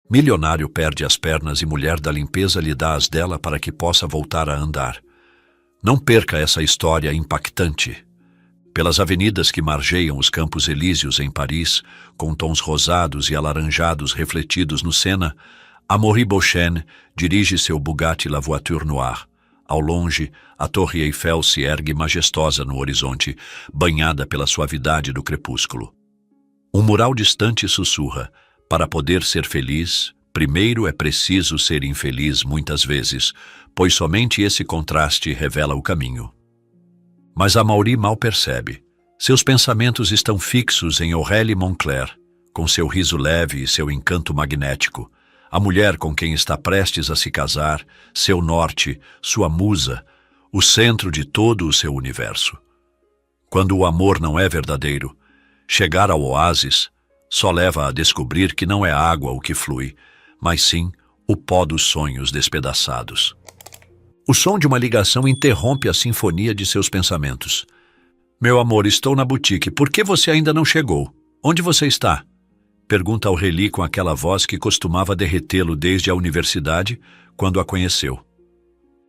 Milionário perde as pernas e mulher da limpeza lhe dá as dela para que possa voltar a andar. Não perca essa história impactante. Pelas avenidas que margeiam os Campos Elíseos em Paris, com tons rosados e alaranjados refletidos no Sena, Amaury Beauchesne dirige seu Bugatti La Voiture Noire. Ao longe, a Torre Eiffel se ergue majestosa no horizonte, banhada pela suavidade do crepúsculo. Um mural distante sussurra: para poder ser feliz, primeiro é preciso ser infeliz muitas vezes, pois somente esse contraste revela o caminho. Mas Amaury mal percebe. Seus pensamentos estão fixos em Aurélie Moncler, com seu riso leve e seu encanto magnético, a mulher com quem está prestes a se casar, seu norte, sua musa, o centro de todo o seu universo. Quando o amor não é verdadeiro, chegar ao oásis só leva a descobrir que não é água o que flui, mas sim o pó dos sonhos despedaçados. O som de uma ligação interrompe a sinfonia de seus pensamentos. Meu amor, estou na boutique. Por que você ainda não chegou? Onde você está? Pergunta Aurélie com aquela voz que costumava derretê-lo desde a universidade, quando a conheceu.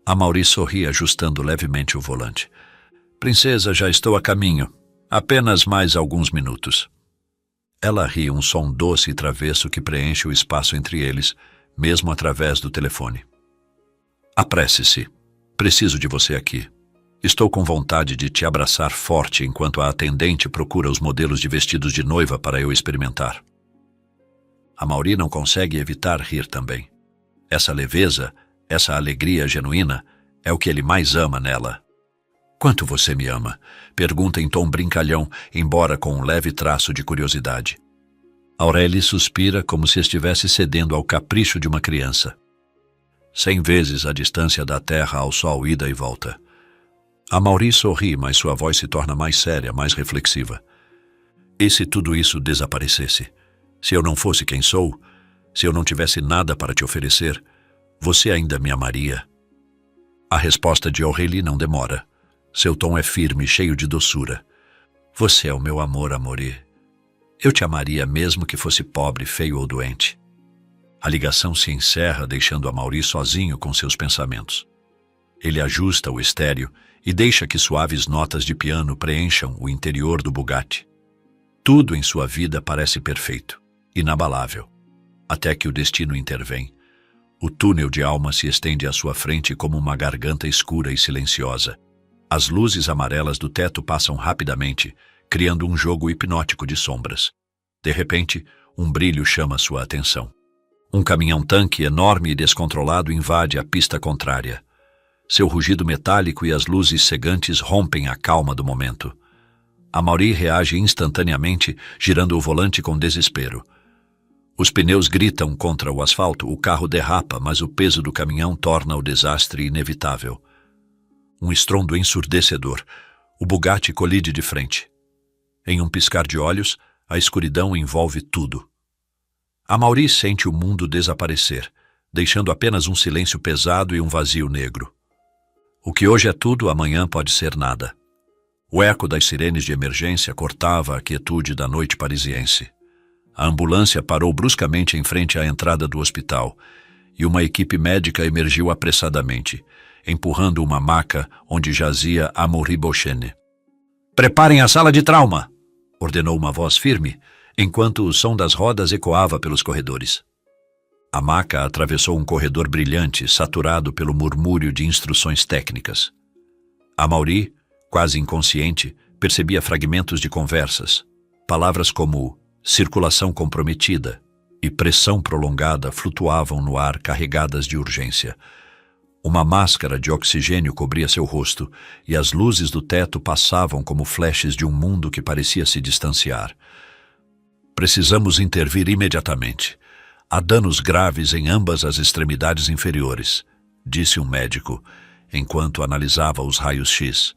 Amaury sorri ajustando levemente o volante. Princesa, já estou a caminho. Apenas mais alguns minutos. Ela ri, um som doce e travesso que preenche o espaço entre eles, mesmo através do telefone. Apresse-se. Preciso de você aqui. Estou com vontade de te abraçar forte enquanto a atendente procura os modelos de vestidos de noiva para eu experimentar. Amaury não consegue evitar rir também. Essa leveza, essa alegria genuína, é o que ele mais ama nela. Quanto você me ama? Pergunta em tom brincalhão, embora com um leve traço de curiosidade. Aurélie suspira como se estivesse cedendo ao capricho de uma criança. 100 vezes a distância da Terra ao Sol, ida e volta. Amaury sorri, mas sua voz se torna mais séria, mais reflexiva. E se tudo isso desaparecesse? Se eu não fosse quem sou, se eu não tivesse nada para te oferecer, você ainda me amaria? A resposta de Aurélie não demora. Seu tom é firme, cheio de doçura. Você é o meu amor, Amaury. Eu te amaria mesmo que fosse pobre, feio ou doente. A ligação se encerra, deixando Amaury sozinho com seus pensamentos. Ele ajusta o estéreo e deixa que suaves notas de piano preencham o interior do Bugatti. Tudo em sua vida parece perfeito, inabalável, até que o destino intervém. O túnel de alma se estende à sua frente como uma garganta escura e silenciosa. As luzes amarelas do teto passam rapidamente, criando um jogo hipnótico de sombras. De repente, um brilho chama sua atenção. Um caminhão-tanque enorme e descontrolado invade a pista contrária. Seu rugido metálico e as luzes cegantes rompem a calma do momento. Amaury reage instantaneamente, girando o volante com desespero. Os pneus gritam contra o asfalto, o carro derrapa, mas o peso do caminhão torna o desastre inevitável. Um estrondo ensurdecedor. O Bugatti colide de frente. Em um piscar de olhos, a escuridão envolve tudo. Amaury sente o mundo desaparecer, deixando apenas um silêncio pesado e um vazio negro. O que hoje é tudo, amanhã pode ser nada. O eco das sirenes de emergência cortava a quietude da noite parisiense. A ambulância parou bruscamente em frente à entrada do hospital e uma equipe médica emergiu apressadamente, empurrando uma maca onde jazia Amaury Beauchesne. "Preparem a sala de trauma!" ordenou uma voz firme, enquanto o som das rodas ecoava pelos corredores. A maca atravessou um corredor brilhante, saturado pelo murmúrio de instruções técnicas. Amaury, quase inconsciente, percebia fragmentos de conversas. Palavras como circulação comprometida e pressão prolongada flutuavam no ar, carregadas de urgência. Uma máscara de oxigênio cobria seu rosto e as luzes do teto passavam como flashes de um mundo que parecia se distanciar. "Precisamos intervir imediatamente. Há danos graves em ambas as extremidades inferiores", disse um médico, enquanto analisava os raios-x.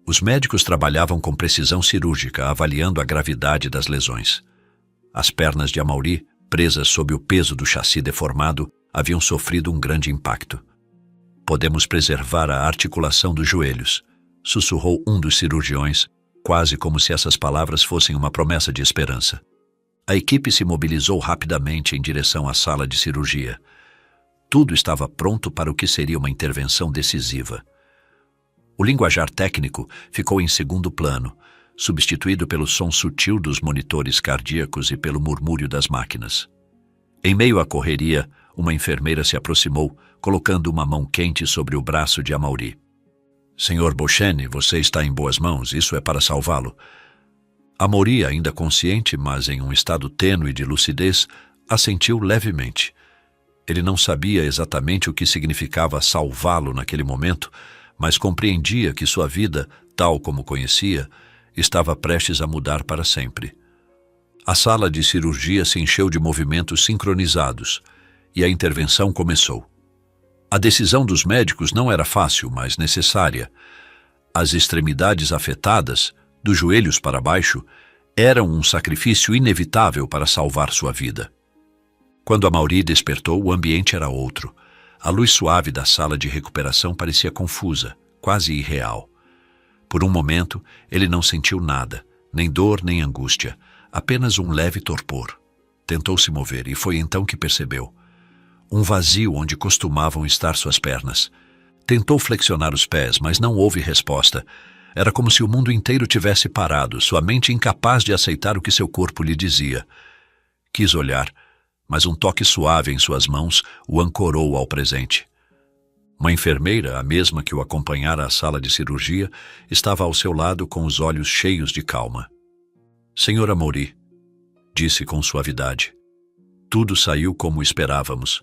Os médicos trabalhavam com precisão cirúrgica, avaliando a gravidade das lesões. As pernas de Amaury, presas sob o peso do chassi deformado, haviam sofrido um grande impacto. "Podemos preservar a articulação dos joelhos", sussurrou um dos cirurgiões, quase como se essas palavras fossem uma promessa de esperança. A equipe se mobilizou rapidamente em direção à sala de cirurgia. Tudo estava pronto para o que seria uma intervenção decisiva. O linguajar técnico ficou em segundo plano, substituído pelo som sutil dos monitores cardíacos e pelo murmúrio das máquinas. Em meio à correria, uma enfermeira se aproximou, colocando uma mão quente sobre o braço de Amaury. Sr. Beauchesne, você está em boas mãos, isso é para salvá-lo. Amaury, ainda consciente, mas em um estado tênue de lucidez, assentiu levemente. Ele não sabia exatamente o que significava salvá-lo naquele momento, mas compreendia que sua vida, tal como conhecia, estava prestes a mudar para sempre. A sala de cirurgia se encheu de movimentos sincronizados e a intervenção começou. A decisão dos médicos não era fácil, mas necessária. As extremidades afetadas, dos joelhos para baixo, eram um sacrifício inevitável para salvar sua vida. Quando Amaury despertou, o ambiente era outro. A luz suave da sala de recuperação parecia confusa, quase irreal. Por um momento, ele não sentiu nada, nem dor nem angústia, apenas um leve torpor. Tentou se mover e foi então que percebeu. Um vazio onde costumavam estar suas pernas. Tentou flexionar os pés, mas não houve resposta. Era como se o mundo inteiro tivesse parado, sua mente incapaz de aceitar o que seu corpo lhe dizia. Quis olhar, mas um toque suave em suas mãos o ancorou ao presente. Uma enfermeira, a mesma que o acompanhara à sala de cirurgia, estava ao seu lado com os olhos cheios de calma. Sr. Amaury, disse com suavidade. Tudo saiu como esperávamos.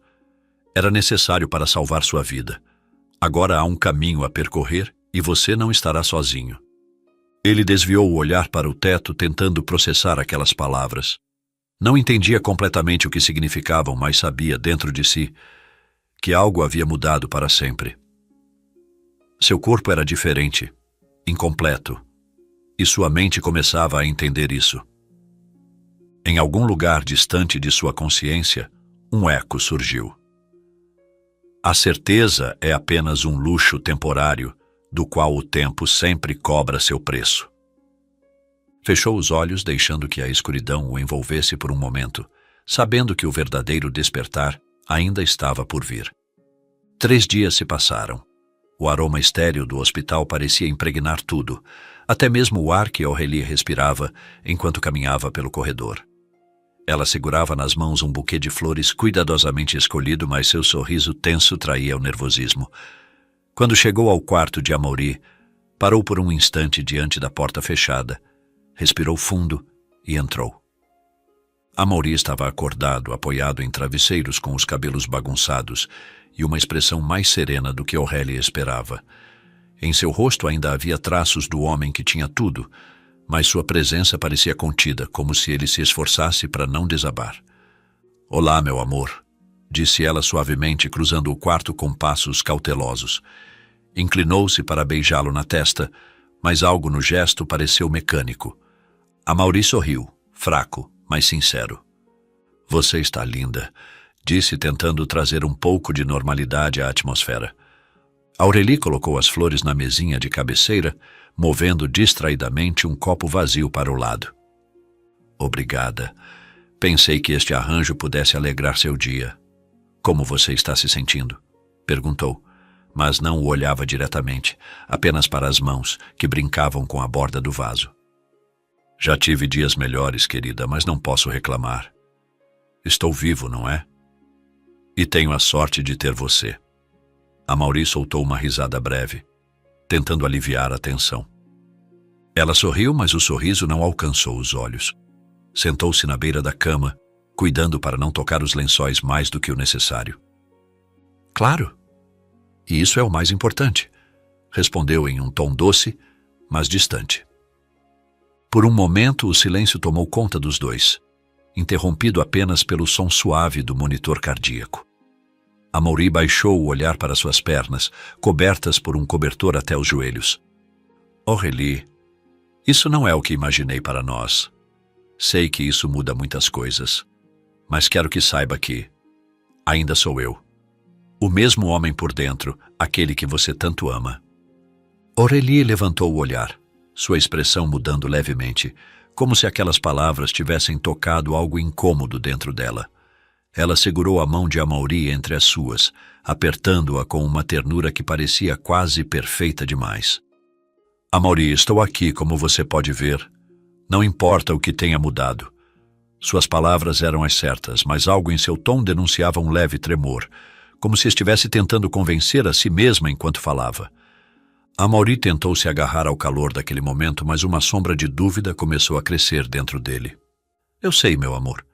Era necessário para salvar sua vida. Agora há um caminho a percorrer e você não estará sozinho. Ele desviou o olhar para o teto, tentando processar aquelas palavras. Não entendia completamente o que significavam, mas sabia, dentro de si, que algo havia mudado para sempre. Seu corpo era diferente, incompleto, e sua mente começava a entender isso. Em algum lugar distante de sua consciência, um eco surgiu. A certeza é apenas um luxo temporário, do qual o tempo sempre cobra seu preço. Fechou os olhos, deixando que a escuridão o envolvesse por um momento, sabendo que o verdadeiro despertar ainda estava por vir. 3 dias se passaram. O aroma estéril do hospital parecia impregnar tudo, até mesmo o ar que Aurélie respirava enquanto caminhava pelo corredor. Ela segurava nas mãos um buquê de flores cuidadosamente escolhido, mas seu sorriso tenso traía o nervosismo. Quando chegou ao quarto de Amaury, parou por um instante diante da porta fechada, respirou fundo e entrou. Amaury estava acordado, apoiado em travesseiros com os cabelos bagunçados e uma expressão mais serena do que Aurélie esperava. Em seu rosto ainda havia traços do homem que tinha tudo, mas sua presença parecia contida, como se ele se esforçasse para não desabar. "Olá, meu amor", disse ela suavemente, cruzando o quarto com passos cautelosos. Inclinou-se para beijá-lo na testa, mas algo no gesto pareceu mecânico. Amaury sorriu, fraco, mas sincero. "Você está linda", disse, tentando trazer um pouco de normalidade à atmosfera. Aurélie colocou as flores na mesinha de cabeceira, movendo distraidamente um copo vazio para o lado. "Obrigada. Pensei que este arranjo pudesse alegrar seu dia. Como você está se sentindo?", perguntou, mas não o olhava diretamente, apenas para as mãos, que brincavam com a borda do vaso. "Já tive dias melhores, querida, mas não posso reclamar. Estou vivo, não é? E tenho a sorte de ter você." Amaury soltou uma risada breve, tentando aliviar a tensão. Ela sorriu, mas o sorriso não alcançou os olhos. Sentou-se na beira da cama, cuidando para não tocar os lençóis mais do que o necessário. "Claro. E isso é o mais importante", respondeu em um tom doce, mas distante. Por um momento, o silêncio tomou conta dos dois, interrompido apenas pelo som suave do monitor cardíaco. Amaury baixou o olhar para suas pernas, cobertas por um cobertor até os joelhos. "Aurélie, isso não é o que imaginei para nós. Sei que isso muda muitas coisas, mas quero que saiba que ainda sou eu. O mesmo homem por dentro, aquele que você tanto ama." Aurélie levantou o olhar, sua expressão mudando levemente, como se aquelas palavras tivessem tocado algo incômodo dentro dela. Ela segurou a mão de Amaury entre as suas, apertando-a com uma ternura que parecia quase perfeita demais. Amaury, estou aqui, como você pode ver. Não importa o que tenha mudado. Suas palavras eram as certas, mas algo em seu tom denunciava um leve tremor, como se estivesse tentando convencer a si mesma enquanto falava. Amaury tentou se agarrar ao calor daquele momento, mas uma sombra de dúvida começou a crescer dentro dele. Eu sei, meu amor,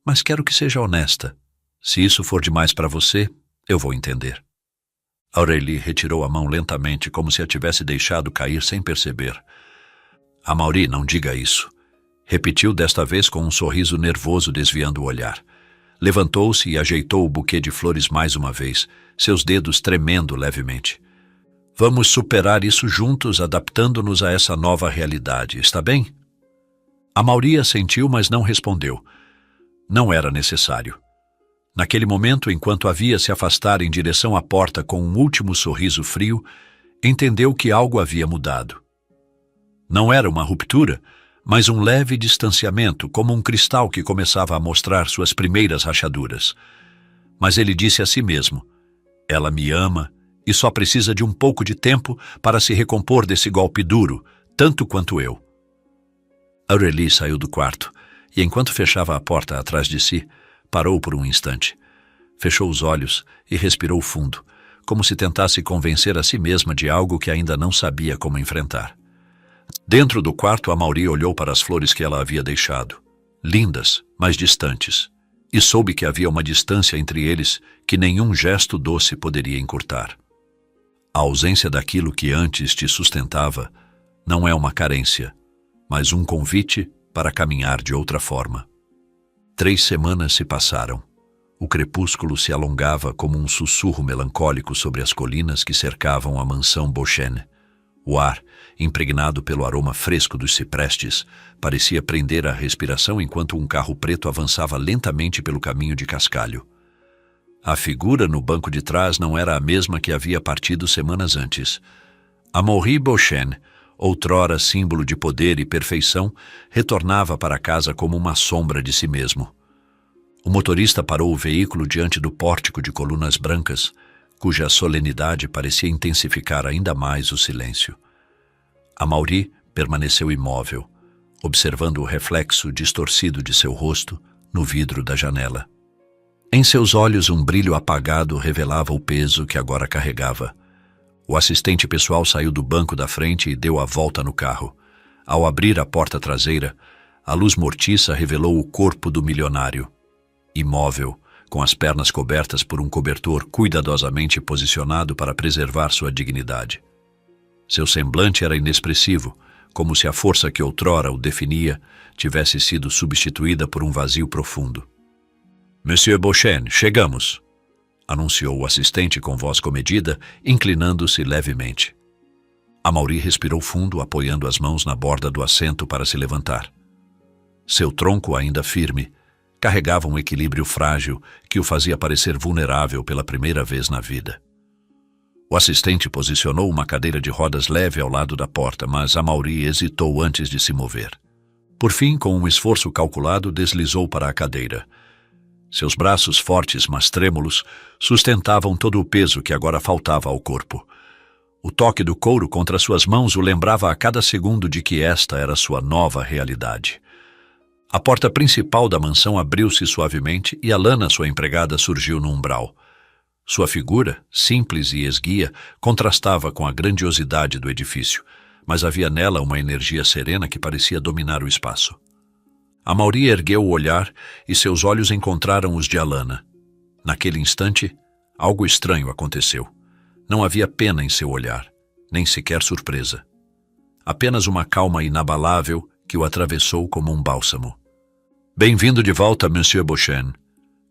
mas quero que seja honesta. Se isso for demais para você, eu vou entender. Aurélie retirou a mão lentamente, como se a tivesse deixado cair sem perceber. Amaury, não diga isso. Repetiu desta vez com um sorriso nervoso desviando o olhar. Levantou-se e ajeitou o buquê de flores mais uma vez, seus dedos tremendo levemente. Vamos superar isso juntos, adaptando-nos a essa nova realidade, está bem? Amaury assentiu, mas não respondeu. Não era necessário. Naquele momento, enquanto a via se afastar em direção à porta com um último sorriso frio, entendeu que algo havia mudado. Não era uma ruptura, mas um leve distanciamento, como um cristal que começava a mostrar suas primeiras rachaduras. Mas ele disse a si mesmo, ela me ama e só precisa de um pouco de tempo para se recompor desse golpe duro, tanto quanto eu. Aurélie saiu do quarto e, enquanto fechava a porta atrás de si, parou por um instante. Fechou os olhos e respirou fundo, como se tentasse convencer a si mesma de algo que ainda não sabia como enfrentar. Dentro do quarto, Amaury olhou para as flores que ela havia deixado, lindas, mas distantes, e soube que havia uma distância entre eles que nenhum gesto doce poderia encurtar. A ausência daquilo que antes te sustentava não é uma carência, mas um convite para caminhar de outra forma. 3 semanas se passaram. O crepúsculo se alongava como um sussurro melancólico sobre as colinas que cercavam a mansão Beauchesne. O ar, impregnado pelo aroma fresco dos ciprestes, parecia prender a respiração enquanto um carro preto avançava lentamente pelo caminho de cascalho. A figura no banco de trás não era a mesma que havia partido semanas antes. Amaury Beauchesne, outrora símbolo de poder e perfeição, retornava para casa como uma sombra de si mesmo. O motorista parou o veículo diante do pórtico de colunas brancas, cuja solenidade parecia intensificar ainda mais o silêncio. Amaury permaneceu imóvel, observando o reflexo distorcido de seu rosto no vidro da janela. Em seus olhos um brilho apagado revelava o peso que agora carregava. O assistente pessoal saiu do banco da frente e deu a volta no carro. Ao abrir a porta traseira, a luz mortiça revelou o corpo do milionário. Imóvel, com as pernas cobertas por um cobertor cuidadosamente posicionado para preservar sua dignidade. Seu semblante era inexpressivo, como se a força que outrora o definia tivesse sido substituída por um vazio profundo. Monsieur Beauchesne, chegamos, anunciou o assistente com voz comedida, inclinando-se levemente. Amaury respirou fundo, apoiando as mãos na borda do assento para se levantar. Seu tronco, ainda firme, carregava um equilíbrio frágil que o fazia parecer vulnerável pela primeira vez na vida. O assistente posicionou uma cadeira de rodas leve ao lado da porta, mas Amaury hesitou antes de se mover. Por fim, com um esforço calculado, deslizou para a cadeira. Seus braços fortes, mas trêmulos, sustentavam todo o peso que agora faltava ao corpo. O toque do couro contra suas mãos o lembrava a cada segundo de que esta era sua nova realidade. A porta principal da mansão abriu-se suavemente e Alana, sua empregada, surgiu no umbral. Sua figura, simples e esguia, contrastava com a grandiosidade do edifício, mas havia nela uma energia serena que parecia dominar o espaço. Amaury ergueu o olhar e seus olhos encontraram os de Alana. Naquele instante, algo estranho aconteceu. Não havia pena em seu olhar, nem sequer surpresa. Apenas uma calma inabalável que o atravessou como um bálsamo. Bem-vindo de volta, Monsieur Beauchesne,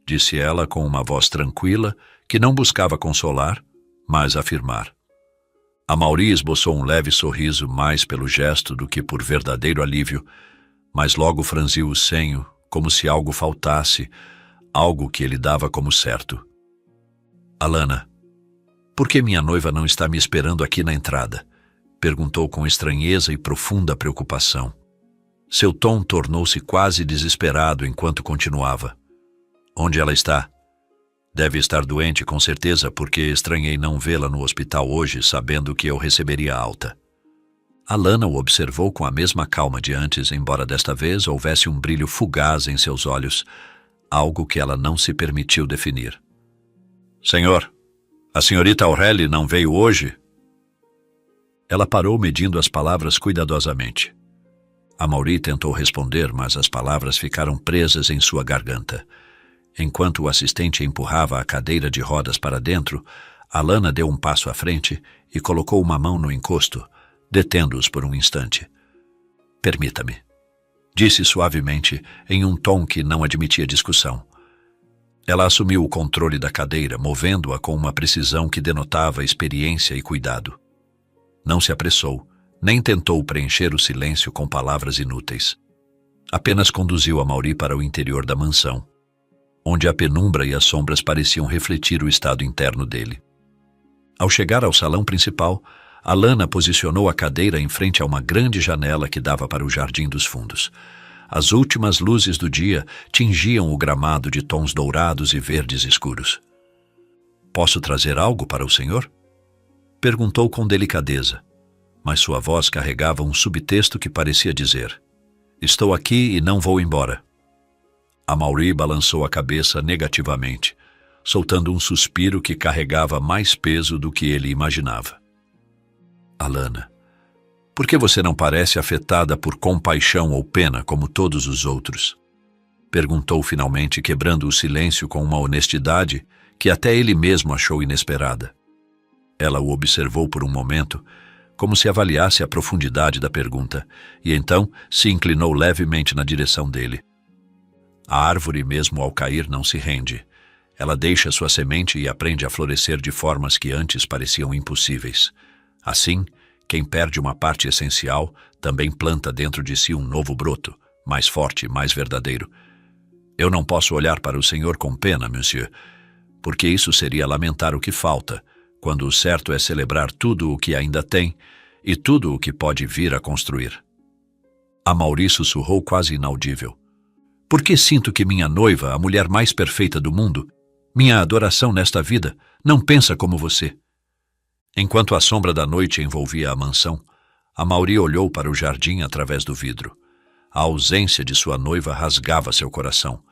disse ela com uma voz tranquila que não buscava consolar, mas afirmar. Amaury esboçou um leve sorriso mais pelo gesto do que por verdadeiro alívio, mas logo franziu o senho, como se algo faltasse, algo que ele dava como certo. Alana, por que minha noiva não está me esperando aqui na entrada? Perguntou com estranheza e profunda preocupação. Seu tom tornou-se quase desesperado enquanto continuava. Onde ela está? Deve estar doente, com certeza, porque estranhei não vê-la no hospital hoje, sabendo que eu receberia alta. Alana o observou com a mesma calma de antes, embora desta vez houvesse um brilho fugaz em seus olhos, algo que ela não se permitiu definir. Senhor, a senhorita Aurélie não veio hoje? Ela parou, medindo as palavras cuidadosamente. Amaury tentou responder, mas as palavras ficaram presas em sua garganta. Enquanto o assistente empurrava a cadeira de rodas para dentro, Alana deu um passo à frente e colocou uma mão no encosto, detendo-os por um instante. Permita-me, disse suavemente, em um tom que não admitia discussão. Ela assumiu o controle da cadeira, movendo-a com uma precisão que denotava experiência e cuidado. Não se apressou, nem tentou preencher o silêncio com palavras inúteis. Apenas conduziu Amaury para o interior da mansão, onde a penumbra e as sombras pareciam refletir o estado interno dele. Ao chegar ao salão principal, Alana posicionou a cadeira em frente a uma grande janela que dava para o jardim dos fundos. As últimas luzes do dia tingiam o gramado de tons dourados e verdes escuros. "Posso trazer algo para o senhor?" Perguntou com delicadeza, mas sua voz carregava um subtexto que parecia dizer: "Estou aqui e não vou embora." Amaury balançou a cabeça negativamente, soltando um suspiro que carregava mais peso do que ele imaginava. "Alana, por que você não parece afetada por compaixão ou pena como todos os outros?" Perguntou finalmente, quebrando o silêncio com uma honestidade que até ele mesmo achou inesperada. Ela o observou por um momento, como se avaliasse a profundidade da pergunta, e então se inclinou levemente na direção dele. A árvore, mesmo ao cair, não se rende. Ela deixa sua semente e aprende a florescer de formas que antes pareciam impossíveis. Assim, quem perde uma parte essencial também planta dentro de si um novo broto, mais forte, mais verdadeiro. Eu não posso olhar para o senhor com pena, monsieur, porque isso seria lamentar o que falta, quando o certo é celebrar tudo o que ainda tem e tudo o que pode vir a construir. Amaury sussurrou quase inaudível. "Por que sinto que minha noiva, a mulher mais perfeita do mundo, minha adoração nesta vida, não pensa como você?" Enquanto a sombra da noite envolvia a mansão, Amaury olhou para o jardim através do vidro. A ausência de sua noiva rasgava seu coração,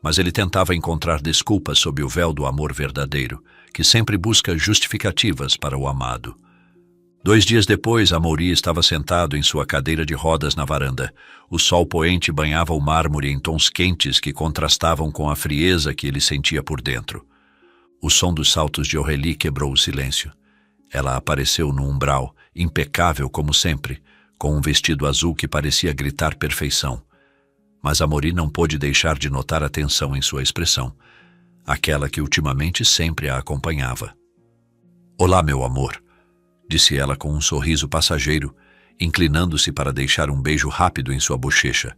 mas ele tentava encontrar desculpas sob o véu do amor verdadeiro, que sempre busca justificativas para o amado. 2 dias depois, Amaury estava sentado em sua cadeira de rodas na varanda. O sol poente banhava o mármore em tons quentes que contrastavam com a frieza que ele sentia por dentro. O som dos saltos de Aurélie quebrou o silêncio. Ela apareceu no umbral, impecável como sempre, com um vestido azul que parecia gritar perfeição. Mas Amaury não pôde deixar de notar a tensão em sua expressão, aquela que ultimamente sempre a acompanhava. "Olá, meu amor", disse ela com um sorriso passageiro, inclinando-se para deixar um beijo rápido em sua bochecha.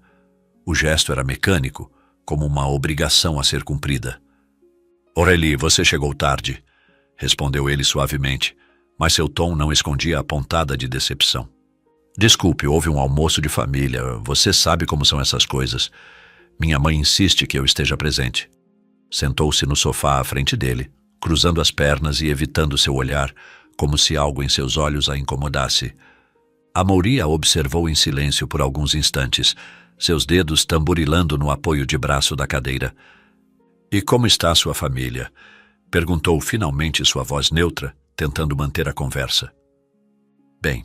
O gesto era mecânico, como uma obrigação a ser cumprida. "Aurélie, você chegou tarde", respondeu ele suavemente, mas seu tom não escondia a pontada de decepção. "Desculpe, houve um almoço de família. Você sabe como são essas coisas. Minha mãe insiste que eu esteja presente." Sentou-se no sofá à frente dele, cruzando as pernas e evitando seu olhar, como se algo em seus olhos a incomodasse. Amaury a observou em silêncio por alguns instantes, seus dedos tamborilando no apoio de braço da cadeira. "E como está sua família?" perguntou finalmente sua voz neutra, tentando manter a conversa. Bem.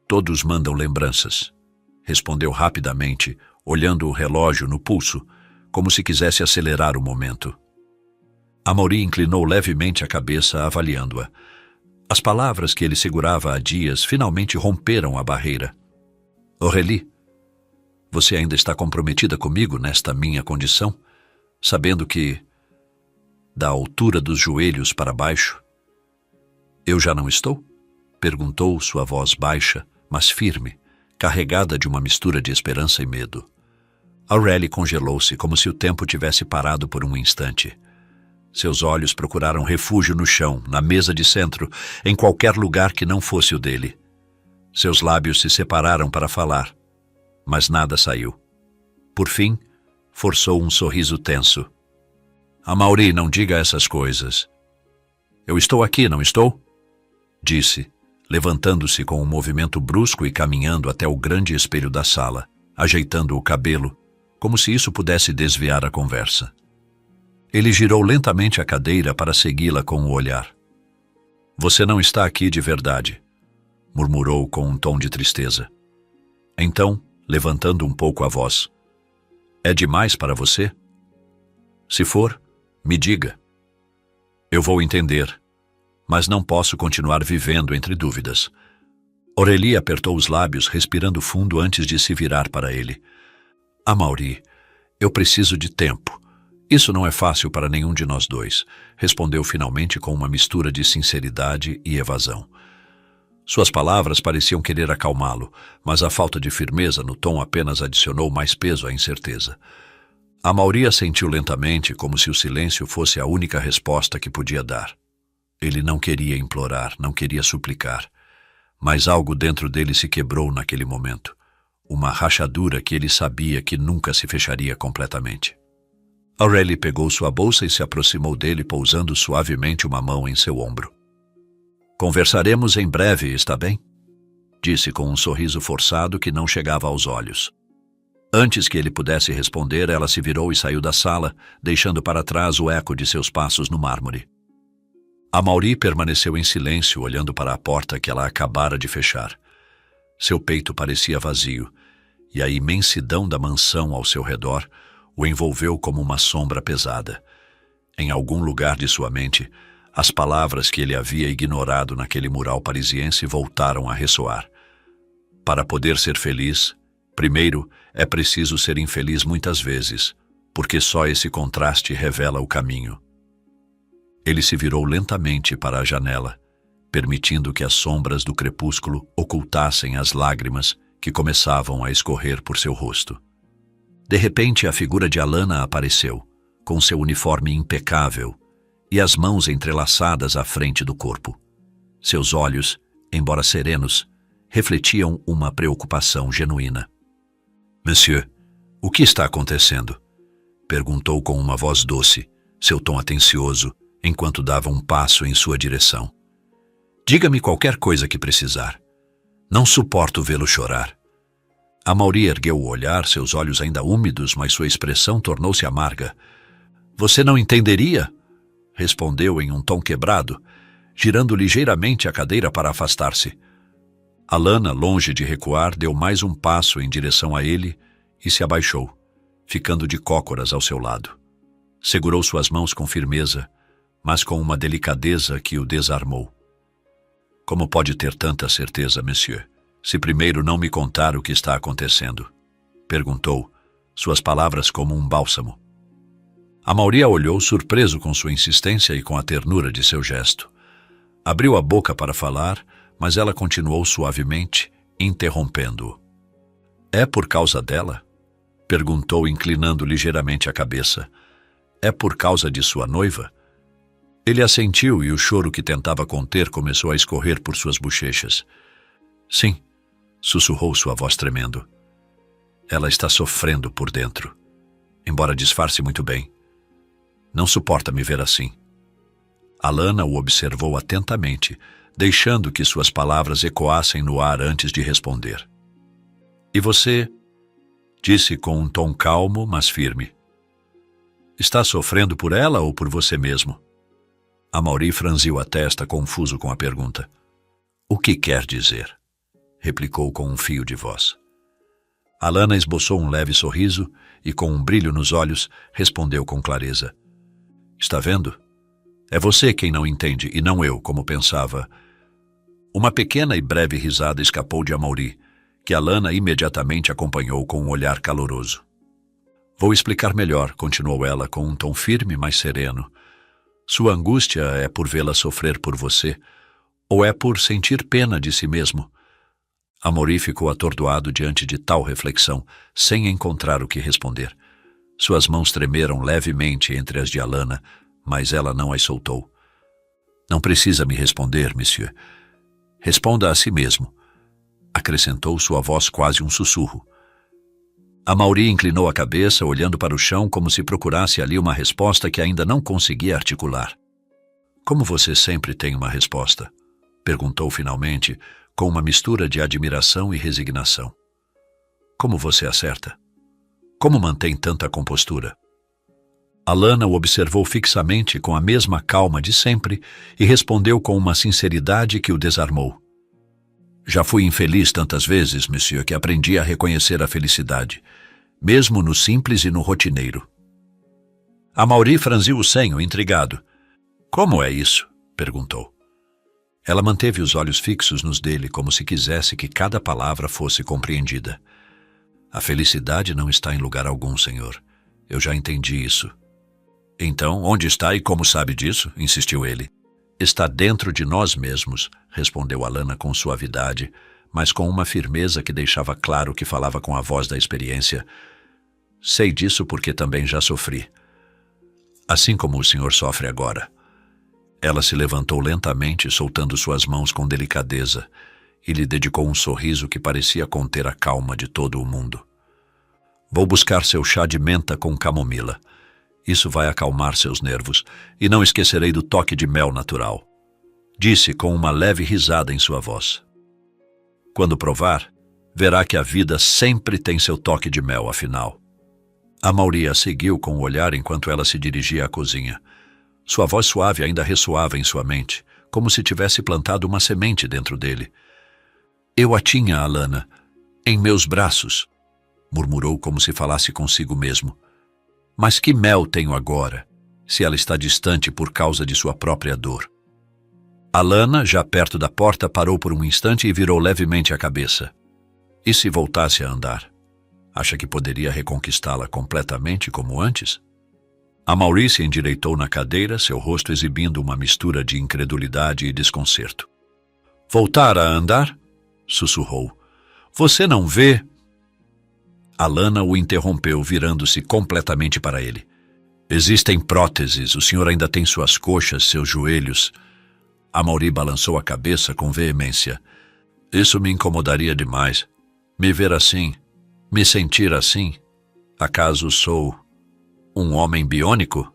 Todos mandam lembranças", respondeu rapidamente, olhando o relógio no pulso, como se quisesse acelerar o momento. Amaury inclinou levemente a cabeça, avaliando-a. As palavras que ele segurava há dias finalmente romperam a barreira. "Aurélie, você ainda está comprometida comigo nesta minha condição, sabendo que, da altura dos joelhos para baixo..." "Eu já não estou?" perguntou sua voz baixa, mas firme, carregada de uma mistura de esperança e medo. Aurélie congelou-se, como se o tempo tivesse parado por um instante. Seus olhos procuraram refúgio no chão, na mesa de centro, em qualquer lugar que não fosse o dele. Seus lábios se separaram para falar, mas nada saiu. Por fim, forçou um sorriso tenso. Amaury, não diga essas coisas. Eu estou aqui, não estou? Disse, levantando-se com um movimento brusco e caminhando até o grande espelho da sala, ajeitando o cabelo, como se isso pudesse desviar a conversa. Ele girou lentamente a cadeira para segui-la com o olhar. Você não está aqui de verdade, murmurou com um tom de tristeza. Então, levantando um pouco a voz, é demais para você? Se for, me diga. Eu vou entender, mas não posso continuar vivendo entre dúvidas. Aurélie apertou os lábios, respirando fundo antes de se virar para ele. Amaury, eu preciso de tempo. Isso não é fácil para nenhum de nós dois, respondeu finalmente com uma mistura de sinceridade e evasão. Suas palavras pareciam querer acalmá-lo, mas a falta de firmeza no tom apenas adicionou mais peso à incerteza. Amaury assentiu lentamente, como se o silêncio fosse a única resposta que podia dar. Ele não queria implorar, não queria suplicar, mas algo dentro dele se quebrou naquele momento. Uma rachadura que ele sabia que nunca se fecharia completamente. Aurélie pegou sua bolsa e se aproximou dele, pousando suavemente uma mão em seu ombro. Conversaremos em breve, está bem? Disse com um sorriso forçado que não chegava aos olhos. Antes que ele pudesse responder, ela se virou e saiu da sala, deixando para trás o eco de seus passos no mármore. Amaury permaneceu em silêncio, olhando para a porta que ela acabara de fechar. Seu peito parecia vazio, e a imensidão da mansão ao seu redor o envolveu como uma sombra pesada. Em algum lugar de sua mente, as palavras que ele havia ignorado naquele mural parisiense voltaram a ressoar. Para poder ser feliz, primeiro é preciso ser infeliz muitas vezes, porque só esse contraste revela o caminho. Ele se virou lentamente para a janela, permitindo que as sombras do crepúsculo ocultassem as lágrimas que começavam a escorrer por seu rosto. De repente, a figura de Alana apareceu, com seu uniforme impecável e as mãos entrelaçadas à frente do corpo. Seus olhos, embora serenos, refletiam uma preocupação genuína. Monsieur, o que está acontecendo? Perguntou com uma voz doce, seu tom atencioso, enquanto dava um passo em sua direção. Diga-me qualquer coisa que precisar. Não suporto vê-lo chorar. Amaury ergueu o olhar, seus olhos ainda úmidos, mas sua expressão tornou-se amarga. Você não entenderia? Respondeu em um tom quebrado, girando ligeiramente a cadeira para afastar-se. Alana, longe de recuar, deu mais um passo em direção a ele e se abaixou, ficando de cócoras ao seu lado. Segurou suas mãos com firmeza, mas com uma delicadeza que o desarmou. Como pode ter tanta certeza, monsieur, se primeiro não me contar o que está acontecendo? Perguntou, suas palavras como um bálsamo. Amaury a olhou surpreso com sua insistência e com a ternura de seu gesto. Abriu a boca para falar, mas ela continuou suavemente, interrompendo-o. É por causa dela? Perguntou, inclinando ligeiramente a cabeça. É por causa de sua noiva? Ele assentiu e o choro que tentava conter começou a escorrer por suas bochechas. Sim, sussurrou sua voz tremendo. Ela está sofrendo por dentro, embora disfarce muito bem. Não suporta me ver assim. Alana o observou atentamente, deixando que suas palavras ecoassem no ar antes de responder. E você? Disse com um tom calmo, mas firme. Está sofrendo por ela ou por você mesmo? Amaury franziu a testa, confuso com a pergunta. O que quer dizer? Replicou com um fio de voz. Alana esboçou um leve sorriso e, com um brilho nos olhos, respondeu com clareza. Está vendo? É você quem não entende e não eu, como pensava. Uma pequena e breve risada escapou de Amaury, que Alana imediatamente acompanhou com um olhar caloroso. Vou explicar melhor, continuou ela com um tom firme, mas sereno. Sua angústia é por vê-la sofrer por você, ou é por sentir pena de si mesmo? Amaury ficou atordoado diante de tal reflexão, sem encontrar o que responder. Suas mãos tremeram levemente entre as de Alana, mas ela não as soltou. Não precisa me responder, monsieur. Responda a si mesmo, acrescentou sua voz quase um sussurro. Amaury inclinou a cabeça, olhando para o chão como se procurasse ali uma resposta que ainda não conseguia articular. Como você sempre tem uma resposta? Perguntou finalmente, com uma mistura de admiração e resignação. Como você acerta? Como mantém tanta compostura? Alana o observou fixamente com a mesma calma de sempre e respondeu com uma sinceridade que o desarmou. Já fui infeliz tantas vezes, monsieur, que aprendi a reconhecer a felicidade, mesmo no simples e no rotineiro. Amaury franziu o senho, intrigado. Como é isso? Perguntou. Ela manteve os olhos fixos nos dele, como se quisesse que cada palavra fosse compreendida. A felicidade não está em lugar algum, senhor. Eu já entendi isso. Então, onde está e como sabe disso? Insistiu ele. Está dentro de nós mesmos, respondeu Alana com suavidade, mas com uma firmeza que deixava claro que falava com a voz da experiência. Sei disso porque também já sofri. Assim como o senhor sofre agora. Ela se levantou lentamente, soltando suas mãos com delicadeza, e lhe dedicou um sorriso que parecia conter a calma de todo o mundo. Vou buscar seu chá de menta com camomila. Isso vai acalmar seus nervos, e não esquecerei do toque de mel natural. Disse com uma leve risada em sua voz. Quando provar, verá que a vida sempre tem seu toque de mel, afinal. Amaury a seguiu com o olhar enquanto ela se dirigia à cozinha. Sua voz suave ainda ressoava em sua mente, como se tivesse plantado uma semente dentro dele. Eu a tinha, Alana, em meus braços, murmurou como se falasse consigo mesmo. Mas que mel tenho agora, se ela está distante por causa de sua própria dor? Alana, já perto da porta, parou por um instante e virou levemente a cabeça. E se voltasse a andar? Acha que poderia reconquistá-la completamente como antes? Amaury se endireitou na cadeira, seu rosto exibindo uma mistura de incredulidade e desconcerto. Voltar a andar? Sussurrou. Você não vê? Alana o interrompeu, virando-se completamente para ele. Existem próteses, o senhor ainda tem suas coxas, seus joelhos. Amaury balançou a cabeça com veemência. Isso me incomodaria demais. Me ver assim, me sentir assim. Acaso sou um homem biônico?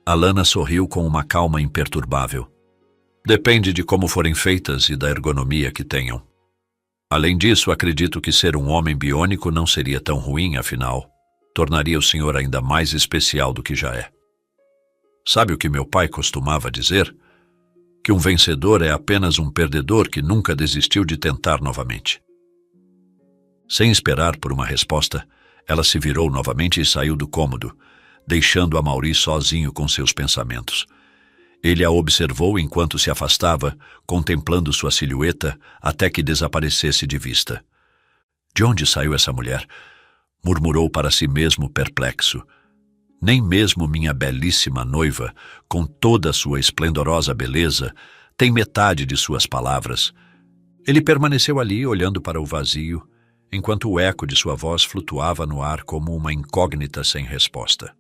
Alana sorriu com uma calma imperturbável. Depende de como forem feitas e da ergonomia que tenham. Além disso, acredito que ser um homem biônico não seria tão ruim, afinal. Tornaria o senhor ainda mais especial do que já é. Sabe o que meu pai costumava dizer? Que um vencedor é apenas um perdedor que nunca desistiu de tentar novamente. Sem esperar por uma resposta, ela se virou novamente e saiu do cômodo, deixando Amaury sozinho com seus pensamentos. Ele a observou enquanto se afastava, contemplando sua silhueta até que desaparecesse de vista. De onde saiu essa mulher? Murmurou para si mesmo perplexo. Nem mesmo minha belíssima noiva, com toda a sua esplendorosa beleza, tem metade de suas palavras. Ele permaneceu ali, olhando para o vazio, enquanto o eco de sua voz flutuava no ar como uma incógnita sem resposta.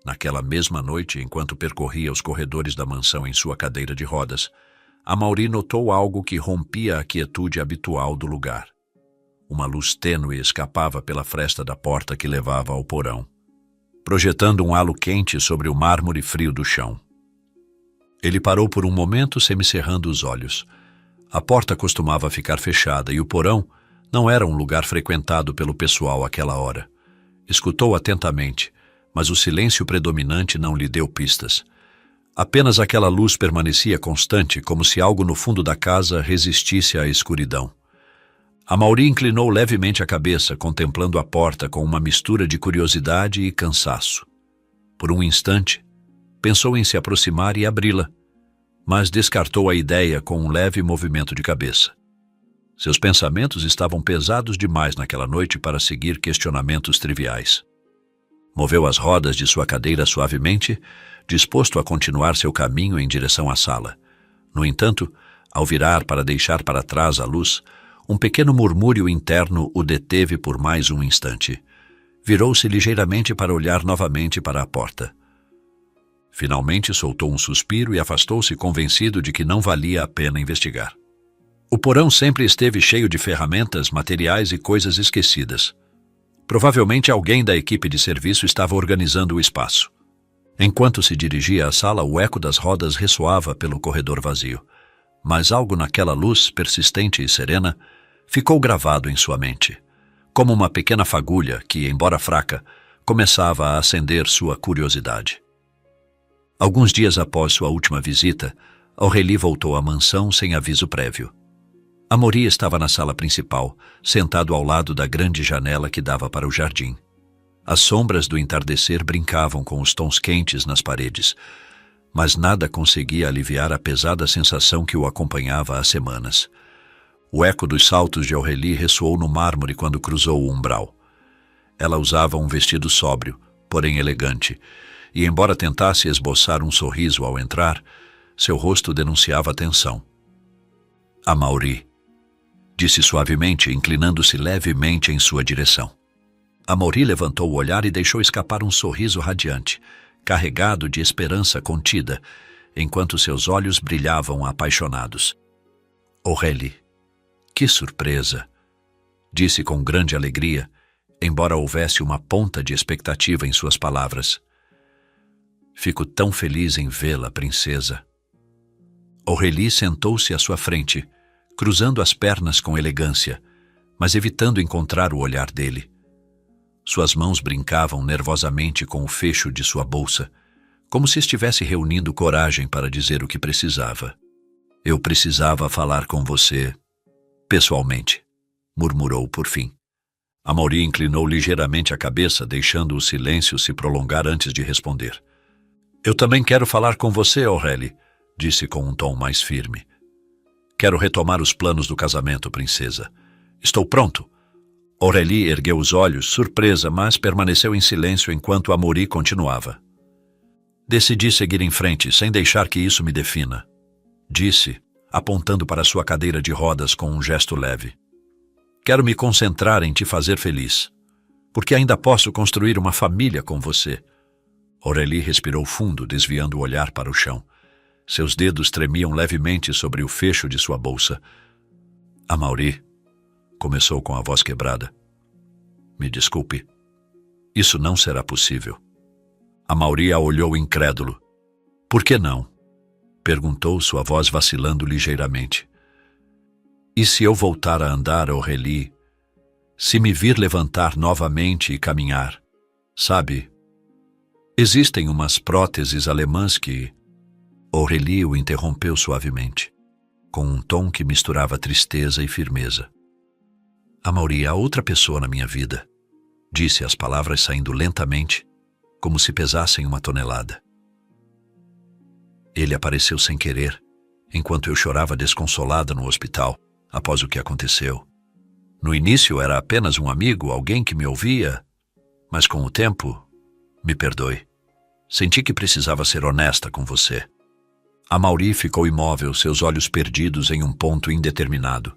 Naquela mesma noite, enquanto percorria os corredores da mansão em sua cadeira de rodas, Amaury notou algo que rompia a quietude habitual do lugar. Uma luz tênue escapava pela fresta da porta que levava ao porão, projetando um halo quente sobre o mármore frio do chão. Ele parou por um momento, semicerrando os olhos. A porta costumava ficar fechada e o porão não era um lugar frequentado pelo pessoal àquela hora. Escutou atentamente, mas o silêncio predominante não lhe deu pistas. Apenas aquela luz permanecia constante, como se algo no fundo da casa resistisse à escuridão. Amaury inclinou levemente a cabeça, contemplando a porta com uma mistura de curiosidade e cansaço. Por um instante, pensou em se aproximar e abri-la, mas descartou a ideia com um leve movimento de cabeça. Seus pensamentos estavam pesados demais naquela noite para seguir questionamentos triviais. Moveu as rodas de sua cadeira suavemente, disposto a continuar seu caminho em direção à sala. No entanto, ao virar para deixar para trás a luz, um pequeno murmúrio interno o deteve por mais um instante. Virou-se ligeiramente para olhar novamente para a porta. Finalmente soltou um suspiro e afastou-se convencido de que não valia a pena investigar. O porão sempre esteve cheio de ferramentas, materiais e coisas esquecidas. Provavelmente alguém da equipe de serviço estava organizando o espaço. Enquanto se dirigia à sala, o eco das rodas ressoava pelo corredor vazio. Mas algo naquela luz, persistente e serena, ficou gravado em sua mente, como uma pequena fagulha que, embora fraca, começava a acender sua curiosidade. Alguns dias após sua última visita, Aurélie voltou à mansão sem aviso prévio. Amaury estava na sala principal, sentado ao lado da grande janela que dava para o jardim. As sombras do entardecer brincavam com os tons quentes nas paredes, mas nada conseguia aliviar a pesada sensação que o acompanhava há semanas. O eco dos saltos de Aurélie ressoou no mármore quando cruzou o umbral. Ela usava um vestido sóbrio, porém elegante, e embora tentasse esboçar um sorriso ao entrar, seu rosto denunciava tensão. Amaury, disse suavemente, inclinando-se levemente em sua direção. Amaury levantou o olhar e deixou escapar um sorriso radiante, carregado de esperança contida, enquanto seus olhos brilhavam apaixonados. Aurélie, que surpresa! Disse com grande alegria, embora houvesse uma ponta de expectativa em suas palavras. Fico tão feliz em vê-la, princesa. Aurélie sentou-se à sua frente, cruzando as pernas com elegância, mas evitando encontrar o olhar dele. Suas mãos brincavam nervosamente com o fecho de sua bolsa, como se estivesse reunindo coragem para dizer o que precisava. Eu precisava falar com você, pessoalmente, murmurou por fim. Amaury inclinou ligeiramente a cabeça, deixando o silêncio se prolongar antes de responder. Eu também quero falar com você, Aurélie, disse com um tom mais firme. Quero retomar os planos do casamento, princesa. Estou pronto. Aurélie ergueu os olhos, surpresa, mas permaneceu em silêncio enquanto Amaury continuava. Decidi seguir em frente, sem deixar que isso me defina, disse, apontando para sua cadeira de rodas com um gesto leve. Quero me concentrar em te fazer feliz, porque ainda posso construir uma família com você. Aurélie respirou fundo, desviando o olhar para o chão. Seus dedos tremiam levemente sobre o fecho de sua bolsa. Amaury, começou com a voz quebrada. Me desculpe. Isso não será possível. Amaury a olhou incrédulo. Por que não? Perguntou, sua voz vacilando ligeiramente. E se eu voltar a andar, Aurélie? Se me vir levantar novamente e caminhar? Sabe, existem umas próteses alemãs que... Aurélie o interrompeu suavemente, com um tom que misturava tristeza e firmeza. Amaury, há outra pessoa na minha vida, disse as palavras saindo lentamente, como se pesassem uma tonelada. Ele apareceu sem querer, enquanto eu chorava desconsolada no hospital, após o que aconteceu. No início era apenas um amigo, alguém que me ouvia, mas com o tempo, me perdoe. Senti que precisava ser honesta com você. Amaury ficou imóvel, seus olhos perdidos em um ponto indeterminado.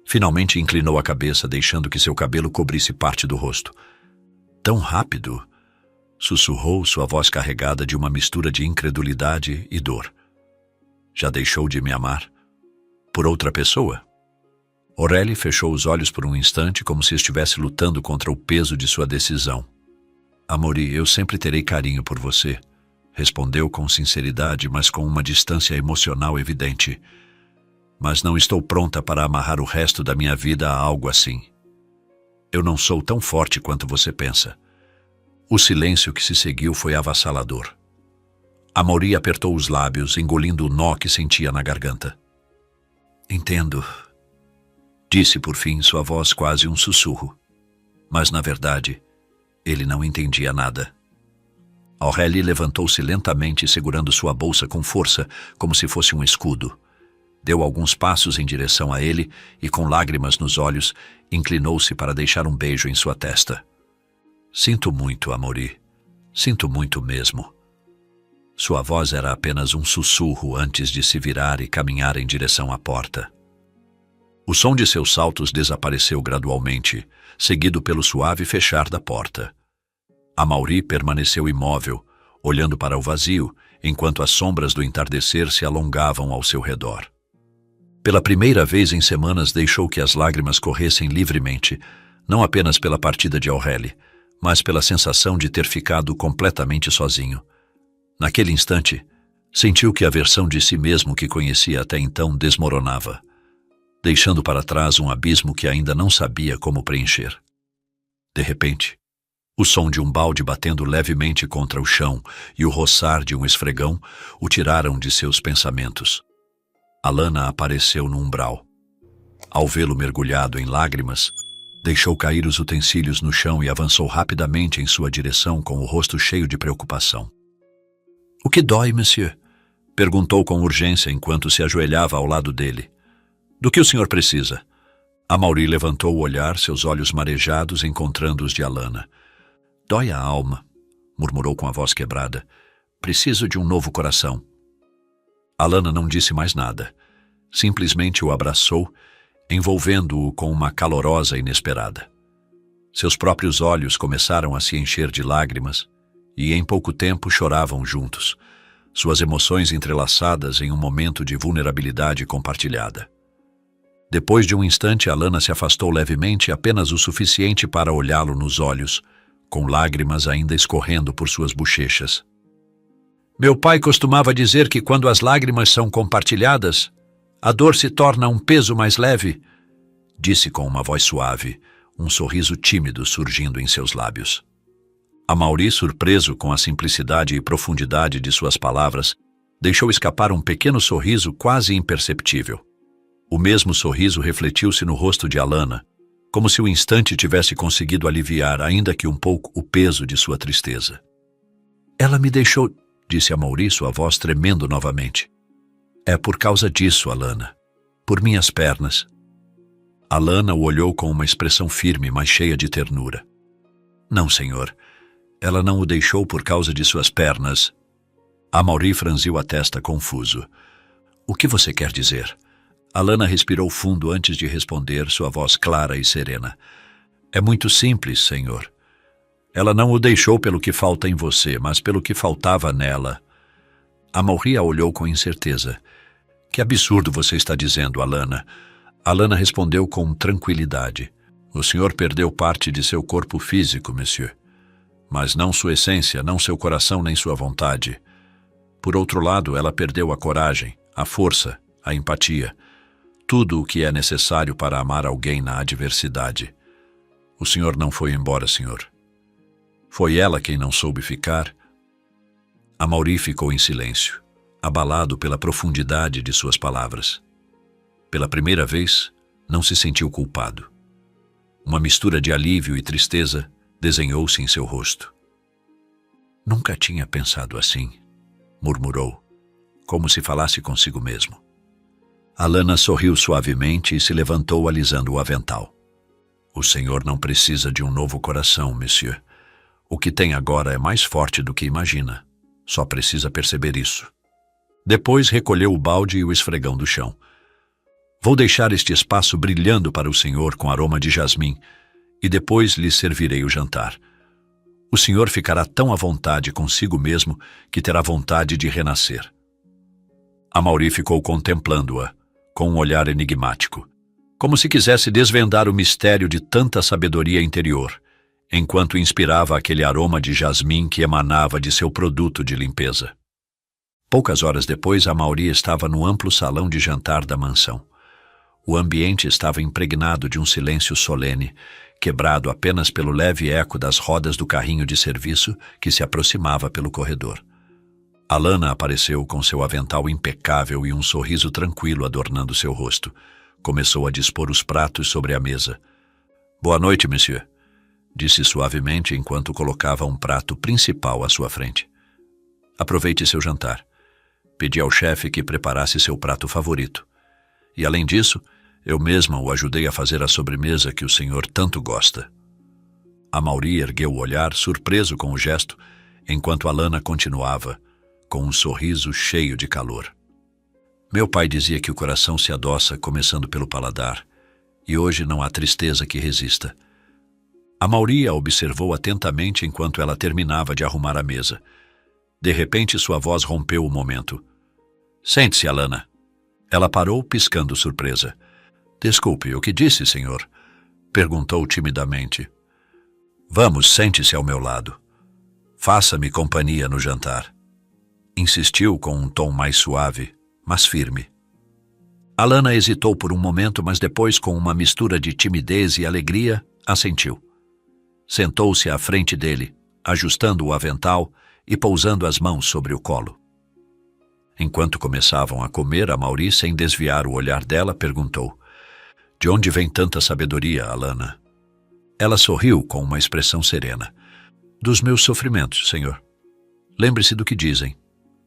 Finalmente inclinou a cabeça, deixando que seu cabelo cobrisse parte do rosto. Tão rápido, sussurrou, sua voz carregada de uma mistura de incredulidade e dor. Já deixou de me amar? Por outra pessoa? Aurélie fechou os olhos por um instante, como se estivesse lutando contra o peso de sua decisão. Amaury, eu sempre terei carinho por você, respondeu com sinceridade, mas com uma distância emocional evidente. Mas não estou pronta para amarrar o resto da minha vida a algo assim. Eu não sou tão forte quanto você pensa. O silêncio que se seguiu foi avassalador. Amaury apertou os lábios, engolindo o nó que sentia na garganta. Entendo, disse por fim, sua voz quase um sussurro. Mas, na verdade, ele não entendia nada. Aurélie levantou-se lentamente, segurando sua bolsa com força, como se fosse um escudo. Deu alguns passos em direção a ele e, com lágrimas nos olhos, inclinou-se para deixar um beijo em sua testa. Sinto muito, Amaury. Sinto muito mesmo. Sua voz era apenas um sussurro antes de se virar e caminhar em direção à porta. O som de seus saltos desapareceu gradualmente, seguido pelo suave fechar da porta. Amaury permaneceu imóvel, olhando para o vazio, enquanto as sombras do entardecer se alongavam ao seu redor. Pela primeira vez em semanas deixou que as lágrimas corressem livremente, não apenas pela partida de Aurélie, mas pela sensação de ter ficado completamente sozinho. Naquele instante, sentiu que a versão de si mesmo que conhecia até então desmoronava, deixando para trás um abismo que ainda não sabia como preencher. De repente, o som de um balde batendo levemente contra o chão e o roçar de um esfregão o tiraram de seus pensamentos. Alana apareceu no umbral. Ao vê-lo mergulhado em lágrimas, deixou cair os utensílios no chão e avançou rapidamente em sua direção com o rosto cheio de preocupação. — O que dói, monsieur? Perguntou com urgência enquanto se ajoelhava ao lado dele. — Do que o senhor precisa? Amaury levantou o olhar, seus olhos marejados encontrando os de Alana. — Dói a alma, murmurou com a voz quebrada. — Preciso de um novo coração. Alana não disse mais nada. Simplesmente o abraçou, envolvendo-o com uma calorosa inesperada. Seus próprios olhos começaram a se encher de lágrimas e em pouco tempo choravam juntos, suas emoções entrelaçadas em um momento de vulnerabilidade compartilhada. Depois de um instante, Alana se afastou levemente, apenas o suficiente para olhá-lo nos olhos, com lágrimas ainda escorrendo por suas bochechas. — Meu pai costumava dizer que quando as lágrimas são compartilhadas, a dor se torna um peso mais leve, disse com uma voz suave, um sorriso tímido surgindo em seus lábios. Amaury, surpreso com a simplicidade e profundidade de suas palavras, deixou escapar um pequeno sorriso quase imperceptível. O mesmo sorriso refletiu-se no rosto de Alana, como se o instante tivesse conseguido aliviar, ainda que um pouco, o peso de sua tristeza. — Ela me deixou, disse Amaury, sua voz tremendo novamente. — É por causa disso, Alana. Por minhas pernas. Alana o olhou com uma expressão firme, mas cheia de ternura. — Não, senhor. Ela não o deixou por causa de suas pernas. Amaury franziu a testa confuso. — O que você quer dizer? Alana respirou fundo antes de responder, sua voz clara e serena. — É muito simples, senhor. Ela não o deixou pelo que falta em você, mas pelo que faltava nela. Amaury a olhou com incerteza. — Que absurdo você está dizendo, Alana. Alana respondeu com tranquilidade. — O senhor perdeu parte de seu corpo físico, monsieur. Mas não sua essência, não seu coração nem sua vontade. Por outro lado, ela perdeu a coragem, a força, a empatia. Tudo o que é necessário para amar alguém na adversidade. O senhor não foi embora, senhor. Foi ela quem não soube ficar. Amaury ficou em silêncio, abalado pela profundidade de suas palavras. Pela primeira vez, não se sentiu culpado. Uma mistura de alívio e tristeza desenhou-se em seu rosto. — Nunca tinha pensado assim, murmurou, como se falasse consigo mesmo. Alana sorriu suavemente e se levantou alisando o avental. — O senhor não precisa de um novo coração, monsieur. O que tem agora é mais forte do que imagina. Só precisa perceber isso. Depois recolheu o balde e o esfregão do chão. — Vou deixar este espaço brilhando para o senhor com aroma de jasmim e depois lhe servirei o jantar. O senhor ficará tão à vontade consigo mesmo que terá vontade de renascer. Amaury ficou contemplando-a, com um olhar enigmático, como se quisesse desvendar o mistério de tanta sabedoria interior, enquanto inspirava aquele aroma de jasmim que emanava de seu produto de limpeza. Poucas horas depois, Amaury estava no amplo salão de jantar da mansão. O ambiente estava impregnado de um silêncio solene, quebrado apenas pelo leve eco das rodas do carrinho de serviço que se aproximava pelo corredor. Alana apareceu com seu avental impecável e um sorriso tranquilo adornando seu rosto. Começou a dispor os pratos sobre a mesa. — Boa noite, monsieur, disse suavemente enquanto colocava um prato principal à sua frente. — Aproveite seu jantar. Pedi ao chefe que preparasse seu prato favorito. E, além disso, eu mesma o ajudei a fazer a sobremesa que o senhor tanto gosta. Amaury ergueu o olhar, surpreso com o gesto, enquanto Alana continuava, com um sorriso cheio de calor. Meu pai dizia que o coração se adoça começando pelo paladar, e hoje não há tristeza que resista. Amaury a observou atentamente enquanto ela terminava de arrumar a mesa. De repente, sua voz rompeu o momento. — Sente-se, Alana. Ela parou, piscando surpresa. — Desculpe, o que disse, senhor? Perguntou timidamente. Vamos, sente-se ao meu lado. Faça-me companhia no jantar. Insistiu com um tom mais suave, mas firme. Alana hesitou por um momento, mas depois, com uma mistura de timidez e alegria, assentiu. Sentou-se à frente dele, ajustando o avental e pousando as mãos sobre o colo. Enquanto começavam a comer, Amaury, sem desviar o olhar dela, perguntou: De onde vem tanta sabedoria, Alana? Ela sorriu com uma expressão serena. Dos meus sofrimentos, senhor. Lembre-se do que dizem.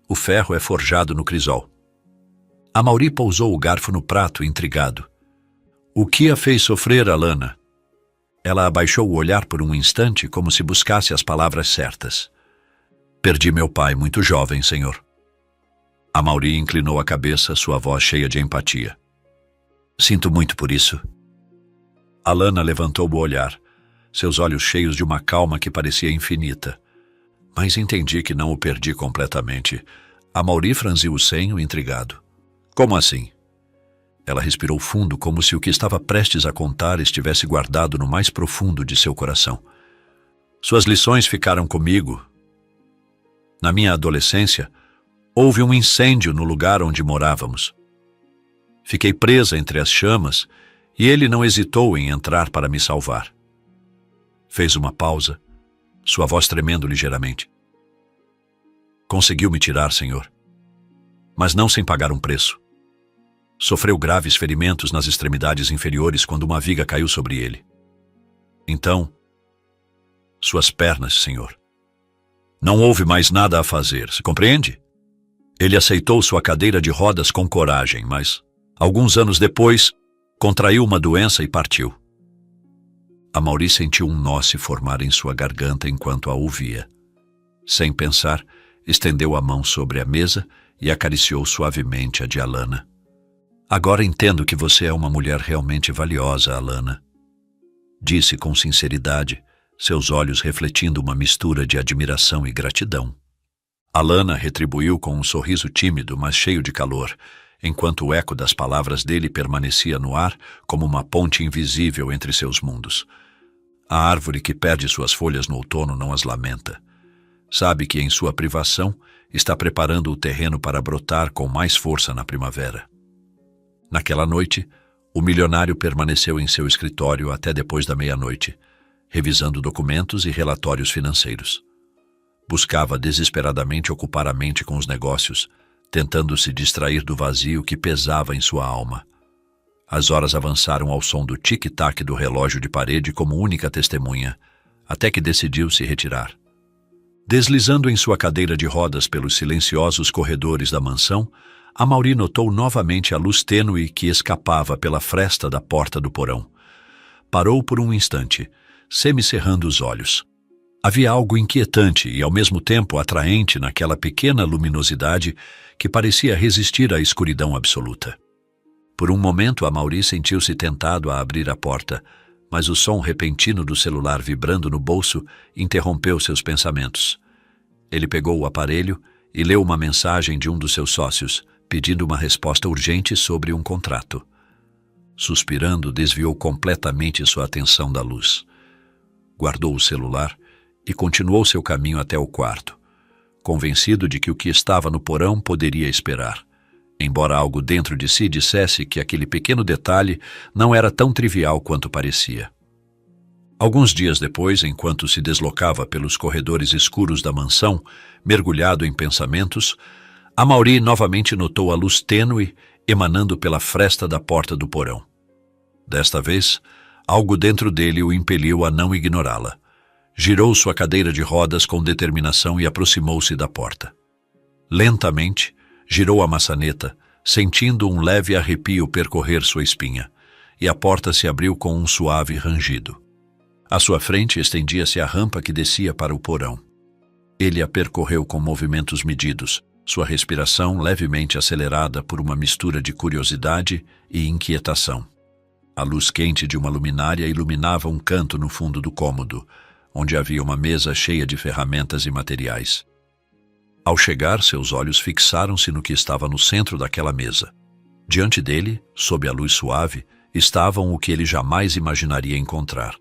O ferro é forjado no crisol. Amaury pousou o garfo no prato, intrigado. O que a fez sofrer, Alana? Ela abaixou o olhar por um instante, como se buscasse as palavras certas. Perdi meu pai muito jovem, senhor. Amaury inclinou a cabeça, sua voz cheia de empatia. Sinto muito por isso. Alana levantou o olhar, seus olhos cheios de uma calma que parecia infinita. Mas entendi que não o perdi completamente. Amaury franziu o senho, intrigado. Como assim? Ela respirou fundo, como se o que estava prestes a contar estivesse guardado no mais profundo de seu coração. Suas lições ficaram comigo. Na minha adolescência, houve um incêndio no lugar onde morávamos. Fiquei presa entre as chamas e ele não hesitou em entrar para me salvar. Fez uma pausa, sua voz tremendo ligeiramente. Conseguiu me tirar, senhor, mas não sem pagar um preço. Sofreu graves ferimentos nas extremidades inferiores quando uma viga caiu sobre ele. Então, suas pernas, senhor. Não houve mais nada a fazer, se compreende? Ele aceitou sua cadeira de rodas com coragem, mas, alguns anos depois, contraiu uma doença e partiu. Amaury sentiu um nó se formar em sua garganta enquanto a ouvia. Sem pensar, estendeu a mão sobre a mesa e acariciou suavemente a de Alana. Agora entendo que você é uma mulher realmente valiosa, Alana. Disse com sinceridade, seus olhos refletindo uma mistura de admiração e gratidão. Alana retribuiu com um sorriso tímido, mas cheio de calor, enquanto o eco das palavras dele permanecia no ar como uma ponte invisível entre seus mundos. A árvore que perde suas folhas no outono não as lamenta. Sabe que em sua privação está preparando o terreno para brotar com mais força na primavera. Naquela noite, o milionário permaneceu em seu escritório até depois da meia-noite, revisando documentos e relatórios financeiros. Buscava desesperadamente ocupar a mente com os negócios, tentando se distrair do vazio que pesava em sua alma. As horas avançaram ao som do tic-tac do relógio de parede como única testemunha, até que decidiu se retirar. Deslizando em sua cadeira de rodas pelos silenciosos corredores da mansão, Amaury notou novamente a luz tênue que escapava pela fresta da porta do porão. Parou por um instante, semicerrando os olhos. Havia algo inquietante e ao mesmo tempo atraente naquela pequena luminosidade que parecia resistir à escuridão absoluta. Por um momento, Amaury sentiu-se tentado a abrir a porta, mas o som repentino do celular vibrando no bolso interrompeu seus pensamentos. Ele pegou o aparelho e leu uma mensagem de um dos seus sócios, pedindo uma resposta urgente sobre um contrato. Suspirando, desviou completamente sua atenção da luz. Guardou o celular e continuou seu caminho até o quarto, convencido de que o que estava no porão poderia esperar, embora algo dentro de si dissesse que aquele pequeno detalhe não era tão trivial quanto parecia. Alguns dias depois, enquanto se deslocava pelos corredores escuros da mansão, mergulhado em pensamentos, Amaury novamente notou a luz tênue emanando pela fresta da porta do porão. Desta vez, algo dentro dele o impeliu a não ignorá-la. Girou sua cadeira de rodas com determinação e aproximou-se da porta. Lentamente, girou a maçaneta, sentindo um leve arrepio percorrer sua espinha, e a porta se abriu com um suave rangido. À sua frente estendia-se a rampa que descia para o porão. Ele a percorreu com movimentos medidos, sua respiração levemente acelerada por uma mistura de curiosidade e inquietação. A luz quente de uma luminária iluminava um canto no fundo do cômodo, onde havia uma mesa cheia de ferramentas e materiais. Ao chegar, seus olhos fixaram-se no que estava no centro daquela mesa. Diante dele, sob a luz suave, estavam o que ele jamais imaginaria encontrar.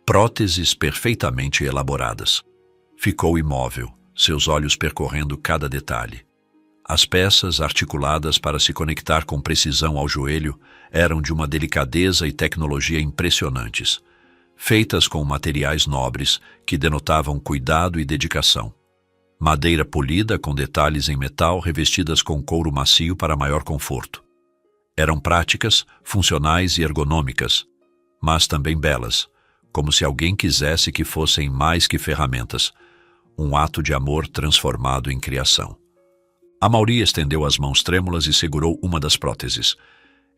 Próteses perfeitamente elaboradas. Ficou imóvel, seus olhos percorrendo cada detalhe. As peças, articuladas para se conectar com precisão ao joelho, eram de uma delicadeza e tecnologia impressionantes, feitas com materiais nobres que denotavam cuidado e dedicação. Madeira polida com detalhes em metal revestidas com couro macio para maior conforto. Eram práticas, funcionais e ergonômicas, mas também belas, como se alguém quisesse que fossem mais que ferramentas, um ato de amor transformado em criação. Amaury estendeu as mãos trêmulas e segurou uma das próteses.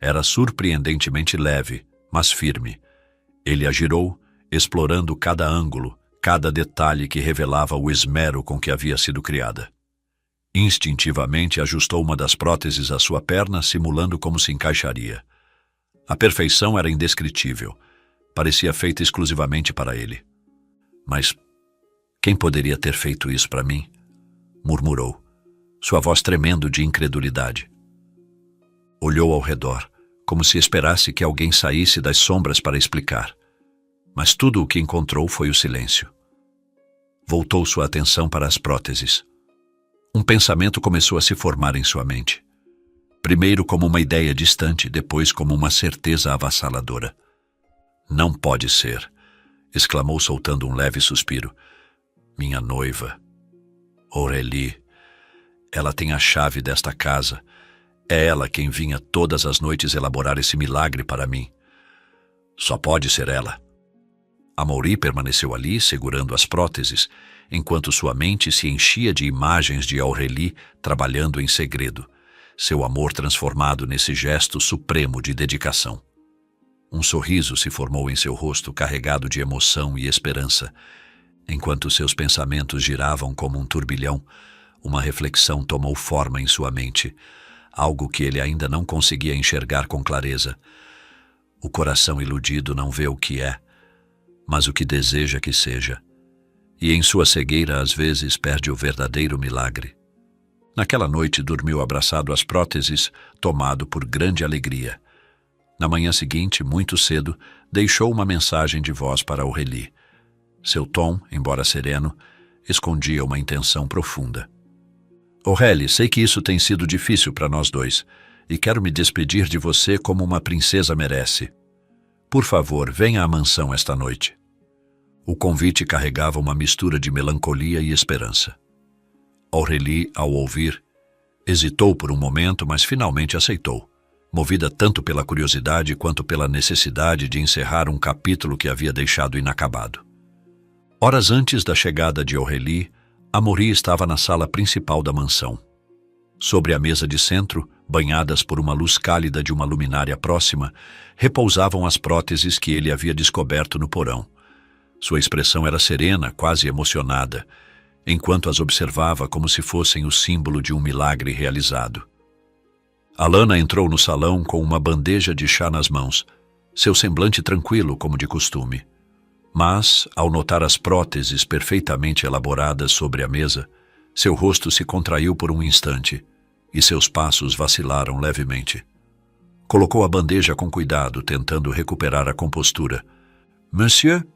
Era surpreendentemente leve, mas firme. Ele a girou, explorando cada ângulo, cada detalhe que revelava o esmero com que havia sido criada. Instintivamente ajustou uma das próteses à sua perna, simulando como se encaixaria. A perfeição era indescritível. Parecia feita exclusivamente para ele. Mas quem poderia ter feito isso para mim? Murmurou, sua voz tremendo de incredulidade. Olhou ao redor, como se esperasse que alguém saísse das sombras para explicar. Mas tudo o que encontrou foi o silêncio. Voltou sua atenção para as próteses. Um pensamento começou a se formar em sua mente. Primeiro como uma ideia distante, depois como uma certeza avassaladora. Não pode ser, exclamou soltando um leve suspiro. Minha noiva, Aurélie, ela tem a chave desta casa. É ela quem vinha todas as noites elaborar esse milagre para mim. Só pode ser ela. Amaury permaneceu ali, segurando as próteses, enquanto sua mente se enchia de imagens de Aurélie trabalhando em segredo, seu amor transformado nesse gesto supremo de dedicação. Um sorriso se formou em seu rosto, carregado de emoção e esperança. Enquanto seus pensamentos giravam como um turbilhão, uma reflexão tomou forma em sua mente, algo que ele ainda não conseguia enxergar com clareza. O coração iludido não vê o que é, mas o que deseja que seja. E em sua cegueira, às vezes, perde o verdadeiro milagre. Naquela noite, dormiu abraçado às próteses, tomado por grande alegria. Na manhã seguinte, muito cedo, deixou uma mensagem de voz para Aurélie. Seu tom, embora sereno, escondia uma intenção profunda. Aurélie, sei que isso tem sido difícil para nós dois, e quero me despedir de você como uma princesa merece. Por favor, venha à mansão esta noite. O convite carregava uma mistura de melancolia e esperança. Aurélie, ao ouvir, hesitou por um momento, mas finalmente aceitou, movida tanto pela curiosidade quanto pela necessidade de encerrar um capítulo que havia deixado inacabado. Horas antes da chegada de Aurélie, Amaury estava na sala principal da mansão. Sobre a mesa de centro, banhadas por uma luz cálida de uma luminária próxima, repousavam as próteses que ele havia descoberto no porão. Sua expressão era serena, quase emocionada, enquanto as observava como se fossem o símbolo de um milagre realizado. Alana entrou no salão com uma bandeja de chá nas mãos, seu semblante tranquilo como de costume. Mas, ao notar as próteses perfeitamente elaboradas sobre a mesa, seu rosto se contraiu por um instante e seus passos vacilaram levemente. Colocou a bandeja com cuidado, tentando recuperar a compostura. « Monsieur? »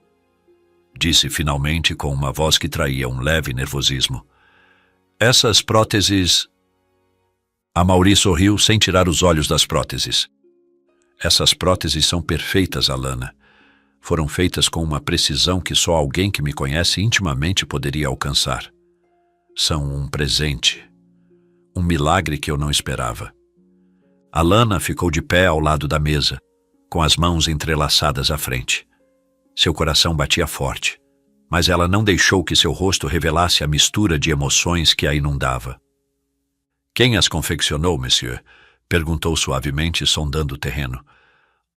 disse finalmente com uma voz que traía um leve nervosismo. « Essas próteses... » Amaury sorriu sem tirar os olhos das próteses. « Essas próteses são perfeitas, Alana. Foram feitas com uma precisão que só alguém que me conhece intimamente poderia alcançar. São um presente, um milagre que eu não esperava. » Alana ficou de pé ao lado da mesa, com as mãos entrelaçadas à frente. Seu coração batia forte, mas ela não deixou que seu rosto revelasse a mistura de emoções que a inundava. « Quem as confeccionou, monsieur? » perguntou suavemente, sondando o terreno.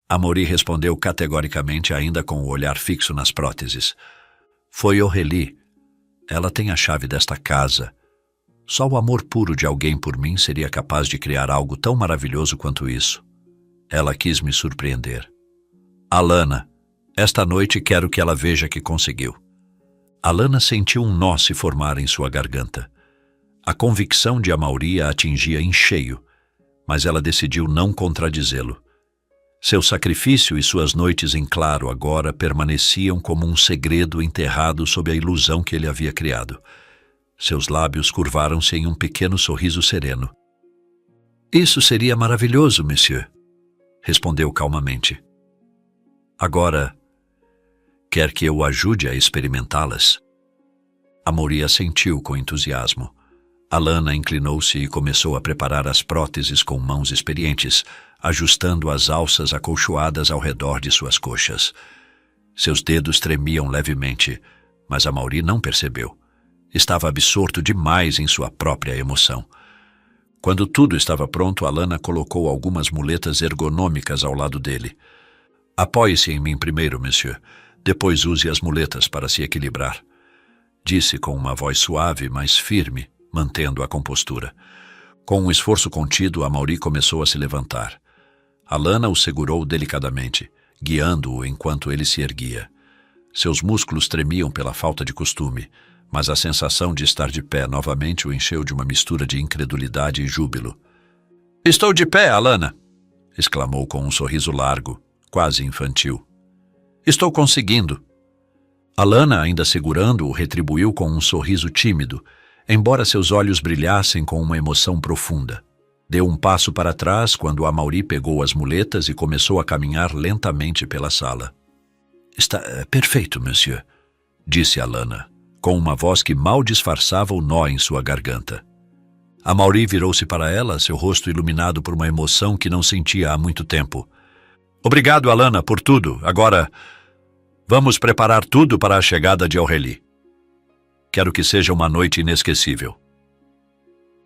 Amaury respondeu categoricamente, ainda com o olhar fixo nas próteses. « Foi Aurélie. Ela tem a chave desta casa. Só o amor puro de alguém por mim seria capaz de criar algo tão maravilhoso quanto isso. Ela quis me surpreender. Alana, esta noite quero que ela veja que conseguiu. » Alana sentiu um nó se formar em sua garganta. A convicção de Amaury a atingia em cheio, mas ela decidiu não contradizê-lo. Seu sacrifício e suas noites em claro agora permaneciam como um segredo enterrado sob a ilusão que ele havia criado. Seus lábios curvaram-se em um pequeno sorriso sereno. Isso seria maravilhoso, monsieur, respondeu calmamente. Agora, quer que eu o ajude a experimentá-las? Amaury assentiu com entusiasmo. Alana inclinou-se e começou a preparar as próteses com mãos experientes, ajustando as alças acolchoadas ao redor de suas coxas. Seus dedos tremiam levemente, mas Amaury não percebeu. Estava absorto demais em sua própria emoção. Quando tudo estava pronto, Alana colocou algumas muletas ergonômicas ao lado dele. Apoie-se em mim primeiro, monsieur. Depois use as muletas para se equilibrar, disse com uma voz suave, mas firme, mantendo a compostura. Com um esforço contido, Amaury começou a se levantar. Alana o segurou delicadamente, guiando-o enquanto ele se erguia. Seus músculos tremiam pela falta de costume, mas a sensação de estar de pé novamente o encheu de uma mistura de incredulidade e júbilo. "Estou de pé, Alana!" exclamou com um sorriso largo, quase infantil. "Estou conseguindo!" Alana, ainda segurando-o, retribuiu com um sorriso tímido, embora seus olhos brilhassem com uma emoção profunda. Deu um passo para trás quando Amaury pegou as muletas e começou a caminhar lentamente pela sala. "Está perfeito, monsieur", disse Alana, com uma voz que mal disfarçava o nó em sua garganta. Amaury virou-se para ela, seu rosto iluminado por uma emoção que não sentia há muito tempo. "Obrigado, Alana, por tudo. Agora, vamos preparar tudo para a chegada de Aurélie. Quero que seja uma noite inesquecível."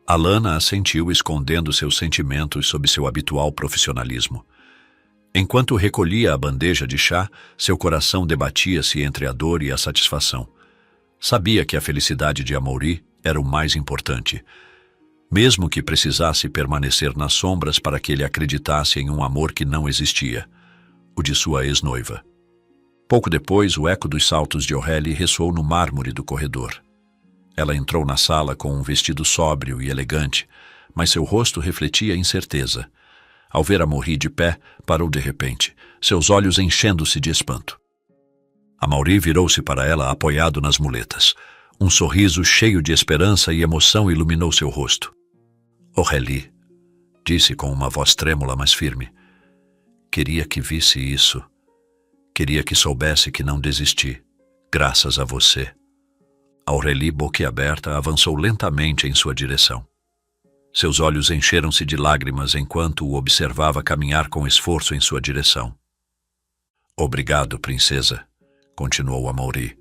Alana assentiu, escondendo seus sentimentos sob seu habitual profissionalismo. Enquanto recolhia a bandeja de chá, seu coração debatia-se entre a dor e a satisfação. Sabia que a felicidade de Amaury era o mais importante, mesmo que precisasse permanecer nas sombras para que ele acreditasse em um amor que não existia, o de sua ex-noiva. Pouco depois, o eco dos saltos de Aurélie ressoou no mármore do corredor. Ela entrou na sala com um vestido sóbrio e elegante, mas seu rosto refletia incerteza. Ao ver Amaury de pé, parou de repente, seus olhos enchendo-se de espanto. Amaury virou-se para ela apoiado nas muletas. Um sorriso cheio de esperança e emoção iluminou seu rosto. "Aurélie", disse com uma voz trêmula, mas firme. "Queria que visse isso. Queria que soubesse que não desisti, graças a você." Aurélie, boquiaberta, avançou lentamente em sua direção. Seus olhos encheram-se de lágrimas enquanto o observava caminhar com esforço em sua direção. "Obrigado, princesa", continuou Amaury.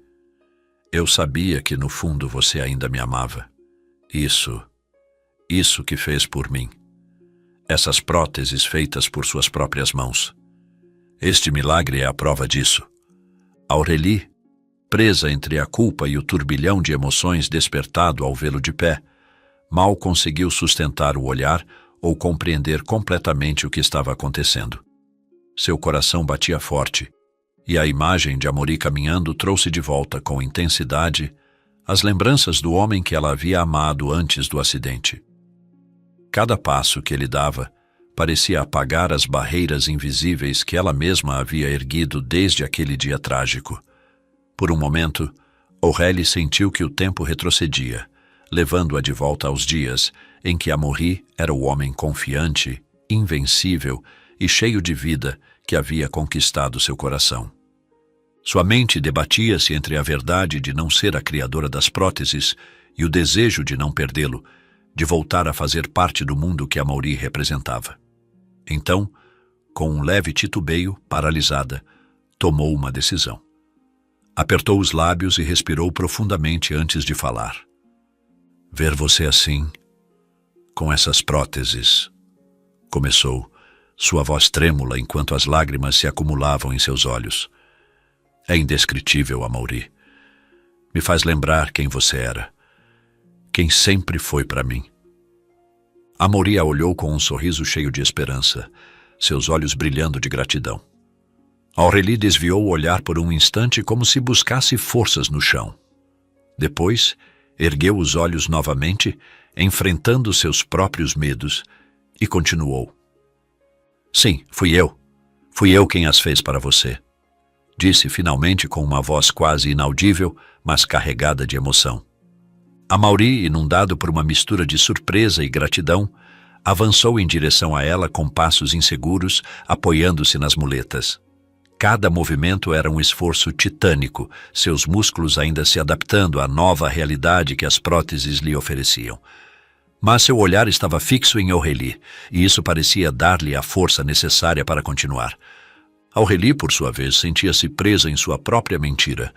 "Eu sabia que no fundo você ainda me amava. Isso que fez por mim. Essas próteses feitas por suas próprias mãos. Este milagre é a prova disso." Aurélie, presa entre a culpa e o turbilhão de emoções despertado ao vê-lo de pé, mal conseguiu sustentar o olhar ou compreender completamente o que estava acontecendo. Seu coração batia forte, e a imagem de Amaury caminhando trouxe de volta com intensidade as lembranças do homem que ela havia amado antes do acidente. Cada passo que ele dava parecia apagar as barreiras invisíveis que ela mesma havia erguido desde aquele dia trágico. Por um momento, Aurélie sentiu que o tempo retrocedia, levando-a de volta aos dias em que Amaury era o homem confiante, invencível e cheio de vida que havia conquistado seu coração. Sua mente debatia-se entre a verdade de não ser a criadora das próteses e o desejo de não perdê-lo, de voltar a fazer parte do mundo que Amaury representava. Então, com um leve titubeio, paralisada, tomou uma decisão. Apertou os lábios e respirou profundamente antes de falar. "Ver você assim, com essas próteses", começou, sua voz trêmula enquanto as lágrimas se acumulavam em seus olhos. "É indescritível, Amaury. Me faz lembrar quem você era, quem sempre foi para mim." Amaury a olhou com um sorriso cheio de esperança, seus olhos brilhando de gratidão. Aurélie desviou o olhar por um instante como se buscasse forças no chão. Depois, ergueu os olhos novamente, enfrentando seus próprios medos, e continuou. "Sim, fui eu. Fui eu quem as fez para você, disse finalmente com uma voz quase inaudível, mas carregada de emoção. Amaury, inundado por uma mistura de surpresa e gratidão, avançou em direção a ela com passos inseguros, apoiando-se nas muletas. Cada movimento era um esforço titânico, seus músculos ainda se adaptando à nova realidade que as próteses lhe ofereciam. Mas seu olhar estava fixo em Aurélie, e isso parecia dar-lhe a força necessária para continuar. Aurélie, por sua vez, sentia-se presa em sua própria mentira,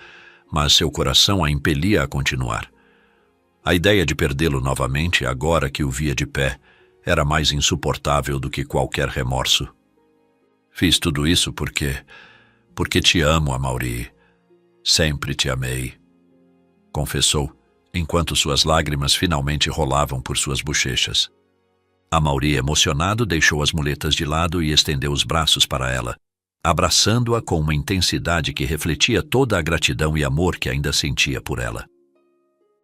mas seu coração a impelia a continuar. A ideia de perdê-lo novamente, agora que o via de pé, era mais insuportável do que qualquer remorso. Fiz tudo isso porque te amo, Amaury. Sempre te amei, confessou, enquanto suas lágrimas finalmente rolavam por suas bochechas. Amaury, emocionado, deixou as muletas de lado e estendeu os braços para ela, abraçando-a com uma intensidade que refletia toda a gratidão e amor que ainda sentia por ela.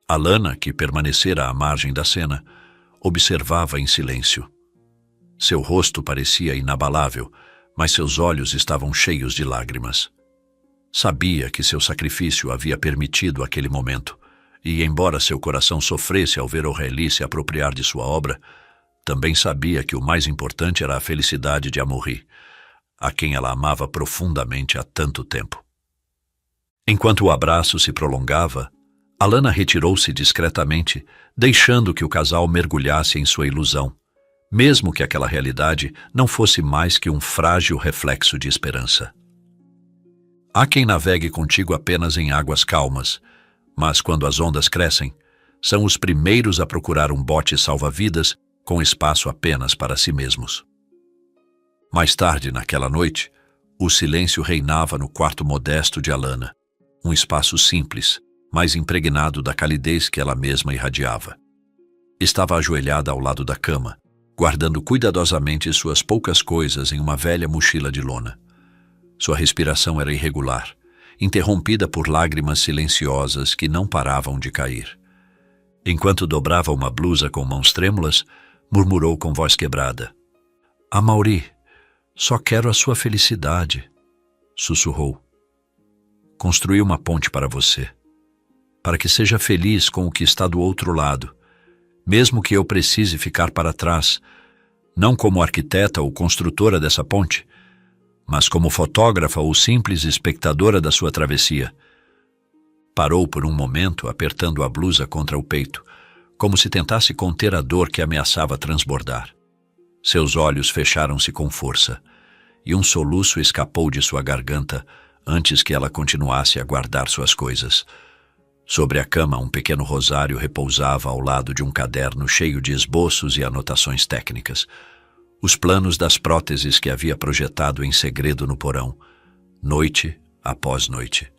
Alana, que permanecera à margem da cena, observava em silêncio. Seu rosto parecia inabalável, mas seus olhos estavam cheios de lágrimas. Sabia que seu sacrifício havia permitido aquele momento, e embora seu coração sofresse ao ver Aurélie se apropriar de sua obra, também sabia que o mais importante era a felicidade de Amaury, a quem ela amava profundamente há tanto tempo. Enquanto o abraço se prolongava, Alana retirou-se discretamente, deixando que o casal mergulhasse em sua ilusão, mesmo que aquela realidade não fosse mais que um frágil reflexo de esperança. Há quem navegue contigo apenas em águas calmas, mas quando as ondas crescem, são os primeiros a procurar um bote salva-vidas com espaço apenas para si mesmos. Mais tarde, naquela noite, o silêncio reinava no quarto modesto de Alana, um espaço simples, mas impregnado da calidez que ela mesma irradiava. Estava ajoelhada ao lado da cama, guardando cuidadosamente suas poucas coisas em uma velha mochila de lona. Sua respiração era irregular, interrompida por lágrimas silenciosas que não paravam de cair. Enquanto dobrava uma blusa com mãos trêmulas, murmurou com voz quebrada. Amaury, só quero a sua felicidade, sussurrou. Construí uma ponte para você, para que seja feliz com o que está do outro lado, mesmo que eu precise ficar para trás, não como arquiteta ou construtora dessa ponte, mas como fotógrafa ou simples espectadora da sua travessia. Parou por um momento, apertando a blusa contra o peito, como se tentasse conter a dor que ameaçava transbordar. Seus olhos fecharam-se com força, e um soluço escapou de sua garganta antes que ela continuasse a guardar suas coisas. Sobre a cama, um pequeno rosário repousava ao lado de um caderno cheio de esboços e anotações técnicas. Os planos das próteses que havia projetado em segredo no porão, noite após noite.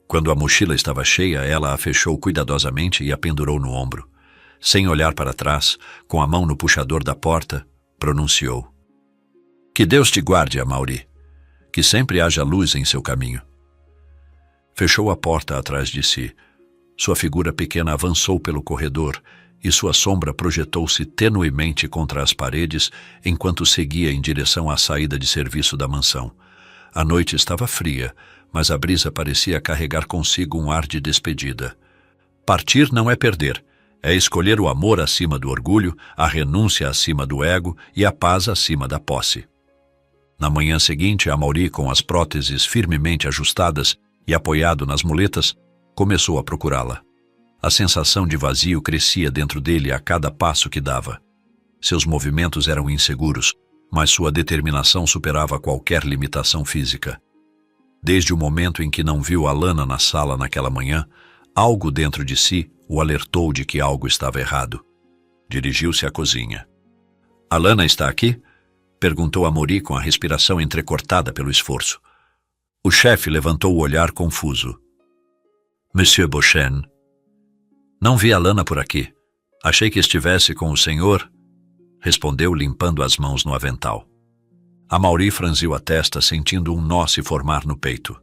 Quando a mochila estava cheia, ela a fechou cuidadosamente e a pendurou no ombro. Sem olhar para trás, com a mão no puxador da porta, pronunciou. Que Deus te guarde, Amaury. Que sempre haja luz em seu caminho. Fechou a porta atrás de si. Sua figura pequena avançou pelo corredor e sua sombra projetou-se tenuemente contra as paredes enquanto seguia em direção à saída de serviço da mansão. A noite estava fria, mas a brisa parecia carregar consigo um ar de despedida. Partir não é perder, é escolher o amor acima do orgulho, a renúncia acima do ego e a paz acima da posse. Na manhã seguinte, Amaury, com as próteses firmemente ajustadas e apoiado nas muletas, começou a procurá-la. A sensação de vazio crescia dentro dele a cada passo que dava. Seus movimentos eram inseguros, mas sua determinação superava qualquer limitação física. Desde o momento em que não viu Alana na sala naquela manhã, algo dentro de si o alertou de que algo estava errado. Dirigiu-se à cozinha. Alana está aqui? Perguntou Amaury com a respiração entrecortada pelo esforço. O chefe levantou o olhar confuso. Monsieur Beauchesne. Não vi Alana por aqui. Achei que estivesse com o senhor, respondeu limpando as mãos no avental. Amaury franziu a testa, sentindo um nó se formar no peito.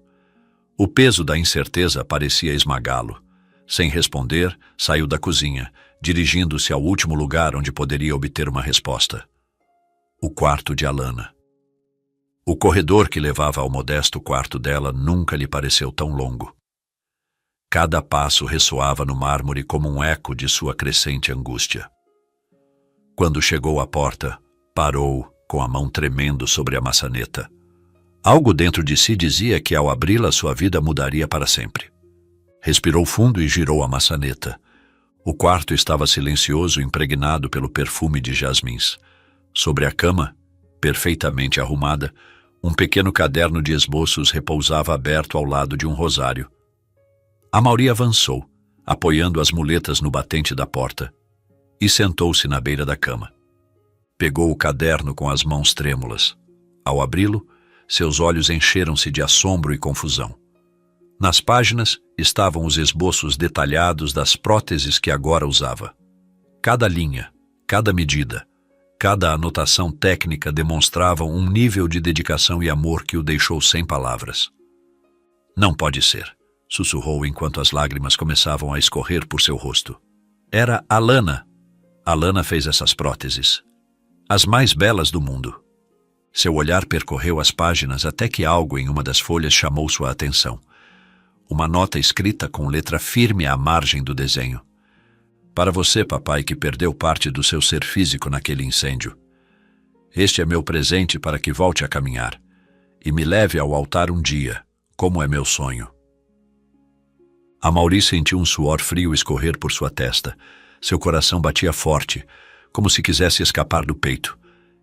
O peso da incerteza parecia esmagá-lo. Sem responder, saiu da cozinha, dirigindo-se ao último lugar onde poderia obter uma resposta. O quarto de Alana. O corredor que levava ao modesto quarto dela nunca lhe pareceu tão longo. Cada passo ressoava no mármore como um eco de sua crescente angústia. Quando chegou à porta, parou, com a mão tremendo sobre a maçaneta. Algo dentro de si dizia que ao abri-la sua vida mudaria para sempre. Respirou fundo e girou a maçaneta. O quarto estava silencioso, impregnado pelo perfume de jasmins. Sobre a cama, perfeitamente arrumada, um pequeno caderno de esboços repousava aberto ao lado de um rosário. Amaury avançou, apoiando as muletas no batente da porta, e sentou-se na beira da cama. Pegou o caderno com as mãos trêmulas. Ao abri-lo, seus olhos encheram-se de assombro e confusão. Nas páginas estavam os esboços detalhados das próteses que agora usava. Cada linha, cada medida, cada anotação técnica demonstravam um nível de dedicação e amor que o deixou sem palavras. Não pode ser, sussurrou enquanto as lágrimas começavam a escorrer por seu rosto. Era Alana. Alana fez essas próteses. As mais belas do mundo. Seu olhar percorreu as páginas até que algo em uma das folhas chamou sua atenção. Uma nota escrita com letra firme à margem do desenho. Para você, papai, que perdeu parte do seu ser físico naquele incêndio. Este é meu presente para que volte a caminhar e me leve ao altar um dia, como é meu sonho. Amaury sentiu um suor frio escorrer por sua testa. Seu coração batia forte, como se quisesse escapar do peito.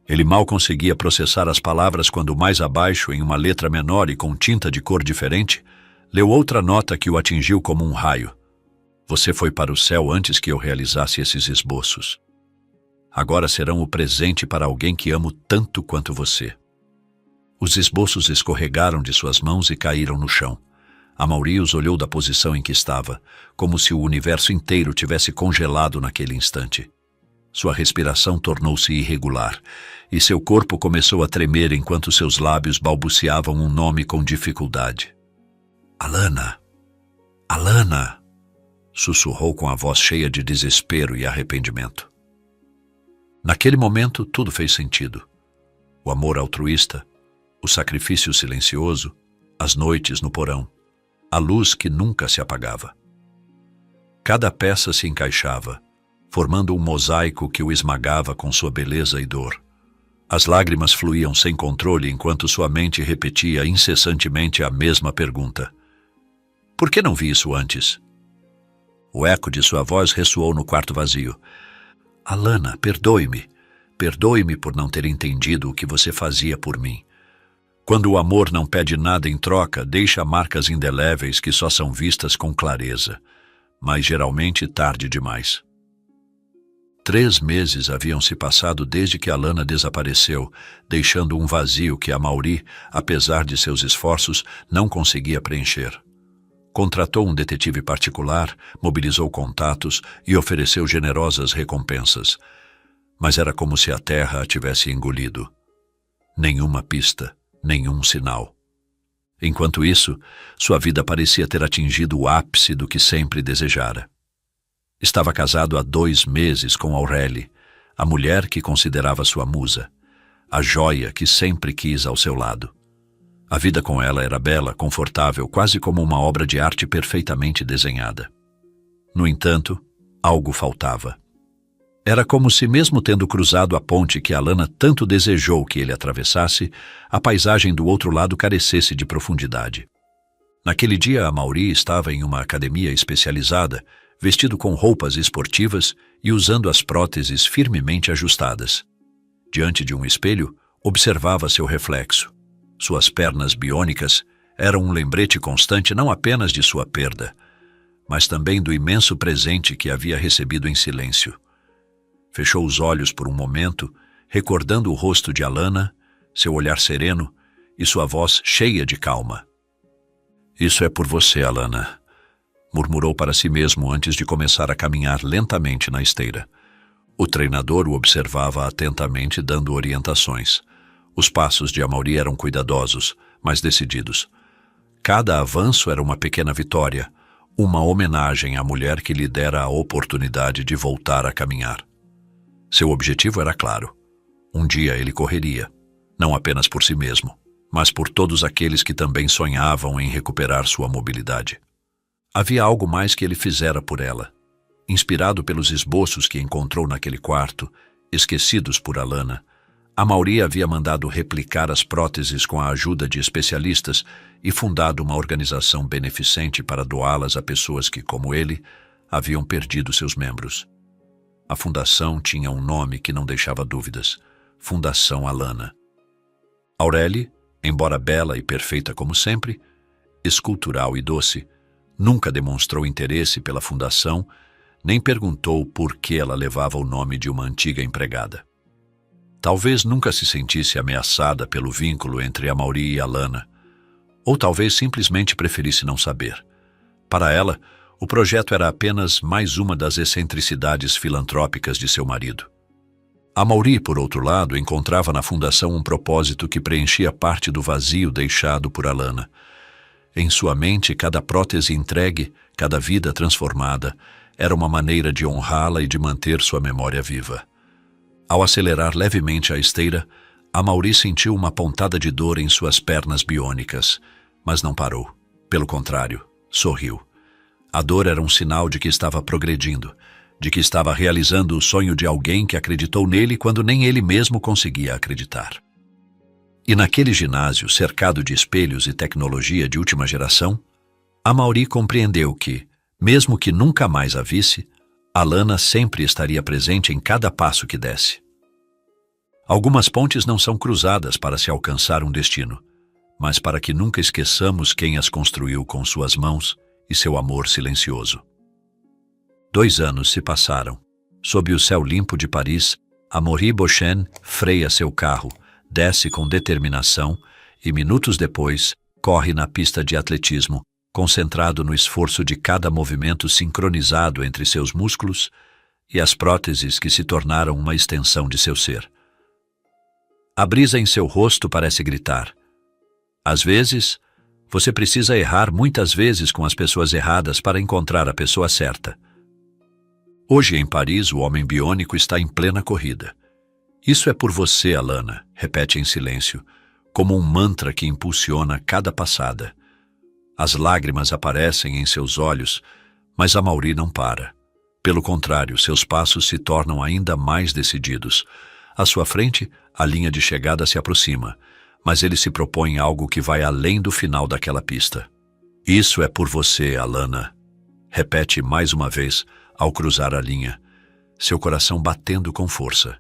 Ele mal conseguia processar as palavras quando mais abaixo, em uma letra menor e com tinta de cor diferente, leu outra nota que o atingiu como um raio. Você foi para o céu antes que eu realizasse esses esboços. Agora serão o presente para alguém que amo tanto quanto você. Os esboços escorregaram de suas mãos e caíram no chão. Amaury os olhou da posição em que estava, como se o universo inteiro tivesse congelado naquele instante. Sua respiração tornou-se irregular, e seu corpo começou a tremer enquanto seus lábios balbuciavam um nome com dificuldade. Alana! Alana! Sussurrou com a voz cheia de desespero e arrependimento. Naquele momento, tudo fez sentido. O amor altruísta, o sacrifício silencioso, as noites no porão, a luz que nunca se apagava. Cada peça se encaixava, formando um mosaico que o esmagava com sua beleza e dor. As lágrimas fluíam sem controle enquanto sua mente repetia incessantemente a mesma pergunta. Por que não vi isso antes? O eco de sua voz ressoou no quarto vazio. Alana, perdoe-me. Perdoe-me por não ter entendido o que você fazia por mim. Quando o amor não pede nada em troca, deixa marcas indeléveis que só são vistas com clareza, mas geralmente tarde demais. 3 meses haviam se passado desde que Alana desapareceu, deixando um vazio que Amaury, apesar de seus esforços, não conseguia preencher. Contratou um detetive particular, mobilizou contatos e ofereceu generosas recompensas. Mas era como se a terra a tivesse engolido. Nenhuma pista, nenhum sinal. Enquanto isso, sua vida parecia ter atingido o ápice do que sempre desejara. Estava casado há 2 meses com Aurélie, a mulher que considerava sua musa, a joia que sempre quis ao seu lado. A vida com ela era bela, confortável, quase como uma obra de arte perfeitamente desenhada. No entanto, algo faltava. Era como se, mesmo tendo cruzado a ponte que Alana tanto desejou que ele atravessasse, a paisagem do outro lado carecesse de profundidade. Naquele dia, Amaury estava em uma academia especializada, vestido com roupas esportivas e usando as próteses firmemente ajustadas. Diante de um espelho, observava seu reflexo. Suas pernas biônicas eram um lembrete constante não apenas de sua perda, mas também do imenso presente que havia recebido em silêncio. Fechou os olhos por um momento, recordando o rosto de Alana, seu olhar sereno e sua voz cheia de calma. Isso é por você, Alana, murmurou para si mesmo antes de começar a caminhar lentamente na esteira. O treinador o observava atentamente, dando orientações. Os passos de Amaury eram cuidadosos, mas decididos. Cada avanço era uma pequena vitória, uma homenagem à mulher que lhe dera a oportunidade de voltar a caminhar. Seu objetivo era claro. Um dia ele correria, não apenas por si mesmo, mas por todos aqueles que também sonhavam em recuperar sua mobilidade. Havia algo mais que ele fizera por ela. Inspirado pelos esboços que encontrou naquele quarto, esquecidos por Alana, Amaury havia mandado replicar as próteses com a ajuda de especialistas e fundado uma organização beneficente para doá-las a pessoas que, como ele, haviam perdido seus membros. A fundação tinha um nome que não deixava dúvidas: Fundação Alana. Aurélie, embora bela e perfeita como sempre, escultural e doce, nunca demonstrou interesse pela fundação, nem perguntou por que ela levava o nome de uma antiga empregada. Talvez nunca se sentisse ameaçada pelo vínculo entre Amaury e Alana, ou talvez simplesmente preferisse não saber. Para ela, o projeto era apenas mais uma das excentricidades filantrópicas de seu marido. Amaury, por outro lado, encontrava na fundação um propósito que preenchia parte do vazio deixado por Alana. Em sua mente, cada prótese entregue, cada vida transformada, era uma maneira de honrá-la e de manter sua memória viva. Ao acelerar levemente a esteira, Amaury sentiu uma pontada de dor em suas pernas biônicas, mas não parou. Pelo contrário, sorriu. A dor era um sinal de que estava progredindo, de que estava realizando o sonho de alguém que acreditou nele quando nem ele mesmo conseguia acreditar. E naquele ginásio, cercado de espelhos e tecnologia de última geração, Amaury compreendeu que, mesmo que nunca mais a visse, Alana sempre estaria presente em cada passo que desse. Algumas pontes não são cruzadas para se alcançar um destino, mas para que nunca esqueçamos quem as construiu com suas mãos e seu amor silencioso. 2 anos se passaram. Sob o céu limpo de Paris, Amaury Beauchesne freia seu carro, desce com determinação e, minutos depois, corre na pista de atletismo, concentrado no esforço de cada movimento sincronizado entre seus músculos e as próteses que se tornaram uma extensão de seu ser. A brisa em seu rosto parece gritar: às vezes, você precisa errar muitas vezes com as pessoas erradas para encontrar a pessoa certa. Hoje em Paris, o homem biônico está em plena corrida. Isso é por você, Alana, repete em silêncio, como um mantra que impulsiona cada passada. As lágrimas aparecem em seus olhos, mas Amaury não para. Pelo contrário, seus passos se tornam ainda mais decididos. À sua frente, a linha de chegada se aproxima, mas ele se propõe algo que vai além do final daquela pista. Isso é por você, Alana, repete mais uma vez ao cruzar a linha, seu coração batendo com força.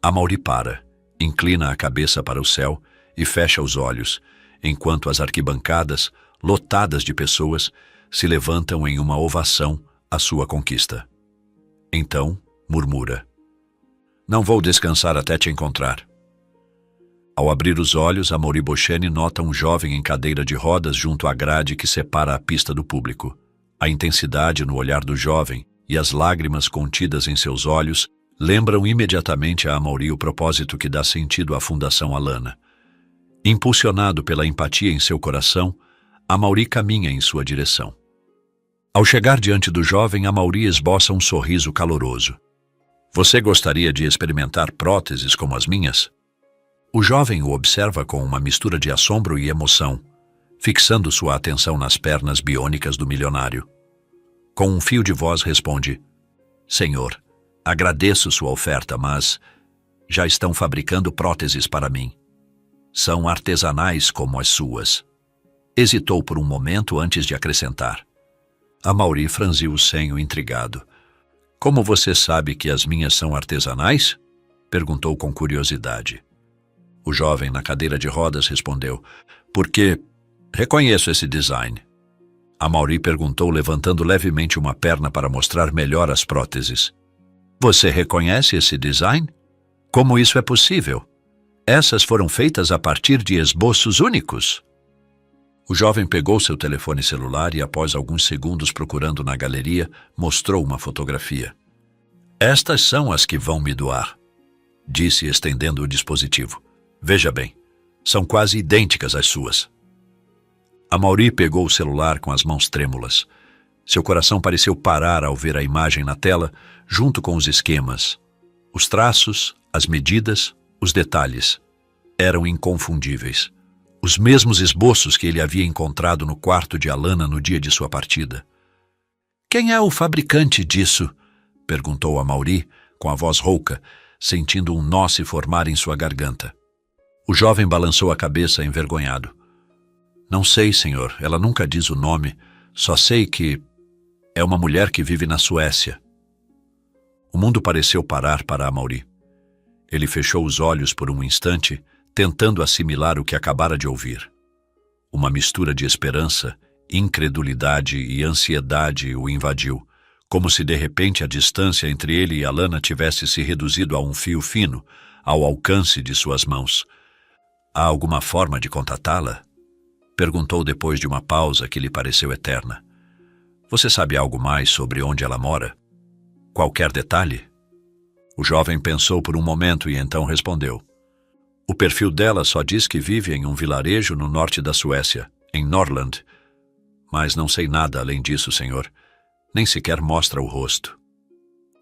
Amaury para, inclina a cabeça para o céu e fecha os olhos, enquanto as arquibancadas, lotadas de pessoas, se levantam em uma ovação à sua conquista. Então, murmura: não vou descansar até te encontrar. Ao abrir os olhos, Amaury Beauchesne nota um jovem em cadeira de rodas junto à grade que separa a pista do público. A intensidade no olhar do jovem e as lágrimas contidas em seus olhos lembram imediatamente a Amaury o propósito que dá sentido à Fundação Alana. Impulsionado pela empatia em seu coração, Amaury caminha em sua direção. Ao chegar diante do jovem, Amaury esboça um sorriso caloroso. Você gostaria de experimentar próteses como as minhas? O jovem o observa com uma mistura de assombro e emoção, fixando sua atenção nas pernas biônicas do milionário. Com um fio de voz responde: Senhor, agradeço sua oferta, mas já estão fabricando próteses para mim. São artesanais como as suas. Hesitou por um momento antes de acrescentar. Amaury franziu o senho intrigado. Como você sabe que as minhas são artesanais? Perguntou com curiosidade. O jovem na cadeira de rodas respondeu: porque reconheço esse design. Amaury perguntou, levantando levemente uma perna para mostrar melhor as próteses. Você reconhece esse design? Como isso é possível? Essas foram feitas a partir de esboços únicos. O jovem pegou seu telefone celular e, após alguns segundos procurando na galeria, mostrou uma fotografia. Estas são as que vão me doar, disse, estendendo o dispositivo. Veja bem, são quase idênticas às suas. Amaury pegou o celular com as mãos trêmulas. Seu coração pareceu parar ao ver a imagem na tela, junto com os esquemas. Os traços, as medidas, os detalhes. Eram inconfundíveis. Os mesmos esboços que ele havia encontrado no quarto de Alana no dia de sua partida. "Quem é o fabricante disso?" perguntou Amaury, com a voz rouca, sentindo um nó se formar em sua garganta. O jovem balançou a cabeça envergonhado. "Não sei, senhor. Ela nunca diz o nome. Só sei que é uma mulher que vive na Suécia." O mundo pareceu parar para Amaury. Ele fechou os olhos por um instante, tentando assimilar o que acabara de ouvir. Uma mistura de esperança, incredulidade e ansiedade o invadiu, como se de repente a distância entre ele e Alana tivesse se reduzido a um fio fino, ao alcance de suas mãos. "Há alguma forma de contatá-la?" perguntou depois de uma pausa que lhe pareceu eterna. "Você sabe algo mais sobre onde ela mora? Qualquer detalhe?" O jovem pensou por um momento e então respondeu. "O perfil dela só diz que vive em um vilarejo no norte da Suécia, em Norrland. Mas não sei nada além disso, senhor. Nem sequer mostra o rosto."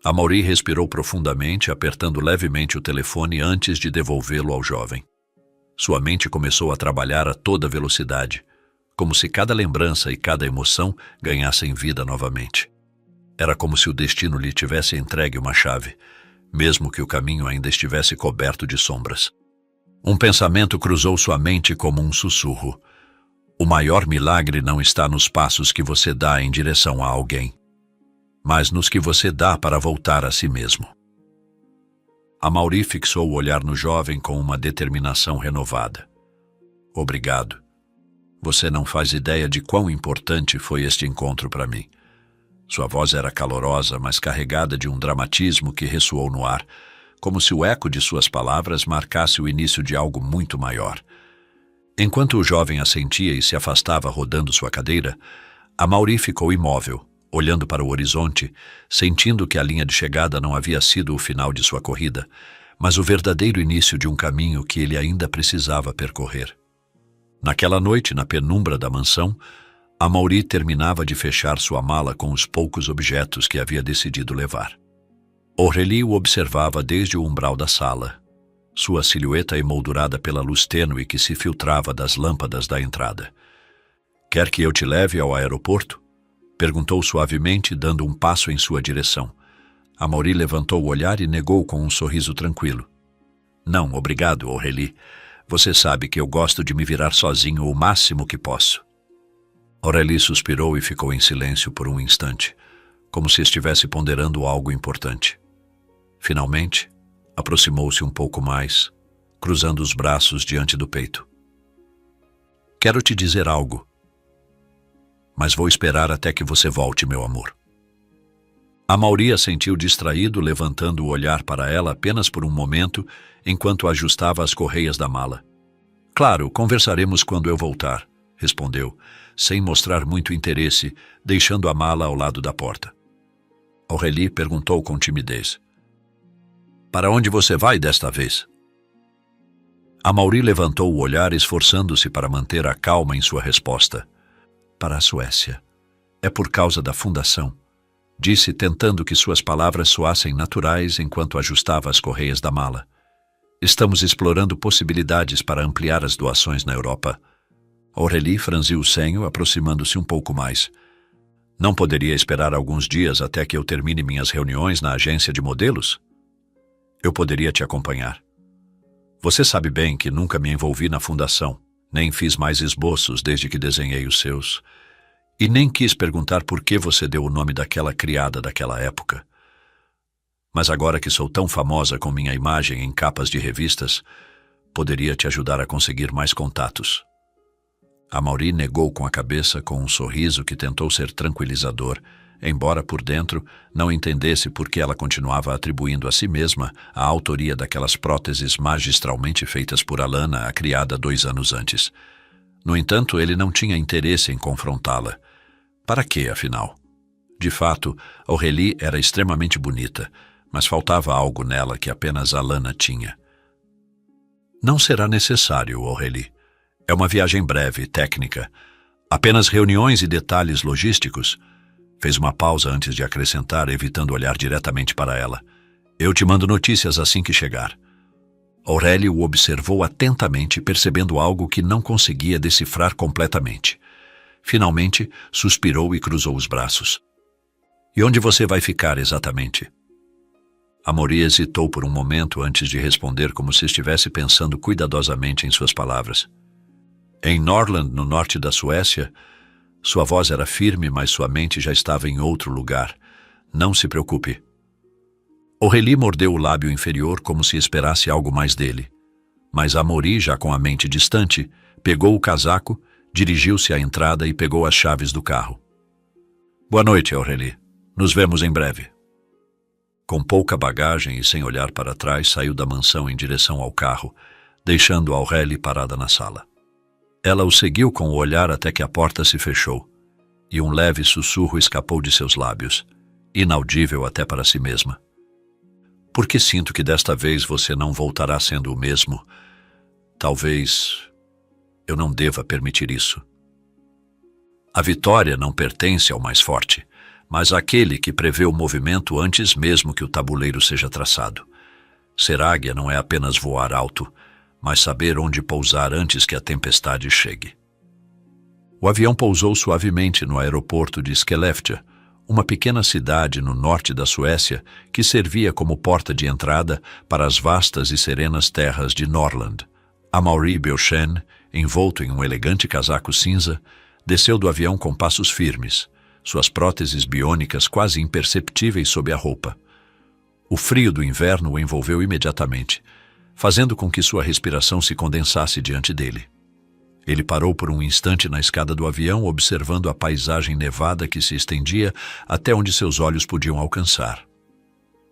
Amaury respirou profundamente, apertando levemente o telefone antes de devolvê-lo ao jovem. Sua mente começou a trabalhar a toda velocidade, como se cada lembrança e cada emoção ganhassem vida novamente. Era como se o destino lhe tivesse entregue uma chave, mesmo que o caminho ainda estivesse coberto de sombras. Um pensamento cruzou sua mente como um sussurro. O maior milagre não está nos passos que você dá em direção a alguém, mas nos que você dá para voltar a si mesmo. Amaury fixou o olhar no jovem com uma determinação renovada. "Obrigado. Você não faz ideia de quão importante foi este encontro para mim." Sua voz era calorosa, mas carregada de um dramatismo que ressoou no ar, como se o eco de suas palavras marcasse o início de algo muito maior. Enquanto o jovem assentia e se afastava rodando sua cadeira, Amaury ficou imóvel, olhando para o horizonte, sentindo que a linha de chegada não havia sido o final de sua corrida, mas o verdadeiro início de um caminho que ele ainda precisava percorrer. Naquela noite, na penumbra da mansão, Amaury terminava de fechar sua mala com os poucos objetos que havia decidido levar. Aurélie o observava desde o umbral da sala, sua silhueta emoldurada pela luz tênue que se filtrava das lâmpadas da entrada. "Quer que eu te leve ao aeroporto?" perguntou suavemente, dando um passo em sua direção. Amaury levantou o olhar e negou com um sorriso tranquilo. "Não, obrigado, Aurélie. Você sabe que eu gosto de me virar sozinho o máximo que posso." Aurélie suspirou e ficou em silêncio por um instante, como se estivesse ponderando algo importante. Finalmente, aproximou-se um pouco mais, cruzando os braços diante do peito. "Quero te dizer algo, mas vou esperar até que você volte, meu amor." Amaury a sentiu distraído, levantando o olhar para ela apenas por um momento, enquanto ajustava as correias da mala. "Claro, conversaremos quando eu voltar", respondeu, sem mostrar muito interesse, deixando a mala ao lado da porta. Aurélie perguntou com timidez. "Para onde você vai desta vez?" Amaury levantou o olhar, esforçando-se para manter a calma em sua resposta. "Para a Suécia. É por causa da fundação", disse, tentando que suas palavras soassem naturais enquanto ajustava as correias da mala. "Estamos explorando possibilidades para ampliar as doações na Europa." Aurélie franziu o senho, aproximando-se um pouco mais. "Não poderia esperar alguns dias até que eu termine minhas reuniões na agência de modelos? Eu poderia te acompanhar. Você sabe bem que nunca me envolvi na fundação, nem fiz mais esboços desde que desenhei os seus. E nem quis perguntar por que você deu o nome daquela criada daquela época. Mas agora que sou tão famosa com minha imagem em capas de revistas, poderia te ajudar a conseguir mais contatos." Amaury negou com a cabeça com um sorriso que tentou ser tranquilizador, embora por dentro não entendesse por que ela continuava atribuindo a si mesma a autoria daquelas próteses magistralmente feitas por Alana, a criada 2 anos antes. No entanto, ele não tinha interesse em confrontá-la. Para quê, afinal? De fato, Aurélie era extremamente bonita, mas faltava algo nela que apenas Alana tinha. "Não será necessário, Aurélie. É uma viagem breve, técnica. Apenas reuniões e detalhes logísticos." Fez uma pausa antes de acrescentar, evitando olhar diretamente para ela. "Eu te mando notícias assim que chegar." Aurélie o observou atentamente, percebendo algo que não conseguia decifrar completamente. Finalmente, suspirou e cruzou os braços. E onde você vai ficar exatamente? Amaury hesitou por um momento antes de responder, como se estivesse pensando cuidadosamente em suas palavras. Em Norrland, no norte da Suécia. Sua voz era firme, mas sua mente já estava em outro lugar. Não se preocupe. Aurélie mordeu o lábio inferior como se esperasse algo mais dele. Mas Amaury, já com a mente distante, pegou o casaco, dirigiu-se à entrada e pegou as chaves do carro. Boa noite, Aurélie. Nos vemos em breve. Com pouca bagagem e sem olhar para trás, saiu da mansão em direção ao carro, deixando Aurélie parada na sala. Ela o seguiu com o olhar até que a porta se fechou, e um leve sussurro escapou de seus lábios, inaudível até para si mesma. Porque sinto que desta vez você não voltará sendo o mesmo. Talvez eu não deva permitir isso. A vitória não pertence ao mais forte, mas àquele que prevê o movimento antes mesmo que o tabuleiro seja traçado. Ser águia não é apenas voar alto, mas saber onde pousar antes que a tempestade chegue. O avião pousou suavemente no aeroporto de Skellefteå, uma pequena cidade no norte da Suécia que servia como porta de entrada para as vastas e serenas terras de Norrland. Amaury Belchen, envolto em um elegante casaco cinza, desceu do avião com passos firmes, suas próteses biônicas quase imperceptíveis sob a roupa. O frio do inverno o envolveu imediatamente, fazendo com que sua respiração se condensasse diante dele. Ele parou por um instante na escada do avião, observando a paisagem nevada que se estendia até onde seus olhos podiam alcançar.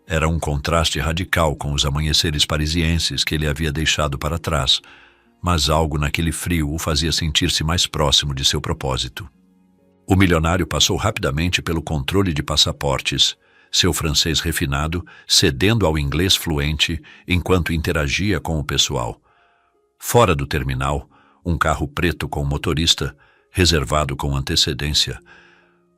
Era um contraste radical com os amanheceres parisienses que ele havia deixado para trás, mas algo naquele frio o fazia sentir-se mais próximo de seu propósito. O milionário passou rapidamente pelo controle de passaportes, seu francês refinado cedendo ao inglês fluente enquanto interagia com o pessoal. Fora do terminal, um carro preto com motorista, reservado com antecedência,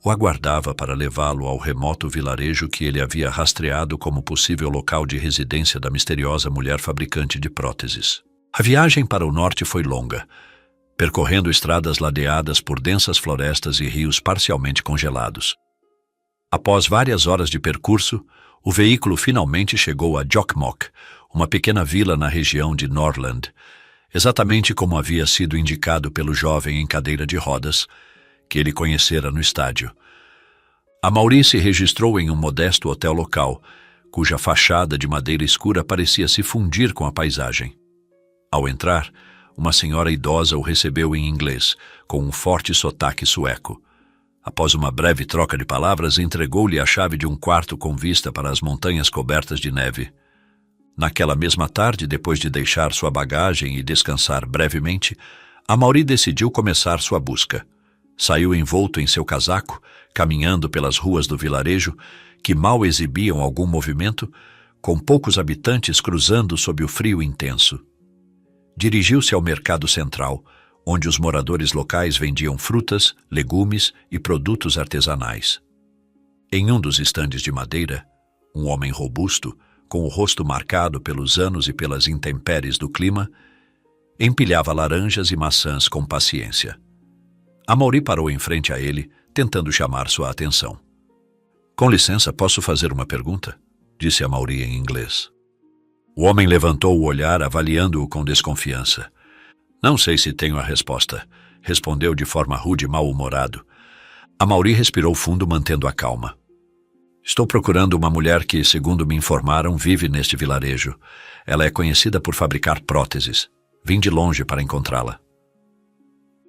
o aguardava para levá-lo ao remoto vilarejo que ele havia rastreado como possível local de residência da misteriosa mulher fabricante de próteses. A viagem para o norte foi longa, percorrendo estradas ladeadas por densas florestas e rios parcialmente congelados. Após várias horas de percurso, o veículo finalmente chegou a Jokkmokk, uma pequena vila na região de Norrland, exatamente como havia sido indicado pelo jovem em cadeira de rodas, que ele conhecera no estádio. Amaury se registrou em um modesto hotel local, cuja fachada de madeira escura parecia se fundir com a paisagem. Ao entrar, uma senhora idosa o recebeu em inglês, com um forte sotaque sueco. Após uma breve troca de palavras, entregou-lhe a chave de um quarto com vista para as montanhas cobertas de neve. Naquela mesma tarde, depois de deixar sua bagagem e descansar brevemente, Amaury decidiu começar sua busca. Saiu envolto em seu casaco, caminhando pelas ruas do vilarejo, que mal exibiam algum movimento, com poucos habitantes cruzando sob o frio intenso. Dirigiu-se ao mercado central, onde os moradores locais vendiam frutas, legumes e produtos artesanais. Em um dos estandes de madeira, um homem robusto, com o rosto marcado pelos anos e pelas intempéries do clima, empilhava laranjas e maçãs com paciência. Amaury parou em frente a ele, tentando chamar sua atenção. Com licença, posso fazer uma pergunta? Disse Amaury em inglês. O homem levantou o olhar, avaliando-o com desconfiança. Não sei se tenho a resposta, respondeu de forma rude e mal-humorado. Amaury respirou fundo, mantendo a calma. Estou procurando uma mulher que, segundo me informaram, vive neste vilarejo. Ela é conhecida por fabricar próteses. Vim de longe para encontrá-la.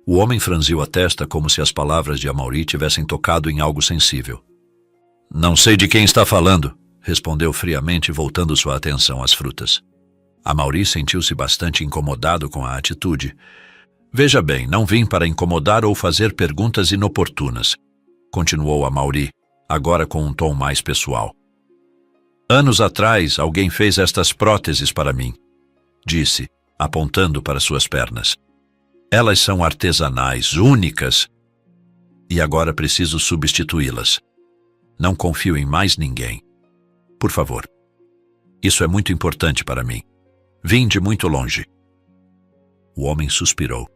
O homem franziu a testa como se as palavras de Amaury tivessem tocado em algo sensível. Não sei de quem está falando, respondeu friamente, voltando sua atenção às frutas. Amaury sentiu-se bastante incomodado com a atitude. Veja bem, não vim para incomodar ou fazer perguntas inoportunas, continuou Amaury, agora com um tom mais pessoal. Anos atrás, alguém fez estas próteses para mim, disse, apontando para suas pernas. Elas são artesanais, únicas, e agora preciso substituí-las. Não confio em mais ninguém. Por favor. Isso é muito importante para mim. Vim de muito longe. O homem suspirou,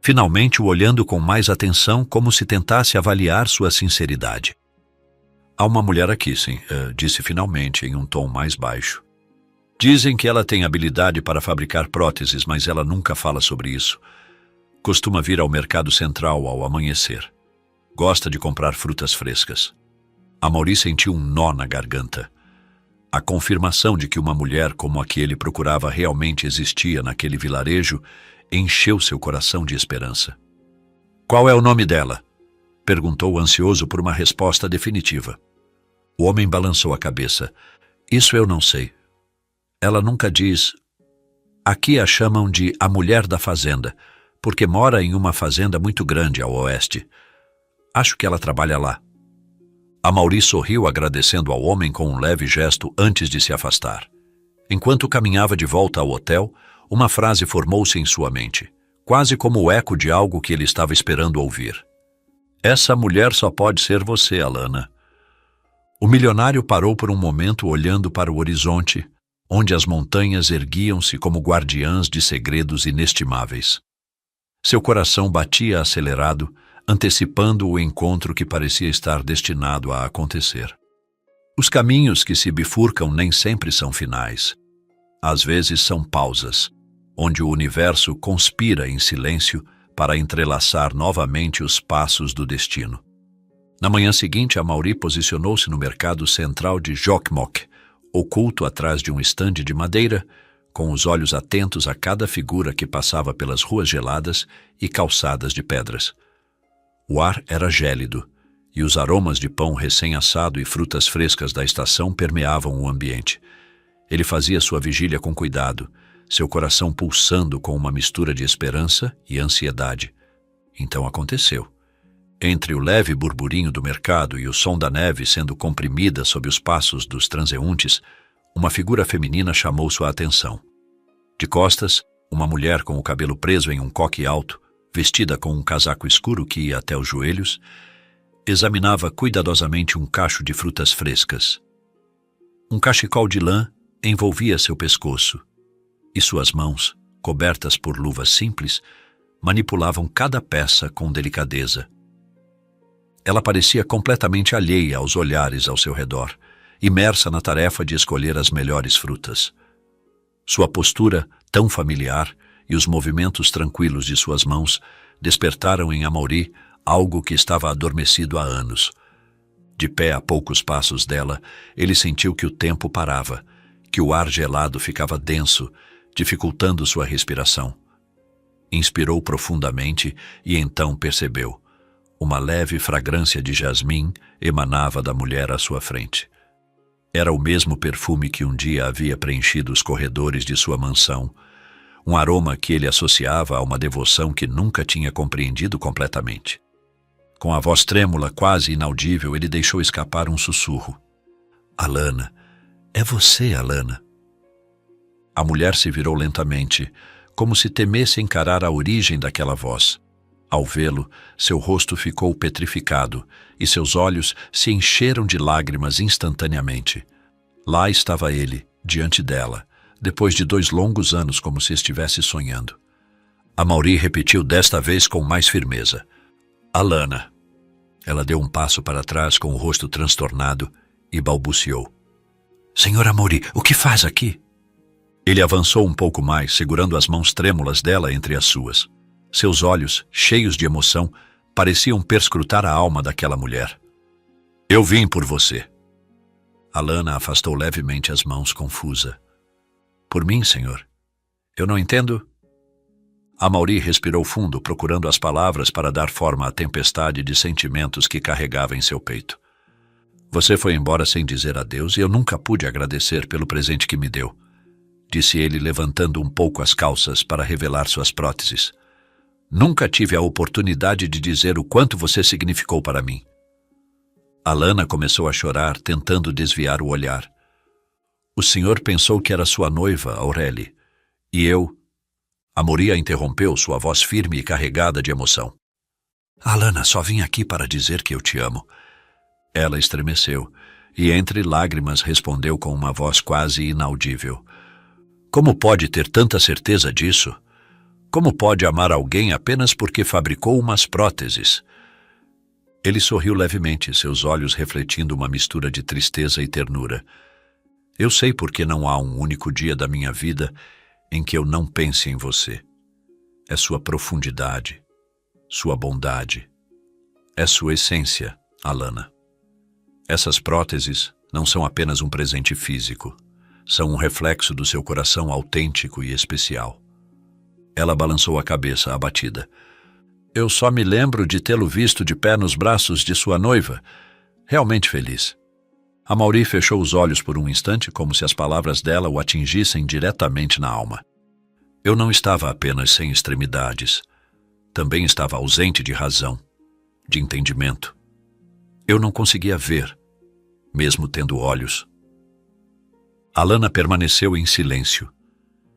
finalmente o olhando com mais atenção, como se tentasse avaliar sua sinceridade. Há uma mulher aqui, sim, disse finalmente em um tom mais baixo. Dizem que ela tem habilidade para fabricar próteses, mas ela nunca fala sobre isso. Costuma vir ao mercado central ao amanhecer. Gosta de comprar frutas frescas. Amaury sentiu um nó na garganta. A confirmação de que uma mulher como a que ele procurava realmente existia naquele vilarejo encheu seu coração de esperança. Qual é o nome dela? Perguntou ansioso por uma resposta definitiva. O homem balançou a cabeça. Isso eu não sei. Ela nunca diz. Aqui a chamam de a mulher da fazenda, porque mora em uma fazenda muito grande ao oeste. Acho que ela trabalha lá. Amaury sorriu agradecendo ao homem com um leve gesto antes de se afastar. Enquanto caminhava de volta ao hotel, uma frase formou-se em sua mente, quase como o eco de algo que ele estava esperando ouvir. Essa mulher só pode ser você, Alana. O milionário parou por um momento olhando para o horizonte, onde as montanhas erguiam-se como guardiãs de segredos inestimáveis. Seu coração batia acelerado, antecipando o encontro que parecia estar destinado a acontecer. Os caminhos que se bifurcam nem sempre são finais. Às vezes são pausas, onde o universo conspira em silêncio para entrelaçar novamente os passos do destino. Na manhã seguinte, Amaury posicionou-se no mercado central de Jokkmokk, oculto atrás de um estande de madeira, com os olhos atentos a cada figura que passava pelas ruas geladas e calçadas de pedras. O ar era gélido, e os aromas de pão recém-assado e frutas frescas da estação permeavam o ambiente. Ele fazia sua vigília com cuidado, seu coração pulsando com uma mistura de esperança e ansiedade. Então aconteceu. Entre o leve burburinho do mercado e o som da neve sendo comprimida sob os passos dos transeuntes, uma figura feminina chamou sua atenção. De costas, uma mulher com o cabelo preso em um coque alto, vestida com um casaco escuro que ia até os joelhos, examinava cuidadosamente um cacho de frutas frescas. Um cachecol de lã envolvia seu pescoço, e suas mãos, cobertas por luvas simples, manipulavam cada peça com delicadeza. Ela parecia completamente alheia aos olhares ao seu redor, imersa na tarefa de escolher as melhores frutas. Sua postura, tão familiar, e os movimentos tranquilos de suas mãos despertaram em Amaury algo que estava adormecido há anos. De pé a poucos passos dela, ele sentiu que o tempo parava, que o ar gelado ficava denso, dificultando sua respiração. Inspirou profundamente e então percebeu. Uma leve fragrância de jasmim emanava da mulher à sua frente. Era o mesmo perfume que um dia havia preenchido os corredores de sua mansão, um aroma que ele associava a uma devoção que nunca tinha compreendido completamente. Com a voz trêmula, quase inaudível, ele deixou escapar um sussurro. Alana, é você, Alana. A mulher se virou lentamente, como se temesse encarar a origem daquela voz. Ao vê-lo, seu rosto ficou petrificado e seus olhos se encheram de lágrimas instantaneamente. Lá estava ele, diante dela, depois de 2 longos anos como se estivesse sonhando. Amaury repetiu desta vez com mais firmeza. Alana. Ela deu um passo para trás com o rosto transtornado e balbuciou. Senhor Amaury, o que faz aqui? Ele avançou um pouco mais, segurando as mãos trêmulas dela entre as suas. Seus olhos, cheios de emoção, pareciam perscrutar a alma daquela mulher. Eu vim por você. Alana afastou levemente as mãos, confusa. Por mim, senhor? Eu não entendo. Amaury respirou fundo, procurando as palavras para dar forma à tempestade de sentimentos que carregava em seu peito. Você foi embora sem dizer adeus e eu nunca pude agradecer pelo presente que me deu, disse ele, levantando um pouco as calças para revelar suas próteses. Nunca tive a oportunidade de dizer o quanto você significou para mim. Alana começou a chorar, tentando desviar o olhar. O senhor pensou que era sua noiva, Aurélie, e eu... Amaury a interrompeu, sua voz firme e carregada de emoção. Alana, só vim aqui para dizer que eu te amo. Ela estremeceu, e entre lágrimas respondeu com uma voz quase inaudível. Como pode ter tanta certeza disso? Como pode amar alguém apenas porque fabricou umas próteses? Ele sorriu levemente, seus olhos refletindo uma mistura de tristeza e ternura. Eu sei porque não há um único dia da minha vida em que eu não pense em você. É sua profundidade, sua bondade, é sua essência, Alana. Essas próteses não são apenas um presente físico, são um reflexo do seu coração autêntico e especial. Ela balançou a cabeça, abatida. Eu só me lembro de tê-lo visto de pé nos braços de sua noiva, realmente feliz. Amaury fechou os olhos por um instante, como se as palavras dela o atingissem diretamente na alma. Eu não estava apenas sem extremidades, também estava ausente de razão, de entendimento. Eu não conseguia ver, mesmo tendo olhos. Alana permaneceu em silêncio,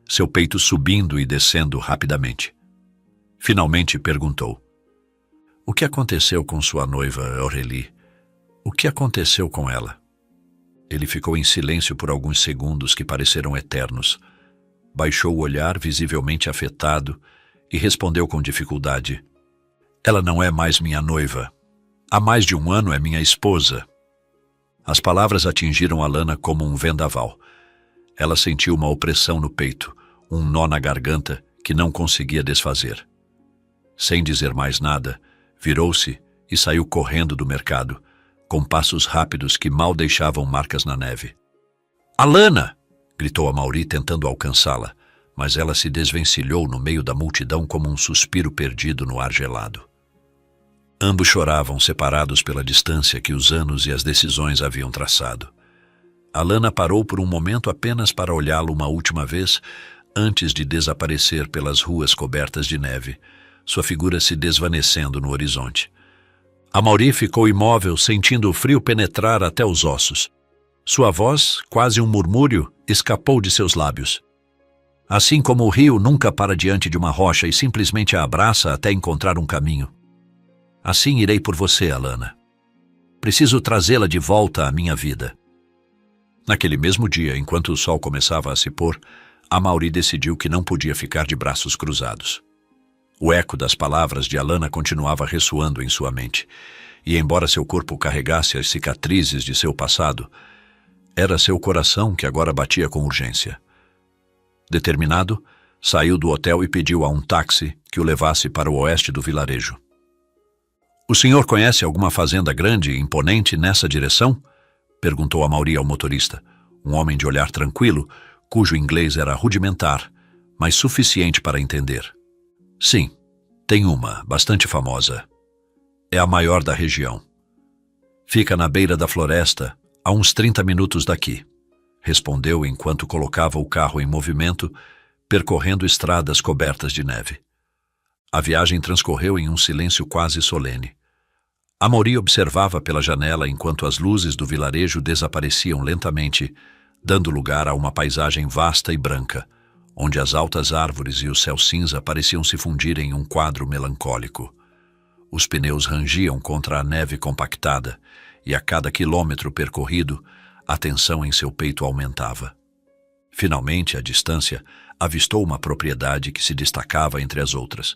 seu peito subindo e descendo rapidamente. Finalmente perguntou: o que aconteceu com sua noiva, Aurélie? O que aconteceu com ela? Ele ficou em silêncio por alguns segundos que pareceram eternos. Baixou o olhar, visivelmente afetado, e respondeu com dificuldade: ela não é mais minha noiva. Há mais de um ano é minha esposa. As palavras atingiram Alana como um vendaval. Ela sentiu uma opressão no peito, um nó na garganta que não conseguia desfazer. Sem dizer mais nada, virou-se e saiu correndo do mercado, com passos rápidos que mal deixavam marcas na neve. Alana! Gritou Amaury tentando alcançá-la, mas ela se desvencilhou no meio da multidão como um suspiro perdido no ar gelado. Ambos choravam, separados pela distância que os anos e as decisões haviam traçado. Alana parou por um momento apenas para olhá-lo uma última vez, antes de desaparecer pelas ruas cobertas de neve, sua figura se desvanecendo no horizonte. Amaury ficou imóvel, sentindo o frio penetrar até os ossos. Sua voz, quase um murmúrio, escapou de seus lábios. Assim como o rio nunca para diante de uma rocha e simplesmente a abraça até encontrar um caminho. Assim irei por você, Alana. Preciso trazê-la de volta à minha vida. Naquele mesmo dia, enquanto o sol começava a se pôr, Amaury decidiu que não podia ficar de braços cruzados. O eco das palavras de Alana continuava ressoando em sua mente, e embora seu corpo carregasse as cicatrizes de seu passado, era seu coração que agora batia com urgência. Determinado, saiu do hotel e pediu a um táxi que o levasse para o oeste do vilarejo. O senhor conhece alguma fazenda grande e imponente nessa direção? Perguntou Amaury ao motorista, um homem de olhar tranquilo, cujo inglês era rudimentar, mas suficiente para entender. Sim, tem uma, bastante famosa. É a maior da região. Fica na beira da floresta, a uns 30 minutos daqui, respondeu enquanto colocava o carro em movimento, percorrendo estradas cobertas de neve. A viagem transcorreu em um silêncio quase solene. Amaury observava pela janela enquanto as luzes do vilarejo desapareciam lentamente, dando lugar a uma paisagem vasta e branca, onde as altas árvores e o céu cinza pareciam se fundir em um quadro melancólico. Os pneus rangiam contra a neve compactada, e a cada quilômetro percorrido, a tensão em seu peito aumentava. Finalmente, à distância, avistou uma propriedade que se destacava entre as outras.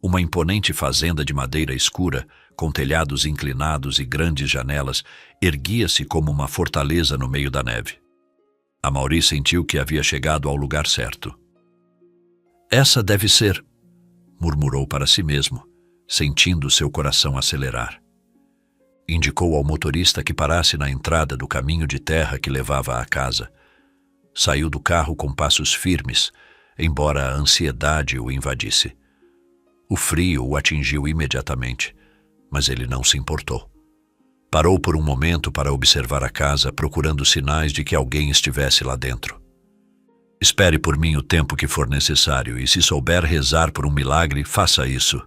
Uma imponente fazenda de madeira escura, com telhados inclinados e grandes janelas, erguia-se como uma fortaleza no meio da neve. Amaury sentiu que havia chegado ao lugar certo. Essa deve ser, murmurou para si mesmo, sentindo seu coração acelerar. Indicou ao motorista que parasse na entrada do caminho de terra que levava à casa. Saiu do carro com passos firmes, embora a ansiedade o invadisse. O frio o atingiu imediatamente, mas ele não se importou. Parou por um momento para observar a casa, procurando sinais de que alguém estivesse lá dentro. Espere por mim o tempo que for necessário e se souber rezar por um milagre, faça isso,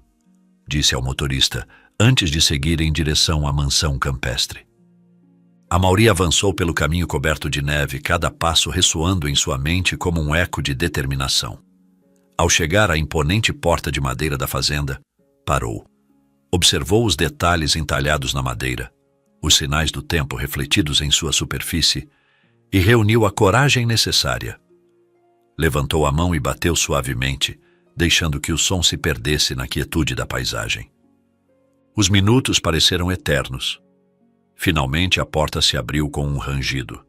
disse ao motorista, antes de seguir em direção à mansão campestre. Amaury avançou pelo caminho coberto de neve, cada passo ressoando em sua mente como um eco de determinação. Ao chegar à imponente porta de madeira da fazenda, parou. Observou os detalhes entalhados na madeira, os sinais do tempo refletidos em sua superfície, e reuniu a coragem necessária. Levantou a mão e bateu suavemente, deixando que o som se perdesse na quietude da paisagem. Os minutos pareceram eternos. Finalmente a porta se abriu com um rangido.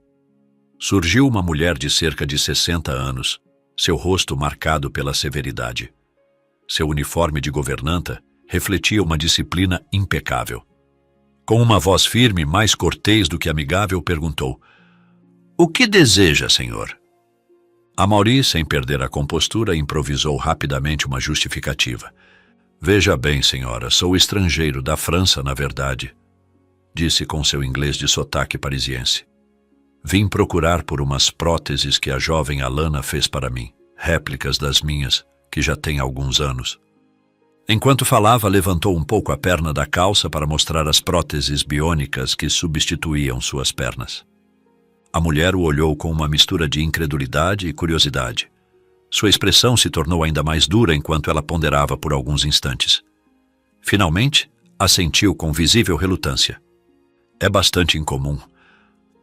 Surgiu uma mulher de cerca de 60 anos, seu rosto marcado pela severidade. Seu uniforme de governanta refletia uma disciplina impecável. Com uma voz firme, mais cortês do que amigável, perguntou: "O que deseja, senhor?" Amaury, sem perder a compostura, improvisou rapidamente uma justificativa. "Veja bem, senhora, sou estrangeiro, da França, na verdade", disse com seu inglês de sotaque parisiense. "Vim procurar por umas próteses que a jovem Alana fez para mim, réplicas das minhas, que já têm alguns anos." Enquanto falava, levantou um pouco a perna da calça para mostrar as próteses biônicas que substituíam suas pernas. A mulher o olhou com uma mistura de incredulidade e curiosidade. Sua expressão se tornou ainda mais dura enquanto ela ponderava por alguns instantes. Finalmente, assentiu com visível relutância. "É bastante incomum.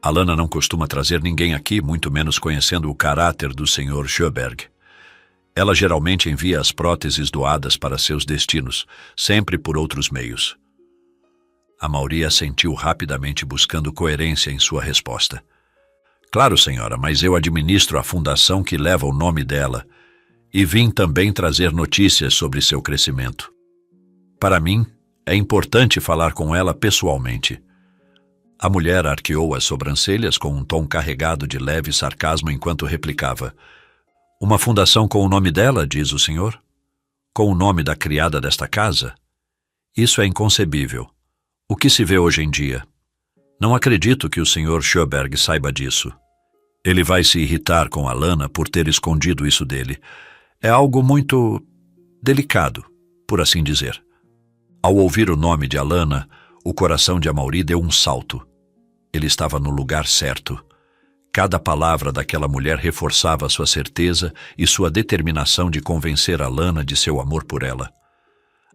Alana não costuma trazer ninguém aqui, muito menos conhecendo o caráter do Sr. Sjöberg. Ela geralmente envia as próteses doadas para seus destinos, sempre por outros meios." Amaury assentiu rapidamente, buscando coerência em sua resposta. "Claro, senhora, mas eu administro a fundação que leva o nome dela e vim também trazer notícias sobre seu crescimento. Para mim, é importante falar com ela pessoalmente." A mulher arqueou as sobrancelhas com um tom carregado de leve sarcasmo enquanto replicava: "Uma fundação com o nome dela, diz o senhor? Com o nome da criada desta casa? Isso é inconcebível. O que se vê hoje em dia? Não acredito que o Sr. Sjöberg saiba disso. Ele vai se irritar com Alana por ter escondido isso dele. É algo muito delicado, por assim dizer." Ao ouvir o nome de Alana, o coração de Amaury deu um salto. Ele estava no lugar certo. Cada palavra daquela mulher reforçava sua certeza e sua determinação de convencer Alana de seu amor por ela.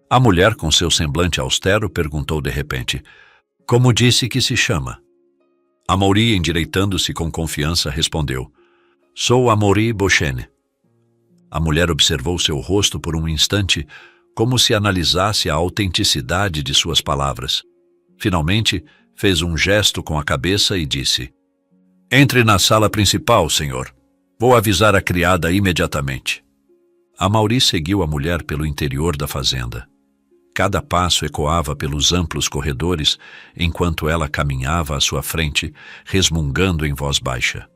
A mulher, com seu semblante austero, perguntou de repente: "Como disse que se chama?" Amaury, endireitando-se com confiança, respondeu: "Sou Amaury Beauchesne." A mulher observou seu rosto por um instante, como se analisasse a autenticidade de suas palavras. Finalmente, fez um gesto com a cabeça e disse: "Entre na sala principal, senhor. Vou avisar a criada imediatamente." Amaury seguiu a mulher pelo interior da fazenda. Cada passo ecoava pelos amplos corredores, enquanto ela caminhava à sua frente, resmungando em voz baixa: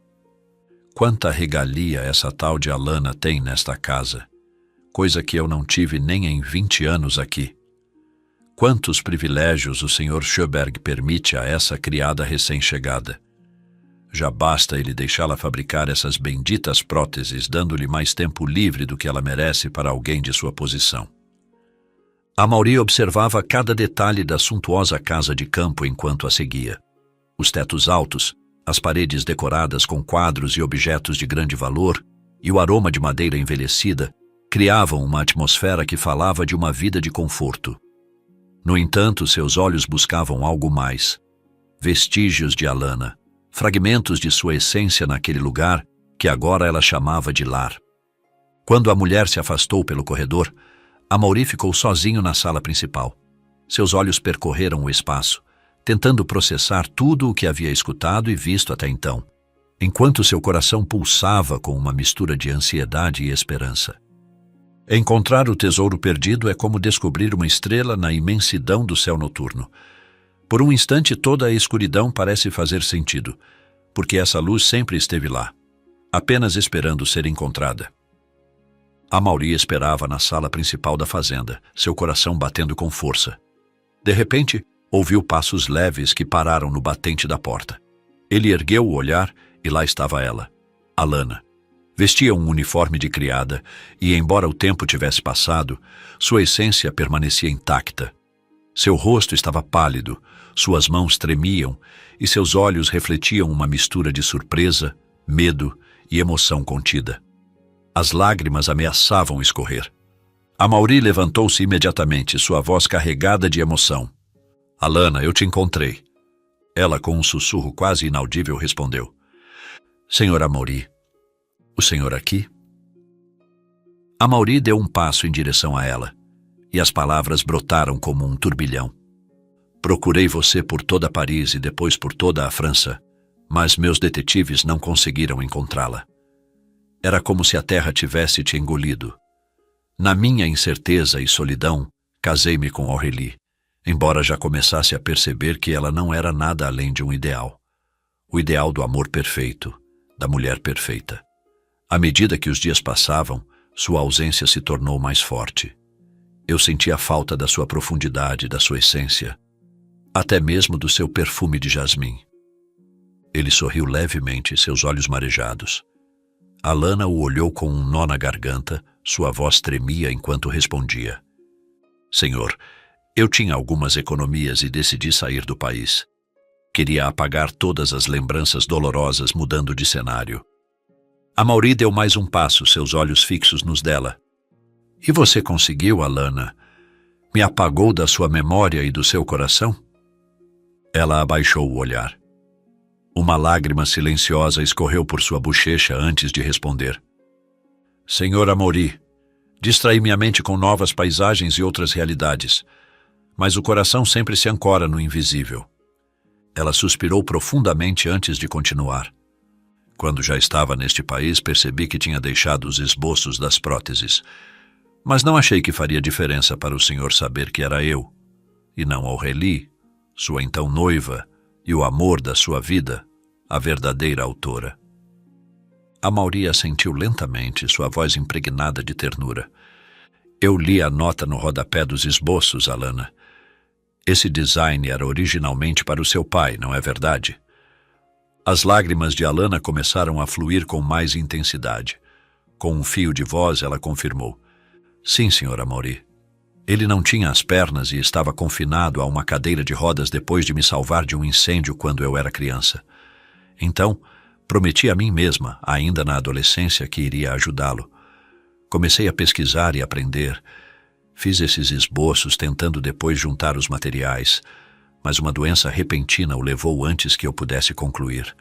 "Quanta regalia essa tal de Alana tem nesta casa, coisa que eu não tive nem em 20 anos aqui. Quantos privilégios o Sr. Sjöberg permite a essa criada recém-chegada. Já basta ele deixá-la fabricar essas benditas próteses, dando-lhe mais tempo livre do que ela merece para alguém de sua posição." Amaury observava cada detalhe da suntuosa casa de campo enquanto a seguia. Os tetos altos, as paredes decoradas com quadros e objetos de grande valor, e o aroma de madeira envelhecida criavam uma atmosfera que falava de uma vida de conforto. No entanto, seus olhos buscavam algo mais. Vestígios de Alana, fragmentos de sua essência naquele lugar que agora ela chamava de lar. Quando a mulher se afastou pelo corredor, Amaury ficou sozinho na sala principal. Seus olhos percorreram o espaço, tentando processar tudo o que havia escutado e visto até então, enquanto seu coração pulsava com uma mistura de ansiedade e esperança. Encontrar o tesouro perdido é como descobrir uma estrela na imensidão do céu noturno. Por um instante, toda a escuridão parece fazer sentido, porque essa luz sempre esteve lá, apenas esperando ser encontrada. Amaury esperava na sala principal da fazenda, seu coração batendo com força. De repente, ouviu passos leves que pararam no batente da porta. Ele ergueu o olhar e lá estava ela, Alana. Vestia um uniforme de criada e, embora o tempo tivesse passado, sua essência permanecia intacta. Seu rosto estava pálido, suas mãos tremiam e seus olhos refletiam uma mistura de surpresa, medo e emoção contida. As lágrimas ameaçavam escorrer. Amaury levantou-se imediatamente, sua voz carregada de emoção. "Alana, eu te encontrei." Ela, com um sussurro quase inaudível, respondeu: "Senhor Amaury, o senhor aqui?" Amaury deu um passo em direção a ela, e as palavras brotaram como um turbilhão. Procurei você por toda Paris e depois por toda a França, mas meus detetives não conseguiram encontrá-la. Era como se a terra tivesse te engolido. Na minha incerteza e solidão, casei-me com Aurélie, embora já começasse a perceber que ela não era nada além de um ideal. O ideal do amor perfeito, da mulher perfeita. À medida que os dias passavam, sua ausência se tornou mais forte. Eu sentia a falta da sua profundidade, da sua essência, até mesmo do seu perfume de jasmim. Ele sorriu levemente, seus olhos marejados. Alana o olhou com um nó na garganta, sua voz tremia enquanto respondia. Senhor, eu tinha algumas economias e decidi sair do país. Queria apagar todas as lembranças dolorosas mudando de cenário. Amaury deu mais um passo, seus olhos fixos nos dela. E você conseguiu, Alana? Me apagou da sua memória e do seu coração? Ela abaixou o olhar. Uma lágrima silenciosa escorreu por sua bochecha antes de responder. Senhor Amaury, distraí minha mente com novas paisagens e outras realidades, mas o coração sempre se ancora no invisível. Ela suspirou profundamente antes de continuar. Quando já estava neste país, percebi que tinha deixado os esboços das próteses, mas não achei que faria diferença para o senhor saber que era eu, e não Aurélie, sua então noiva, e o amor da sua vida, a verdadeira autora. Amaury assentiu lentamente, sua voz impregnada de ternura. Eu li a nota no rodapé dos esboços, Alana. Esse design era originalmente para o seu pai, não é verdade? As lágrimas de Alana começaram a fluir com mais intensidade. Com um fio de voz, ela confirmou. Sim, senhor Amaury. Ele não tinha as pernas e estava confinado a uma cadeira de rodas depois de me salvar de um incêndio quando eu era criança. Então, prometi a mim mesma, ainda na adolescência, que iria ajudá-lo. Comecei a pesquisar e aprender. Fiz esses esboços tentando depois juntar os materiais, mas uma doença repentina o levou antes que eu pudesse concluir.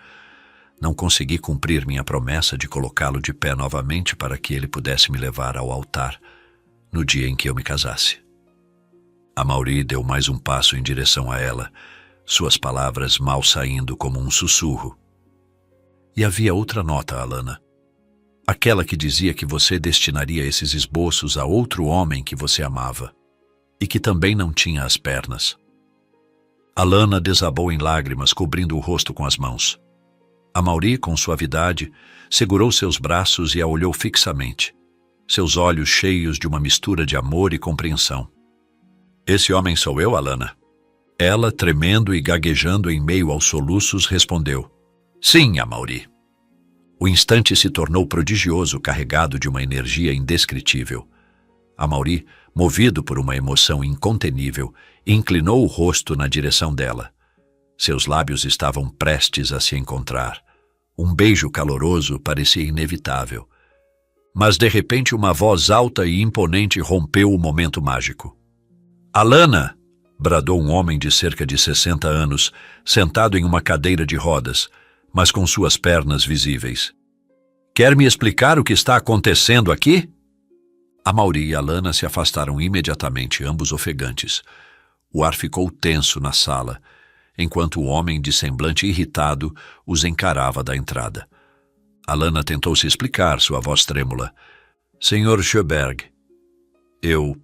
Não consegui cumprir minha promessa de colocá-lo de pé novamente para que ele pudesse me levar ao altar no dia em que eu me casasse. Amaury deu mais um passo em direção a ela, suas palavras mal saindo como um sussurro. E havia outra nota, Alana. Aquela que dizia que você destinaria esses esboços a outro homem que você amava, e que também não tinha as pernas. Alana desabou em lágrimas, cobrindo o rosto com as mãos. Amaury, com suavidade, segurou seus braços e a olhou fixamente, seus olhos cheios de uma mistura de amor e compreensão. Esse homem sou eu, Alana? Ela, tremendo e gaguejando em meio aos soluços, respondeu. Sim, Amaury. O instante se tornou prodigioso, carregado de uma energia indescritível. Amaury, movido por uma emoção incontenível, inclinou o rosto na direção dela. Seus lábios estavam prestes a se encontrar. Um beijo caloroso parecia inevitável. Mas de repente uma voz alta e imponente rompeu o momento mágico. Alana! Bradou um homem de cerca de 60 anos, sentado em uma cadeira de rodas, mas com suas pernas visíveis. Quer me explicar o que está acontecendo aqui? Amaury e Alana se afastaram imediatamente, ambos ofegantes. O ar ficou tenso na sala, enquanto o homem de semblante irritado os encarava da entrada. Alana tentou se explicar, sua voz trêmula. Senhor Sjöberg, eu...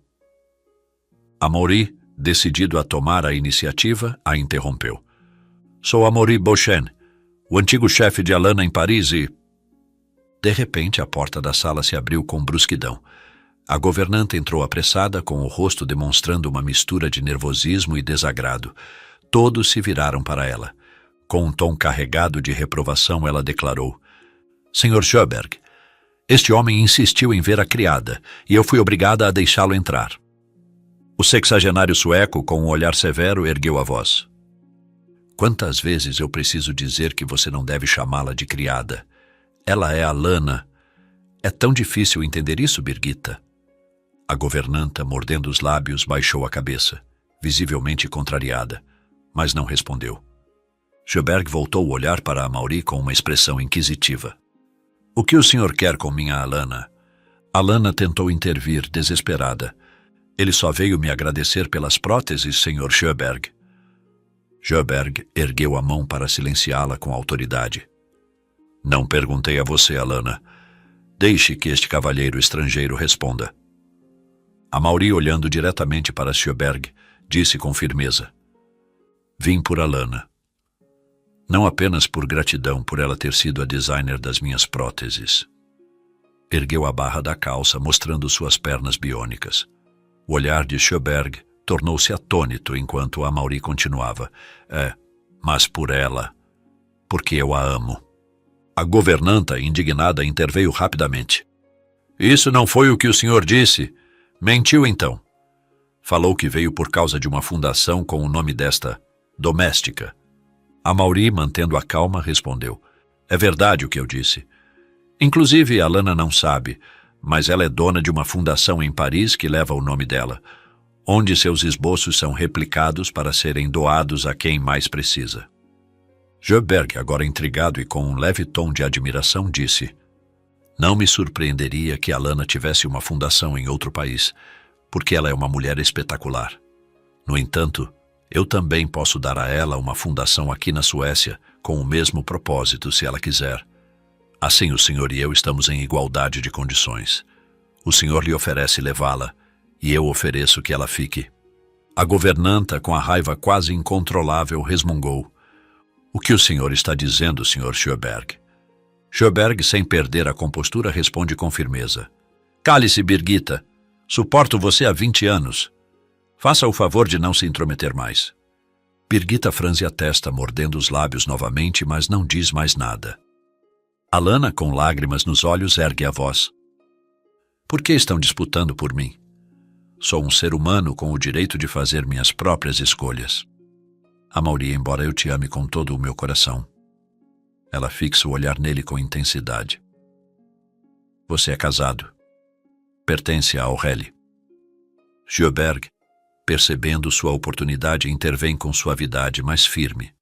Amaury, decidido a tomar a iniciativa, a interrompeu. Sou Amaury Beauchesne, o antigo chefe de Alana em Paris e... De repente, a porta da sala se abriu com brusquidão. A governanta entrou apressada, com o rosto demonstrando uma mistura de nervosismo e desagrado. Todos se viraram para ela. Com um tom carregado de reprovação, ela declarou. Senhor Sjöberg, este homem insistiu em ver a criada, e eu fui obrigada a deixá-lo entrar. O sexagenário sueco, com um olhar severo, ergueu a voz. Quantas vezes eu preciso dizer que você não deve chamá-la de criada? Ela é Alana. É tão difícil entender isso, Birgitta? A governanta, mordendo os lábios, baixou a cabeça, visivelmente contrariada, mas não respondeu. Sjöberg voltou o olhar para Amaury com uma expressão inquisitiva. O que o senhor quer com minha Alana? Alana tentou intervir, desesperada. Ele só veio me agradecer pelas próteses, Sr. Sjöberg. Sjöberg ergueu a mão para silenciá-la com autoridade. Não perguntei a você, Alana. Deixe que este cavalheiro estrangeiro responda. Amaury, olhando diretamente para Sjöberg, disse com firmeza. Vim por Alana. Não apenas por gratidão por ela ter sido a designer das minhas próteses. Ergueu a barra da calça, mostrando suas pernas biônicas. O olhar de Sjöberg tornou-se atônito enquanto Amaury continuava. Mas por ela, porque eu a amo. A governanta, indignada, interveio rapidamente. Isso não foi o que o senhor disse. Mentiu então. Falou que veio por causa de uma fundação com o nome desta doméstica. Amaury, mantendo a calma, respondeu. É verdade o que eu disse. Inclusive, Alana não sabe, mas ela é dona de uma fundação em Paris que leva o nome dela, onde seus esboços são replicados para serem doados a quem mais precisa. Sjöberg, agora intrigado e com um leve tom de admiração, disse: Não me surpreenderia que Alana tivesse uma fundação em outro país, porque ela é uma mulher espetacular. No entanto, eu também posso dar a ela uma fundação aqui na Suécia com o mesmo propósito, se ela quiser. Assim o senhor e eu estamos em igualdade de condições. O senhor lhe oferece levá-la, e eu ofereço que ela fique. A governanta, com a raiva quase incontrolável, resmungou. O que o senhor está dizendo, Sr. Sjöberg? Sjöberg, sem perder a compostura, responde com firmeza. Cale-se, Birgitta. Suporto você há 20 anos. Faça o favor de não se intrometer mais. Birgitta franze a testa, mordendo os lábios novamente, mas não diz mais nada. Alana, com lágrimas nos olhos, ergue a voz. Por que estão disputando por mim? Sou um ser humano com o direito de fazer minhas próprias escolhas. Amaury, embora eu te ame com todo o meu coração. Ela fixa o olhar nele com intensidade. Você é casado. Pertence a Aurélie. Sjöberg, percebendo sua oportunidade, intervém com suavidade, mas firme.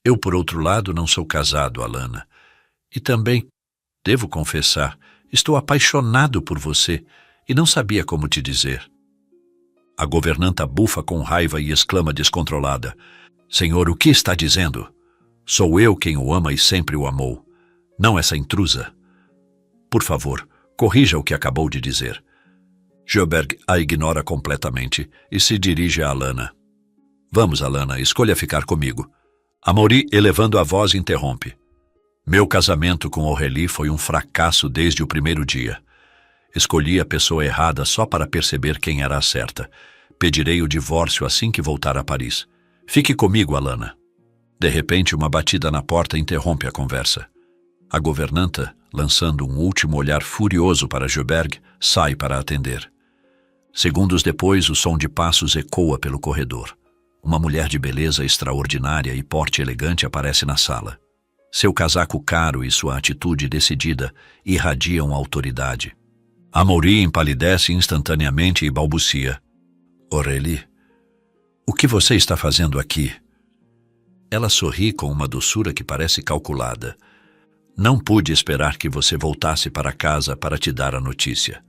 Eu, por outro lado, não sou casado, Alana. E também, devo confessar, estou apaixonado por você e não sabia como te dizer. A governanta bufa com raiva e exclama descontrolada. Senhor, o que está dizendo? Sou eu quem o ama e sempre o amou, não essa intrusa. Por favor, corrija o que acabou de dizer. Sjöberg a ignora completamente e se dirige a Alana. Vamos, Alana, escolha ficar comigo. Amaury, elevando a voz, interrompe. Meu casamento com Aurélie foi um fracasso desde o primeiro dia. Escolhi a pessoa errada só para perceber quem era a certa. Pedirei o divórcio assim que voltar a Paris. Fique comigo, Alana. De repente, uma batida na porta interrompe a conversa. A governanta, lançando um último olhar furioso para Sjöberg, sai para atender. Segundos depois, o som de passos ecoa pelo corredor. Uma mulher de beleza extraordinária e porte elegante aparece na sala. Seu casaco caro e sua atitude decidida irradiam autoridade. Amaury empalidece instantaneamente e balbucia. Aurélie, o que você está fazendo aqui? Ela sorri com uma doçura que parece calculada. Não pude esperar que você voltasse para casa para te dar a notícia.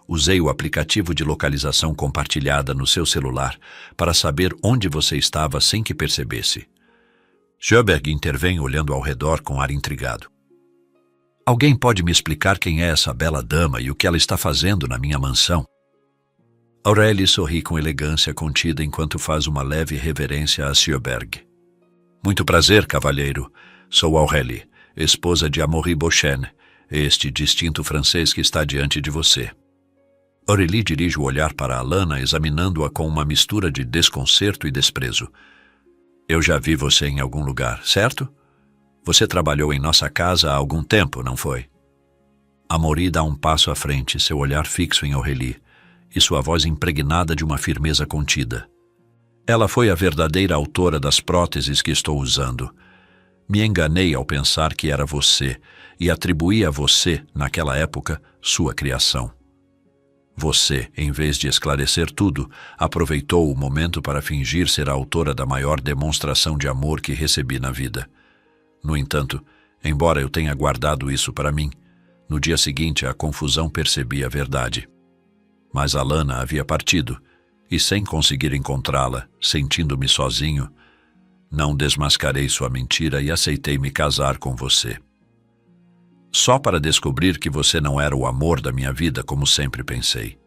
Usei o aplicativo de localização compartilhada no seu celular para saber onde você estava sem que percebesse. Sjöberg intervém olhando ao redor com ar intrigado. Alguém pode me explicar quem é essa bela dama e o que ela está fazendo na minha mansão? Aurélie sorri com elegância contida enquanto faz uma leve reverência a Sjöberg. Muito prazer, cavalheiro. Sou Aurélie, esposa de Amaury Beauchesne, este distinto francês que está diante de você. Aurélie dirige o olhar para Alana, examinando-a com uma mistura de desconcerto e desprezo. Eu já vi você em algum lugar, certo? Você trabalhou em nossa casa há algum tempo, não foi? Amaury dá um passo à frente, seu olhar fixo em Aurélie, e sua voz impregnada de uma firmeza contida. Ela foi a verdadeira autora das próteses que estou usando. Me enganei ao pensar que era você, e atribuí a você, naquela época, sua criação. Você, em vez de esclarecer tudo, aproveitou o momento para fingir ser a autora da maior demonstração de amor que recebi na vida. No entanto, embora eu tenha guardado isso para mim, No dia seguinte, a confusão percebia a verdade. Mas Alana havia partido, e sem conseguir encontrá-la, sentindo-me sozinho, não desmascarei sua mentira e aceitei me casar com você. Só para descobrir que você não era o amor da minha vida, como sempre pensei.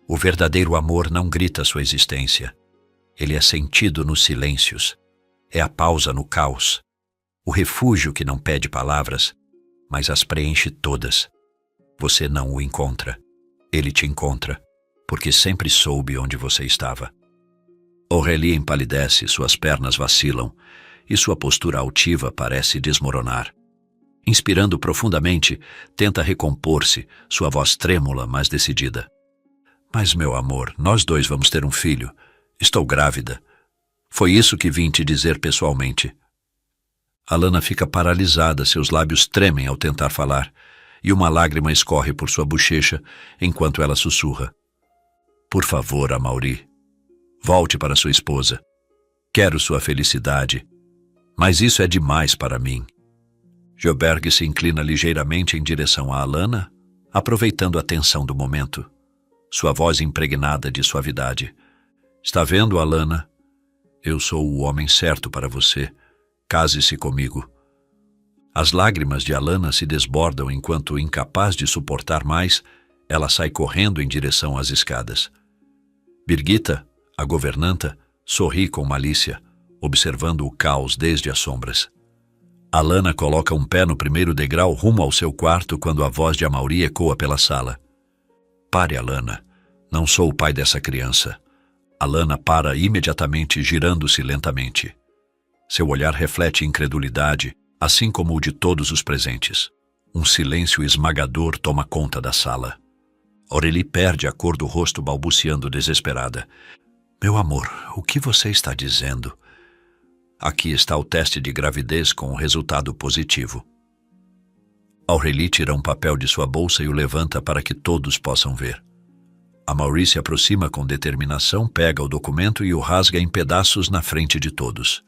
O verdadeiro amor não grita sua existência. Ele é sentido nos silêncios. É a pausa no caos. O refúgio que não pede palavras, mas as preenche todas. Você não o encontra. Ele te encontra, porque sempre soube onde você estava. Aurélie empalidece, suas pernas vacilam, e sua postura altiva parece desmoronar. Inspirando profundamente, tenta recompor-se, sua voz trêmula, mas decidida. Mas, meu amor, nós dois vamos ter um filho. Estou grávida. Foi isso que vim te dizer pessoalmente. Alana fica paralisada, seus lábios tremem ao tentar falar, e uma lágrima escorre por sua bochecha enquanto ela sussurra. Por favor, Amaury, volte para sua esposa. Quero sua felicidade, mas isso é demais para mim. Joberg se inclina ligeiramente em direção a Alana, aproveitando a tensão do momento. Sua voz impregnada de suavidade. Está vendo, Alana? Eu sou o homem certo para você. Case-se comigo. As lágrimas de Alana se desbordam enquanto, incapaz de suportar mais, ela sai correndo em direção às escadas. Birgitta, a governanta, sorri com malícia, observando o caos desde as sombras. Alana coloca um pé no primeiro degrau rumo ao seu quarto quando a voz de Amaury ecoa pela sala. Pare, Alana. Não sou o pai dessa criança. Alana para imediatamente, girando-se lentamente. Seu olhar reflete incredulidade, assim como o de todos os presentes. Um silêncio esmagador toma conta da sala. Aurélie perde a cor do rosto, balbuciando desesperada. Meu amor, o que você está dizendo? Aqui está o teste de gravidez com o resultado positivo. Aurélie tira um papel de sua bolsa e o levanta para que todos possam ver. Amaury se aproxima com determinação, pega o documento e o rasga em pedaços na frente de todos.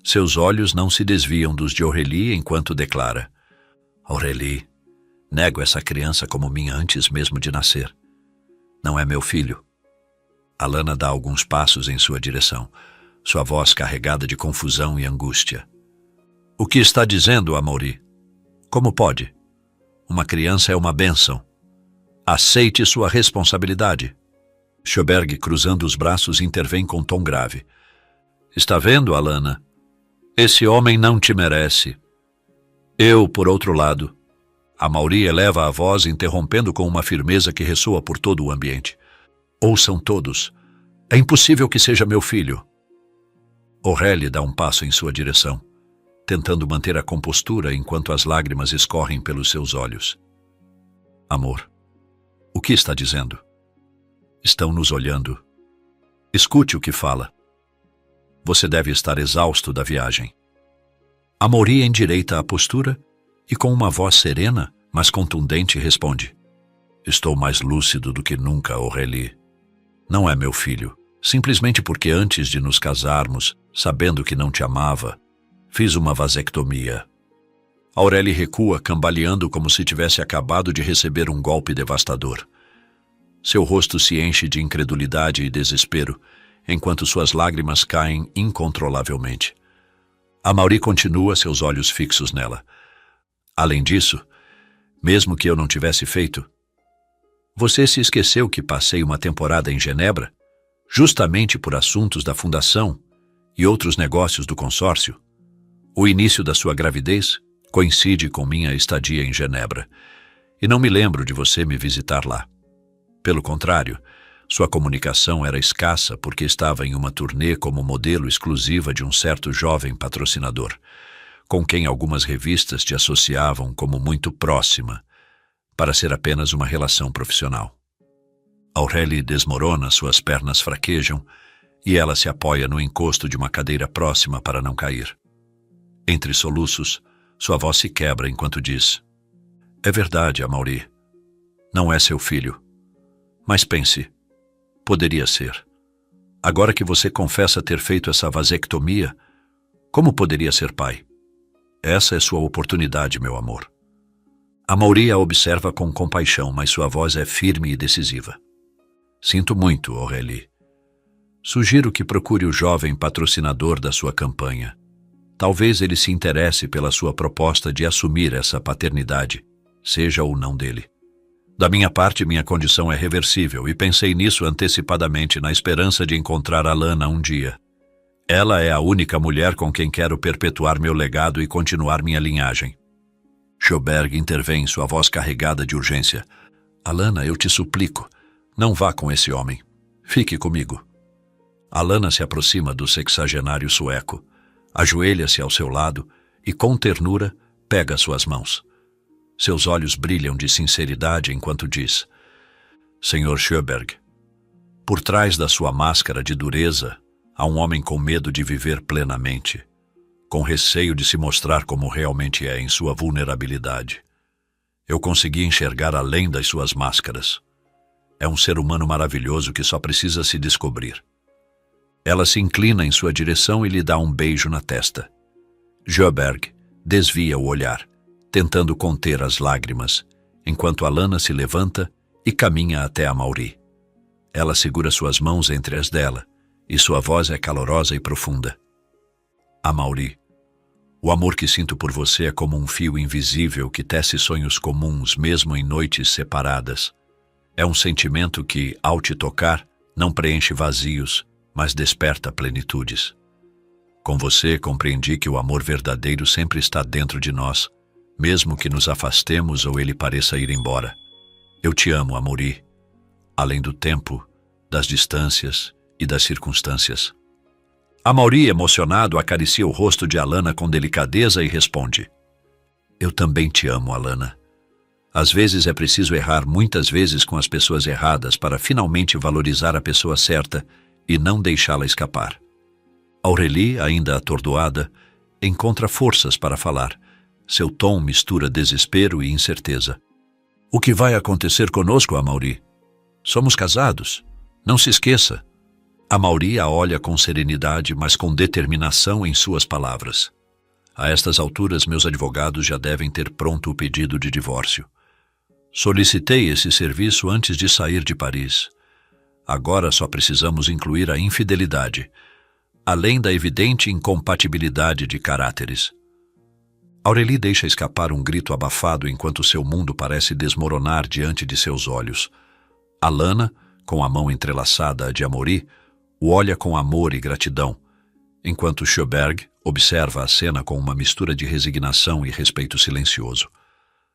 Seus olhos não se desviam dos de Aurélie enquanto declara: Aurélie, nego essa criança como minha antes mesmo de nascer. Não é meu filho. Alana dá alguns passos em sua direção, sua voz carregada de confusão e angústia. O que está dizendo, Amaury? Como pode? Uma criança é uma bênção. Aceite sua responsabilidade. Joberg, cruzando os braços, intervém com tom grave. Está vendo, Alana? Esse homem não te merece. Eu, por outro lado. Amaury eleva a voz, interrompendo com uma firmeza que ressoa por todo o ambiente. Ouçam todos. É impossível que seja meu filho. Aurélie dá um passo em sua direção, tentando manter a compostura enquanto as lágrimas escorrem pelos seus olhos. Amor, o que está dizendo? Estão nos olhando. Escute o que fala. Você deve estar exausto da viagem. Amaury endireita a postura e com uma voz serena, mas contundente, responde. Estou mais lúcido do que nunca, Aurélie. Não é meu filho. Simplesmente porque antes de nos casarmos, sabendo que não te amava, fiz uma vasectomia. Aurélie recua, cambaleando como se tivesse acabado de receber um golpe devastador. Seu rosto se enche de incredulidade e desespero, enquanto suas lágrimas caem incontrolavelmente. Amaury continua, seus olhos fixos nela. Além disso, mesmo que eu não tivesse feito, você se esqueceu que passei uma temporada em Genebra? Justamente por assuntos da fundação e outros negócios do consórcio. O início da sua gravidez coincide com minha estadia em Genebra, e não me lembro de você me visitar lá. Pelo contrário, sua comunicação era escassa porque estava em uma turnê como modelo exclusiva de um certo jovem patrocinador, com quem algumas revistas te associavam como muito próxima, para ser apenas uma relação profissional. Aurélie desmorona, suas pernas fraquejam e ela se apoia no encosto de uma cadeira próxima para não cair. Entre soluços, sua voz se quebra enquanto diz: É verdade, Amaury. Não é seu filho. Mas pense, poderia ser. Agora que você confessa ter feito essa vasectomia, como poderia ser pai? Essa é sua oportunidade, meu amor. Amaury a observa com compaixão, mas sua voz é firme e decisiva. Sinto muito, Aurélie. Sugiro que procure o jovem patrocinador da sua campanha. Talvez ele se interesse pela sua proposta de assumir essa paternidade, seja ou não dele. Da minha parte, minha condição é reversível e pensei nisso antecipadamente na esperança de encontrar Alana um dia. Ela é a única mulher com quem quero perpetuar meu legado e continuar minha linhagem. Sjoberg intervém, sua voz carregada de urgência. Alana, eu te suplico, não vá com esse homem. Fique comigo. Alana se aproxima do sexagenário sueco, ajoelha-se ao seu lado e, com ternura, pega suas mãos. Seus olhos brilham de sinceridade enquanto diz: Senhor Sjoberg, por trás da sua máscara de dureza, há um homem com medo de viver plenamente, com receio de se mostrar como realmente é em sua vulnerabilidade. Eu consegui enxergar além das suas máscaras. É um ser humano maravilhoso que só precisa se descobrir. Ela se inclina em sua direção e lhe dá um beijo na testa. Sjoberg desvia o olhar, tentando conter as lágrimas, enquanto Alana se levanta e caminha até Amaury. Ela segura suas mãos entre as dela, e sua voz é calorosa e profunda. Amaury, o amor que sinto por você é como um fio invisível que tece sonhos comuns mesmo em noites separadas. É um sentimento que, ao te tocar, não preenche vazios, mas desperta plenitudes. Com você, compreendi que o amor verdadeiro sempre está dentro de nós, mesmo que nos afastemos ou ele pareça ir embora. Eu te amo, Amaury, além do tempo, das distâncias e das circunstâncias. Amaury, emocionado, acaricia o rosto de Alana com delicadeza e responde: Eu também te amo, Alana. Às vezes é preciso errar muitas vezes com as pessoas erradas para finalmente valorizar a pessoa certa e não deixá-la escapar. Aurélie, ainda atordoada, encontra forças para falar. Seu tom mistura desespero e incerteza. O que vai acontecer conosco, Amaury? Somos casados. Não se esqueça. Amaury a olha com serenidade, mas com determinação em suas palavras. A estas alturas, meus advogados já devem ter pronto o pedido de divórcio. Solicitei esse serviço antes de sair de Paris. Agora só precisamos incluir a infidelidade, além da evidente incompatibilidade de caráteres. Aurélie deixa escapar um grito abafado enquanto seu mundo parece desmoronar diante de seus olhos. Alana, com a mão entrelaçada à de Amaury, o olha com amor e gratidão, enquanto Sjoberg observa a cena com uma mistura de resignação e respeito silencioso.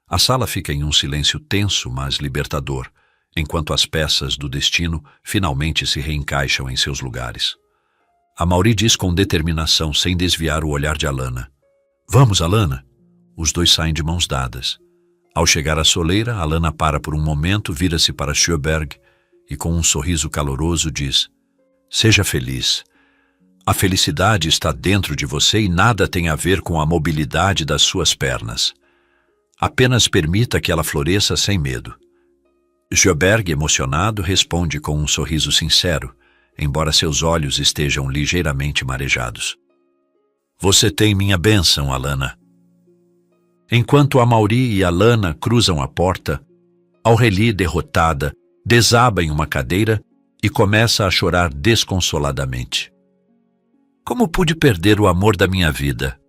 A sala fica em um silêncio tenso, mas libertador, enquanto as peças do destino finalmente se reencaixam em seus lugares. Amaury diz com determinação, sem desviar o olhar de Alana: Vamos, Alana. Os dois saem de mãos dadas. Ao chegar à soleira, Alana para por um momento, vira-se para Sjoberg e com um sorriso caloroso diz: Seja feliz. A felicidade está dentro de você e nada tem a ver com a mobilidade das suas pernas. Apenas permita que ela floresça sem medo. Sjoberg, emocionado, responde com um sorriso sincero, embora seus olhos estejam ligeiramente marejados: Você tem minha bênção, Alana. Enquanto Amaury e Alana cruzam a porta, Aurélie, derrotada, desaba em uma cadeira e começa a chorar desconsoladamente. Como pude perder o amor da minha vida?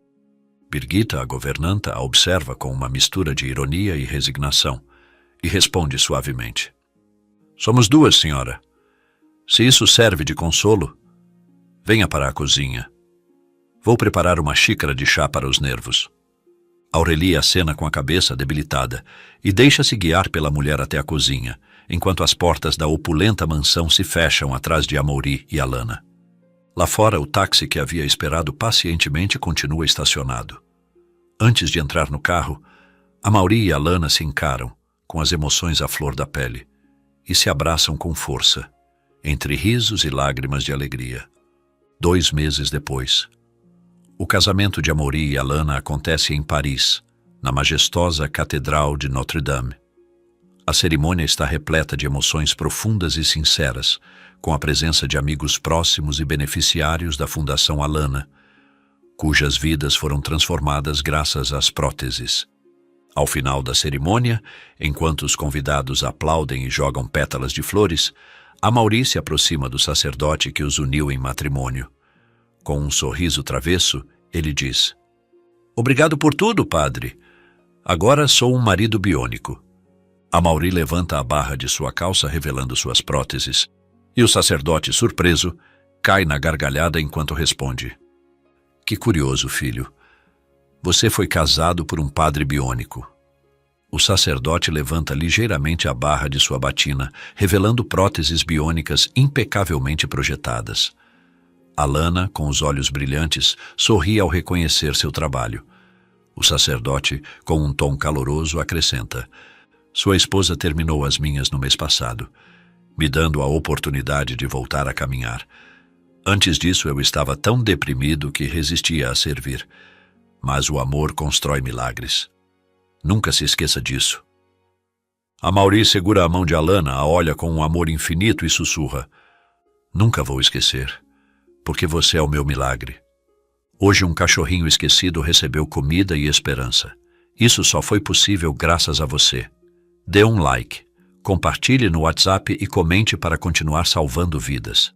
Birgitta, a governanta, a observa com uma mistura de ironia e resignação e responde suavemente: Somos duas, senhora. Se isso serve de consolo, venha para a cozinha. Vou preparar uma xícara de chá para os nervos. Aurélie acena com a cabeça debilitada e deixa-se guiar pela mulher até a cozinha, enquanto as portas da opulenta mansão se fecham atrás de Amaury e Alana. Lá fora, o táxi que havia esperado pacientemente continua estacionado. Antes de entrar no carro, Amaury e Alana se encaram, com as emoções à flor da pele, e se abraçam com força, entre risos e lágrimas de alegria. 2 meses depois, o casamento de Amaury e Alana acontece em Paris, na majestosa Catedral de Notre-Dame. A cerimônia está repleta de emoções profundas e sinceras, com a presença de amigos próximos e beneficiários da Fundação Alana, cujas vidas foram transformadas graças às próteses. Ao final da cerimônia, enquanto os convidados aplaudem e jogam pétalas de flores, Amaury se aproxima do sacerdote que os uniu em matrimônio. Com um sorriso travesso, ele diz: "Obrigado por tudo, padre. Agora sou um marido biônico." Amaury levanta a barra de sua calça revelando suas próteses, e o sacerdote, surpreso, cai na gargalhada enquanto responde: "Que curioso, filho. Você foi casado por um padre biônico." O sacerdote levanta ligeiramente a barra de sua batina, revelando próteses biônicas impecavelmente projetadas. Alana, com os olhos brilhantes, sorri ao reconhecer seu trabalho. O sacerdote, com um tom caloroso, acrescenta: "Sua esposa terminou as minhas no mês passado, me dando a oportunidade de voltar a caminhar. Antes disso eu estava tão deprimido que resistia a servir. Mas o amor constrói milagres. Nunca se esqueça disso." Amaury segura a mão de Alana, a olha com um amor infinito e sussurra: "Nunca vou esquecer, porque você é o meu milagre. Hoje um cachorrinho esquecido recebeu comida e esperança. Isso só foi possível graças a você. Dê um like, compartilhe no WhatsApp e comente para continuar salvando vidas."